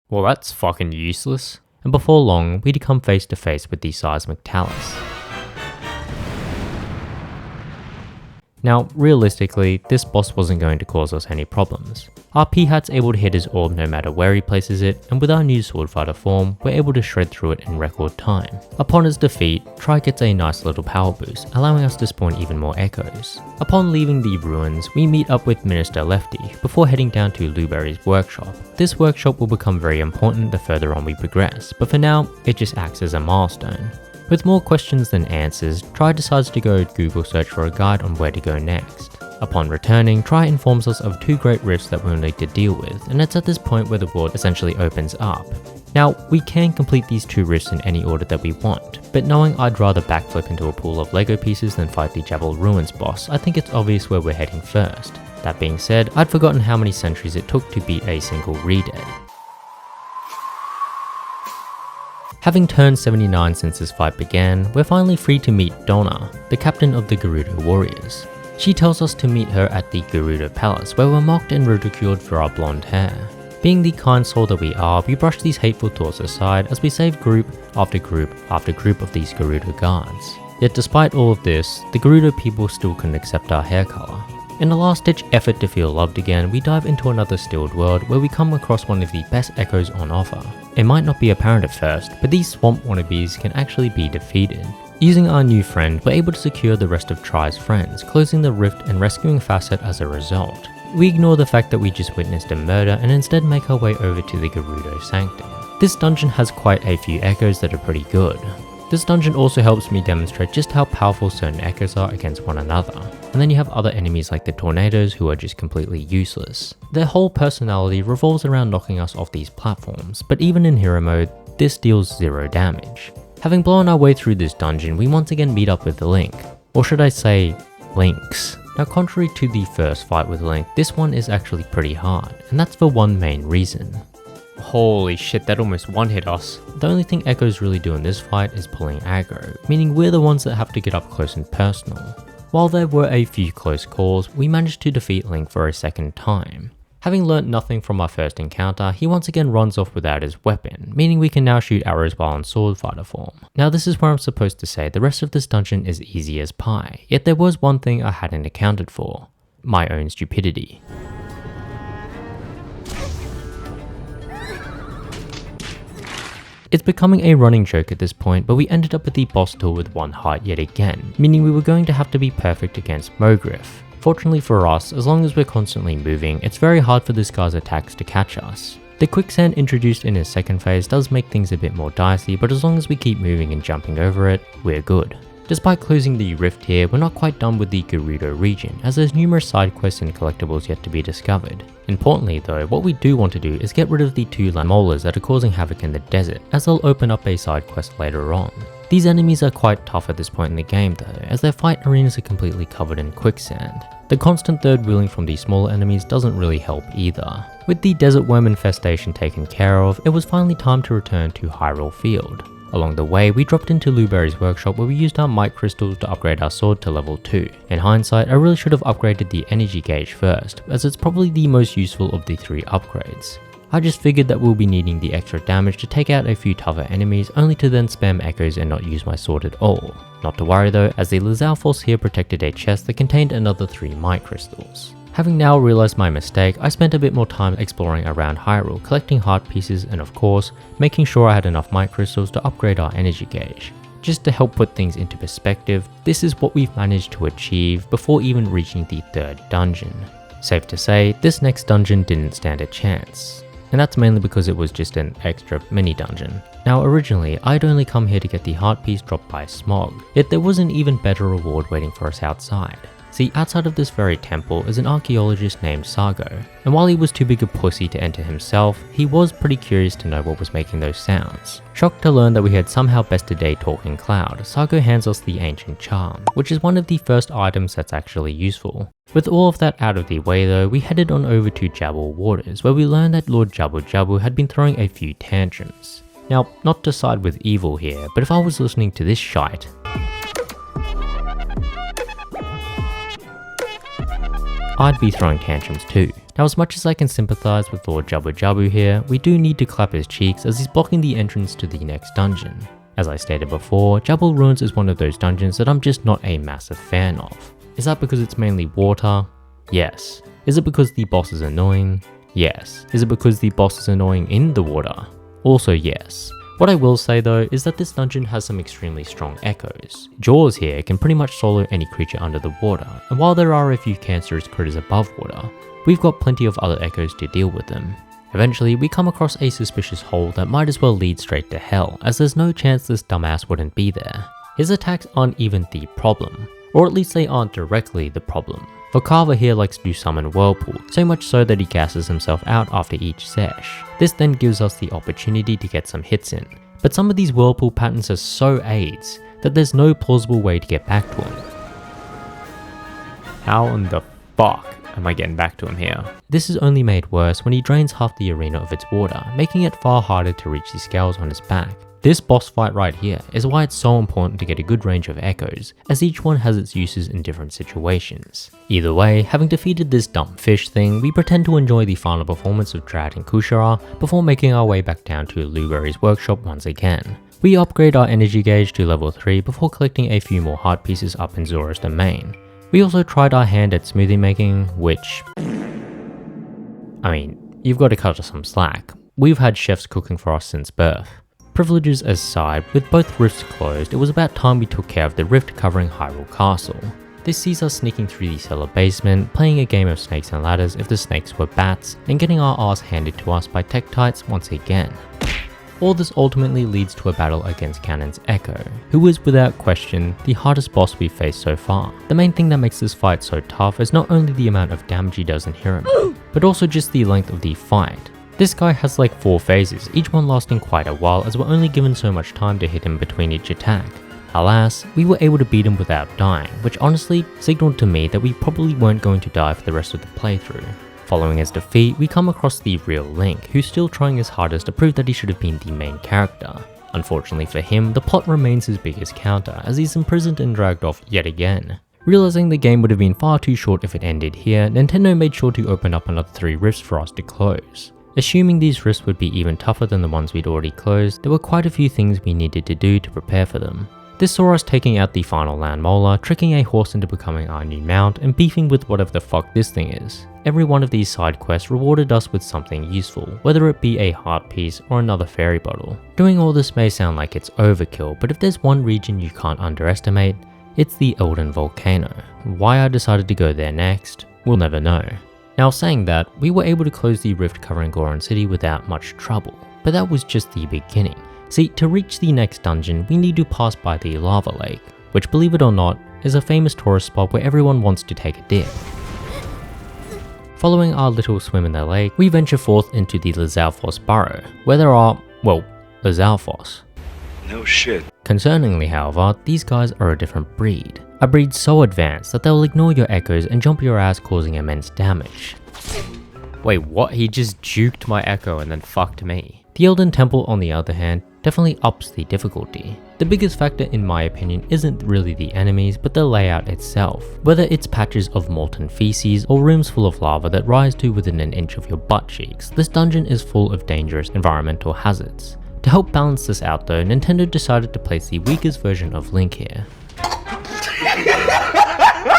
Well, that's fucking useless. And before long, we'd come face to face with the Seismic Talus. Now, realistically, this boss wasn't going to cause us any problems. Our P-Hat's able to hit his orb no matter where he places it, and with our new sword fighter form, we're able to shred through it in record time. Upon his defeat, Tri gets a nice little power boost, allowing us to spawn even more echoes. Upon leaving the ruins, we meet up with Minister Lefty, before heading down to Luberry's workshop. This workshop will become very important the further on we progress, but for now, it just acts as a milestone. With more questions than answers, Tri decides to go Google search for a guide on where to go next. Upon returning, Tri informs us of 2 great rifts that we'll need to deal with, and it's at this point where the world essentially opens up. Now, we can complete these 2 rifts in any order that we want, but knowing I'd rather backflip into a pool of Lego pieces than fight the Jabal Ruins boss, I think it's obvious where we're heading first. That being said, I'd forgotten how many centuries it took to beat a single redead. Having turned 79 since this fight began, we're finally free to meet Donna, the captain of the Gerudo warriors. She tells us to meet her at the Gerudo Palace, where we're mocked and ridiculed for our blonde hair. Being the kind soul that we are, we brush these hateful thoughts aside as we save group after group after group of these Gerudo guards. Yet despite all of this, the Gerudo people still couldn't accept our hair color. In a last-ditch effort to feel loved again, we dive into another stilled world where we come across one of the best echoes on offer. It might not be apparent at first, but these swamp wannabes can actually be defeated. Using our new friend, we're able to secure the rest of Tri's friends, closing the rift and rescuing Facet as a result. We ignore the fact that we just witnessed a murder and instead make our way over to the Gerudo Sanctum. This dungeon has quite a few echoes that are pretty good. This dungeon also helps me demonstrate just how powerful certain echoes are against one another. And then you have other enemies like the tornadoes who are just completely useless. Their whole personality revolves around knocking us off these platforms, but even in hero mode, this deals 0 damage. Having blown our way through this dungeon, we once again meet up with Link. Or should I say, Links. Now contrary to the first fight with Link, this one is actually pretty hard, and that's for one main reason. Holy shit, that almost one-hit us. The only thing Echoes really do in this fight is pulling aggro, meaning we're the ones that have to get up close and personal. While there were a few close calls, we managed to defeat Link for a second time. Having learnt nothing from our first encounter, he once again runs off without his weapon, meaning we can now shoot arrows while in sword fighter form. Now this is where I'm supposed to say the rest of this dungeon is easy as pie, yet there was one thing I hadn't accounted for: my own stupidity. It's becoming a running joke at this point, but we ended up with the boss tool with 1 heart yet again, meaning we were going to have to be perfect against Mogriff. Fortunately for us, as long as we're constantly moving, it's very hard for this guy's attacks to catch us. The quicksand introduced in his second phase does make things a bit more dicey, but as long as we keep moving and jumping over it, we're good. Despite closing the rift here, we're not quite done with the Gerudo region, as there's numerous side quests and collectibles yet to be discovered. Importantly though, what we do want to do is get rid of the 2 Lamolas that are causing havoc in the desert, as they'll open up a side quest later on. These enemies are quite tough at this point in the game though, as their fight arenas are completely covered in quicksand. The constant third wheeling from these smaller enemies doesn't really help either. With the desert worm infestation taken care of, it was finally time to return to Hyrule Field. Along the way, we dropped into Luberry's workshop where we used our might crystals to upgrade our sword to level 2. In hindsight, I really should have upgraded the energy gauge first, as it's probably the most useful of the 3 upgrades. I just figured that we'll be needing the extra damage to take out a few tougher enemies, only to then spam echoes and not use my sword at all. Not to worry though, as the Lizalfos here protected a chest that contained another 3 might crystals. Having now realized my mistake, I spent a bit more time exploring around Hyrule, collecting heart pieces and of course, making sure I had enough might crystals to upgrade our energy gauge. Just to help put things into perspective, this is what we've managed to achieve before even reaching the 3rd dungeon. Safe to say, this next dungeon didn't stand a chance. And that's mainly because it was just an extra mini dungeon. Now originally, I'd only come here to get the heart piece dropped by Smog, yet there was an even better reward waiting for us outside. See, outside of this very temple is an archaeologist named Sargo, and while he was too big a pussy to enter himself, he was pretty curious to know what was making those sounds. Shocked to learn that we had somehow bested a talking cloud, Sargo hands us the ancient charm, which is one of the first items that's actually useful. With all of that out of the way though, we headed on over to Jabal Waters, where we learned that Lord Jabu Jabu had been throwing a few tantrums. Now, not to side with evil here, but if I was listening to this shite, I'd be throwing tantrums too. Now as much as I can sympathize with Lord Jabu Jabu here, we do need to clap his cheeks as he's blocking the entrance to the next dungeon. As I stated before, Jabal Ruins is one of those dungeons that I'm just not a massive fan of. Is that because it's mainly water? Yes. Is it because the boss is annoying? Yes. Is it because the boss is annoying in the water? Also yes. What I will say though is that this dungeon has some extremely strong echoes. Jaws here can pretty much solo any creature under the water, and while there are a few cancerous critters above water, we've got plenty of other echoes to deal with them. Eventually, we come across a suspicious hole that might as well lead straight to hell, as there's no chance this dumbass wouldn't be there. His attacks aren't even the problem, or at least they aren't directly the problem. but Carver here likes to summon Whirlpool, so much so that he gasses himself out after each sesh. This then gives us the opportunity to get some hits in, but some of these Whirlpool patterns are so AIDS that there's no plausible way to get back to him. How in the fuck am I getting back to him here? This is only made worse when he drains half the arena of its water, making it far harder to reach the scales on his back. This boss fight right here is why it's so important to get a good range of echoes, as each one has its uses in different situations. Either way, having defeated this dumb fish thing, we pretend to enjoy the final performance of Drat and Kushara before making our way back down to Luberry's workshop once again. We upgrade our energy gauge to level 3 before collecting a few more heart pieces up in Zora's domain. We also tried our hand at smoothie making, which... I mean, you've got to cut us some slack. We've had chefs cooking for us since birth. Privileges aside, with both rifts closed, it was about time we took care of the rift covering Hyrule Castle. This sees us sneaking through the cellar basement, playing a game of snakes and ladders if the snakes were bats, and getting our ass handed to us by Tektites once again. All this ultimately leads to a battle against Ganon's Echo, who is without question the hardest boss we've faced so far. The main thing that makes this fight so tough is not only the amount of damage he does in Hero Mode, but also just the length of the fight. This guy has like 4 phases, each one lasting quite a while as we're only given so much time to hit him between each attack. Alas, we were able to beat him without dying, which honestly signaled to me that we probably weren't going to die for the rest of the playthrough. Following his defeat, we come across the real Link, who's still trying his hardest to prove that he should have been the main character. Unfortunately for him, the plot remains his biggest counter, as he's imprisoned and dragged off yet again. Realizing the game would have been far too short if it ended here, Nintendo made sure to open up another 3 rifts for us to close. Assuming these rifts would be even tougher than the ones we'd already closed, there were quite a few things we needed to do to prepare for them. This saw us taking out the final land molar, tricking a horse into becoming our new mount, and beefing with whatever the fuck this thing is. Every one of these side quests rewarded us with something useful, whether it be a heart piece or another fairy bottle. Doing all this may sound like it's overkill, but if there's one region you can't underestimate, it's the Elden Volcano. Why I decided to go there next, we'll never know. Now saying that, we were able to close the rift covering Goron City without much trouble, but that was just the beginning. See, to reach the next dungeon, we need to pass by the Lava Lake, which believe it or not, is a famous tourist spot where everyone wants to take a dip. Following our little swim in the lake, we venture forth into the Lizalfos Burrow, where there are, well, Lizalfos. No shit. Concerningly, however, these guys are a different breed. A breed so advanced that they'll ignore your echoes and jump your ass, causing immense damage. Wait, what? He just juked my Echo and then fucked me. The Elden Temple, on the other hand, definitely ups the difficulty. The biggest factor in my opinion isn't really the enemies, but the layout itself. Whether it's patches of molten feces or rooms full of lava that rise to within an inch of your butt cheeks, this dungeon is full of dangerous environmental hazards. To help balance this out though, Nintendo decided to place the weakest version of Link here.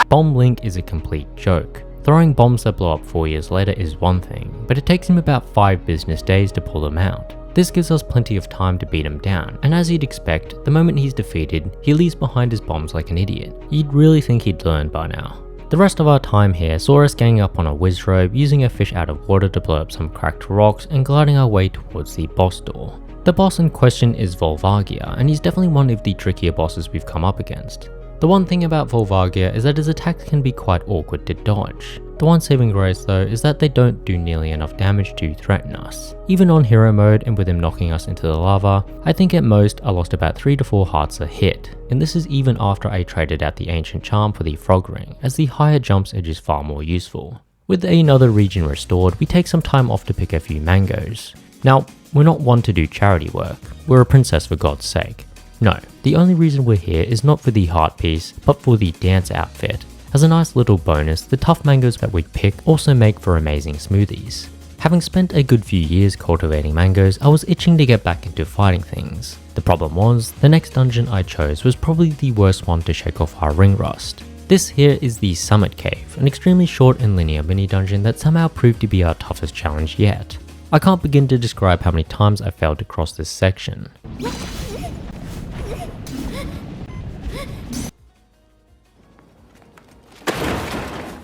Bomb Link is a complete joke. Throwing bombs that blow up 4 years later is one thing, but it takes him about 5 business days to pull them out. This gives us plenty of time to beat him down, and as you'd expect, the moment he's defeated, he leaves behind his bombs like an idiot. You'd really think he'd learn by now. The rest of our time here saw us ganging up on a Wizrobe, using a fish out of water to blow up some cracked rocks, and gliding our way towards the boss door. The boss in question is Volvagia, and he's definitely one of the trickier bosses we've come up against. The one thing about Volvagia is that his attacks can be quite awkward to dodge. The one saving grace though is that they don't do nearly enough damage to threaten us. Even on hero mode and with him knocking us into the lava, I think at most I lost about 3 to 4 hearts a hit, and this is even after I traded out the ancient charm for the frog ring, as the higher jumps edge is far more useful. With another region restored, we take some time off to pick a few mangoes. Now, we're not one to do charity work, we're a princess for God's sake. No, the only reason we're here is not for the heart piece, but for the dance outfit. As a nice little bonus, the tough mangoes that we pick also make for amazing smoothies. Having spent a good few years cultivating mangoes, I was itching to get back into fighting things. The problem was, the next dungeon I chose was probably the worst one to shake off our ring rust. This here is the Summit Cave, an extremely short and linear mini dungeon that somehow proved to be our toughest challenge yet. I can't begin to describe how many times I failed to cross this section.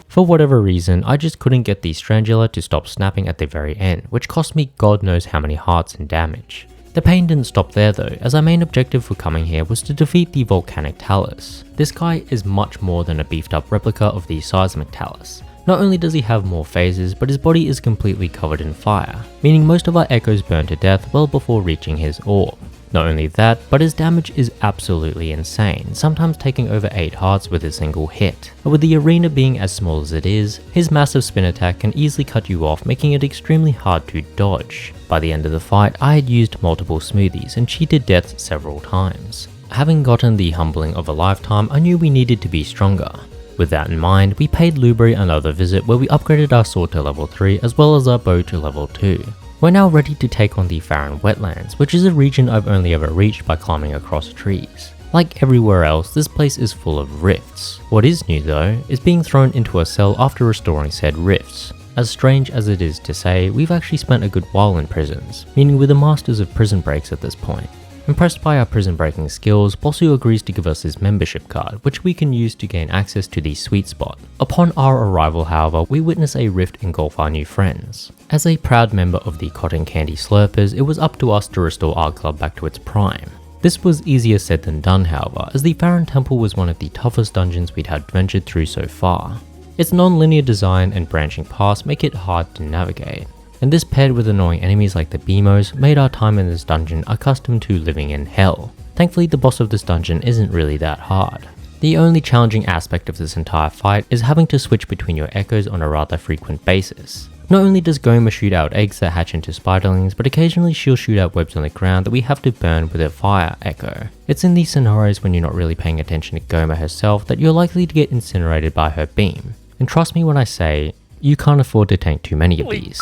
For whatever reason, I just couldn't get the Strangula to stop snapping at the very end, which cost me God knows how many hearts and damage. The pain didn't stop there though, as our main objective for coming here was to defeat the volcanic talus. This guy is much more than a beefed up replica of the seismic talus. Not only does he have more phases, but his body is completely covered in fire, meaning most of our echoes burn to death well before reaching his orb. Not only that, but his damage is absolutely insane, sometimes taking over 8 hearts with a single hit. But with the arena being as small as it is, his massive spin attack can easily cut you off, making it extremely hard to dodge. By the end of the fight, I had used multiple smoothies and cheated death several times. Having gotten the humbling of a lifetime, I knew we needed to be stronger. With that in mind, we paid Lubury another visit where we upgraded our sword to level 3 as well as our bow to level 2. We're now ready to take on the Farron Wetlands, which is a region I've only ever reached by climbing across trees. Like everywhere else, this place is full of rifts. What is new though, is being thrown into a cell after restoring said rifts. As strange as it is to say, we've actually spent a good while in prisons, meaning we're the masters of prison breaks at this point. Impressed by our prison breaking skills, Bossu agrees to give us his membership card, which we can use to gain access to the sweet spot. Upon our arrival however, we witness a rift engulf our new friends. As a proud member of the Cotton Candy Slurpers, it was up to us to restore our club back to its prime. This was easier said than done however, as the Farron Temple was one of the toughest dungeons we'd had ventured through so far. Its non-linear design and branching paths make it hard to navigate. And this paired with annoying enemies like the Beamos made our time in this dungeon accustomed to living in hell. Thankfully the boss of this dungeon isn't really that hard. The only challenging aspect of this entire fight is having to switch between your echoes on a rather frequent basis. Not only does Goma shoot out eggs that hatch into spiderlings, but occasionally she'll shoot out webs on the ground that we have to burn with a fire echo. It's in these scenarios when you're not really paying attention to Goma herself that you're likely to get incinerated by her beam. And trust me when I say, you can't afford to tank too many of these.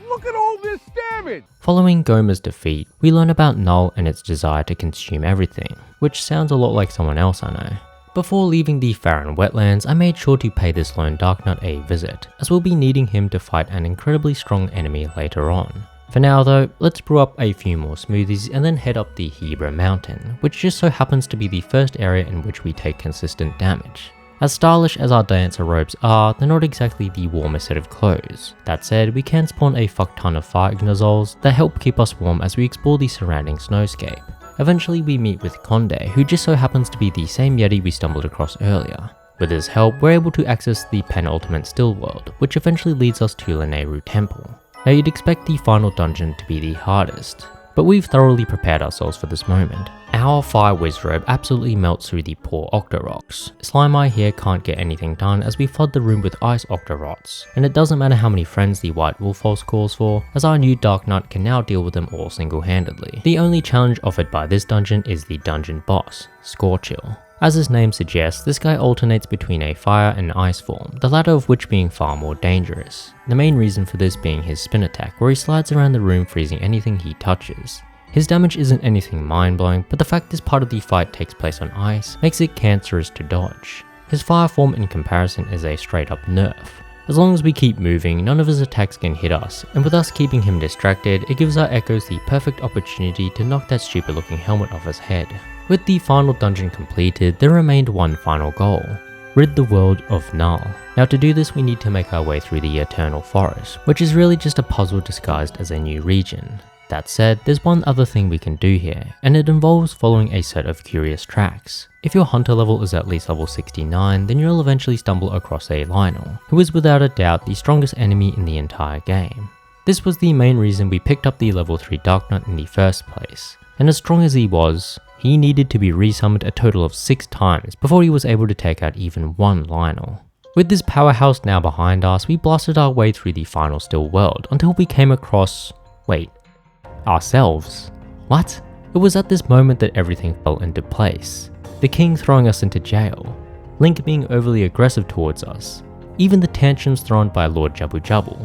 Look at all this damage! Following Goma's defeat, we learn about Null and its desire to consume everything, which sounds a lot like someone else I know. Before leaving the Farron Wetlands, I made sure to pay this lone Darknut a visit, as we'll be needing him to fight an incredibly strong enemy later on. For now though, let's brew up a few more smoothies and then head up the Hebra Mountain, which just so happens to be the first area in which we take consistent damage. As stylish as our dancer robes are, they're not exactly the warmest set of clothes. That said, we can spawn a fuck ton of fire ignozoles that help keep us warm as we explore the surrounding snowscape. Eventually we meet with Conde, who just so happens to be the same Yeti we stumbled across earlier. With his help, we're able to access the penultimate still world, which eventually leads us to Lanayru Temple. Now you'd expect the final dungeon to be the hardest, but we've thoroughly prepared ourselves for this moment. Our fire whiz robe absolutely melts through the poor Octoroks. Slime Eye here can't get anything done as we flood the room with ice Octorots, and it doesn't matter how many friends the White Wolf False calls for, as our new Darknut can now deal with them all single-handedly. The only challenge offered by this dungeon is the dungeon boss, Scorchill. As his name suggests, this guy alternates between a fire and ice form, the latter of which being far more dangerous. The main reason for this being his spin attack, where he slides around the room freezing anything he touches. His damage isn't anything mind-blowing, but the fact this part of the fight takes place on ice makes it cancerous to dodge. His fire form in comparison is a straight up nerf. As long as we keep moving, none of his attacks can hit us, and with us keeping him distracted, it gives our echoes the perfect opportunity to knock that stupid looking helmet off his head. With the final dungeon completed, there remained one final goal: rid the world of Null. Now to do this we need to make our way through the Eternal Forest, which is really just a puzzle disguised as a new region. That said, there's one other thing we can do here, and it involves following a set of curious tracks. If your hunter level is at least level 69, then you'll eventually stumble across a Lionel, who is without a doubt the strongest enemy in the entire game. This was the main reason we picked up the level 3 Darknut in the first place, and as strong as he was, he needed to be resummoned a total of 6 times before he was able to take out even one Lionel. With this powerhouse now behind us, we blasted our way through the final still world until we came across... wait. Ourselves. What? It was at this moment that everything fell into place. The king throwing us into jail, Link being overly aggressive towards us, even the tantrums thrown by Lord Jabu Jabu.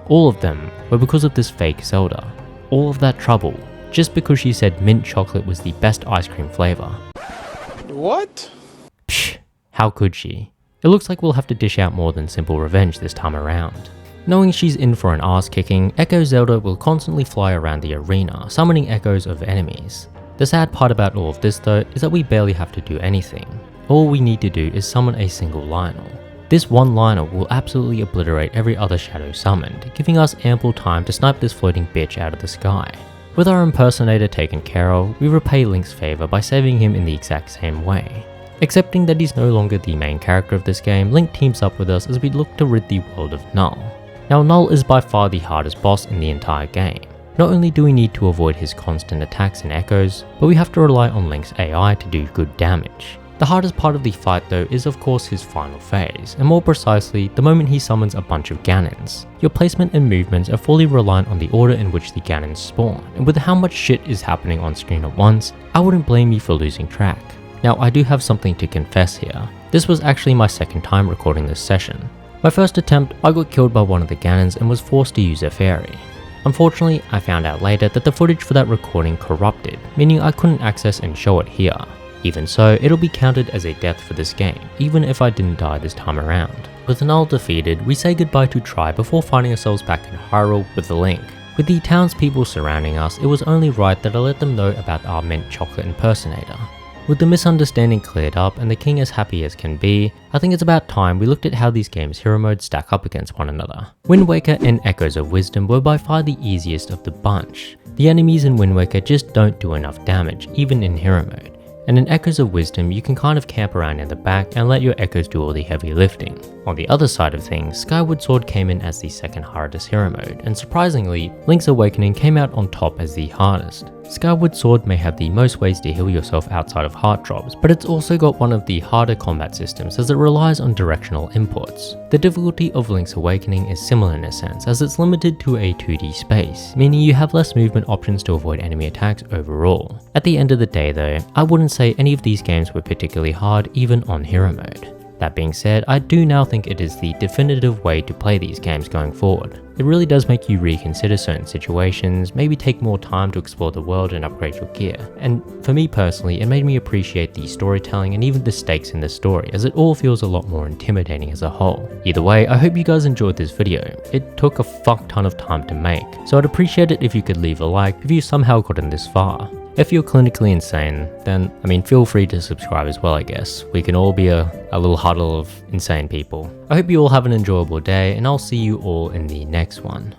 All of them were because of this fake Zelda. All of that trouble, just because she said mint chocolate was the best ice cream flavor. What? Psh, how could she? It looks like we'll have to dish out more than simple revenge this time around. Knowing she's in for an ass kicking, Echo Zelda will constantly fly around the arena, summoning echoes of enemies. The sad part about all of this though is that we barely have to do anything. All we need to do is summon a single Lionel. This one Lionel will absolutely obliterate every other shadow summoned, giving us ample time to snipe this floating bitch out of the sky. With our impersonator taken care of, we repay Link's favour by saving him in the exact same way. Accepting that he's no longer the main character of this game, Link teams up with us as we look to rid the world of Null. Now Null is by far the hardest boss in the entire game. Not only do we need to avoid his constant attacks and echoes, but we have to rely on Link's AI to do good damage. The hardest part of the fight though is of course his final phase, and more precisely, the moment he summons a bunch of Ganons. Your placement and movements are fully reliant on the order in which the Ganons spawn, and with how much shit is happening on screen at once, I wouldn't blame you for losing track. Now I do have something to confess here. This was actually my second time recording this session. My first attempt, I got killed by one of the Ganons and was forced to use a fairy. Unfortunately, I found out later that the footage for that recording corrupted, meaning I couldn't access and show it here. Even so, it'll be counted as a death for this game, even if I didn't die this time around. With Null defeated, we say goodbye to Tri before finding ourselves back in Hyrule with the Link. With the townspeople surrounding us, it was only right that I let them know about our mint chocolate impersonator. With the misunderstanding cleared up and the king as happy as can be, I think it's about time we looked at how these games' hero modes stack up against one another. Wind Waker and Echoes of Wisdom were by far the easiest of the bunch. The enemies in Wind Waker just don't do enough damage, even in hero mode. And in Echoes of Wisdom, you can kind of camp around in the back and let your echoes do all the heavy lifting. On the other side of things, Skyward Sword came in as the second hardest hero mode, and surprisingly, Link's Awakening came out on top as the hardest. Skyward Sword may have the most ways to heal yourself outside of heart drops, but it's also got one of the harder combat systems as it relies on directional inputs. The difficulty of Link's Awakening is similar in a sense, as it's limited to a 2D space, meaning you have less movement options to avoid enemy attacks overall. At the end of the day though, I wouldn't say any of these games were particularly hard even on hero mode. That being said, I do now think it is the definitive way to play these games going forward. It really does make you reconsider certain situations, maybe take more time to explore the world and upgrade your gear. And for me personally, it made me appreciate the storytelling and even the stakes in the story, as it all feels a lot more intimidating as a whole. Either way, I hope you guys enjoyed this video. It took a fuck ton of time to make, so I'd appreciate it if you could leave a like if you somehow gotten this far. If you're clinically insane, then, feel free to subscribe as well, I guess. We can all be a little huddle of insane people. I hope you all have an enjoyable day, and I'll see you all in the next one.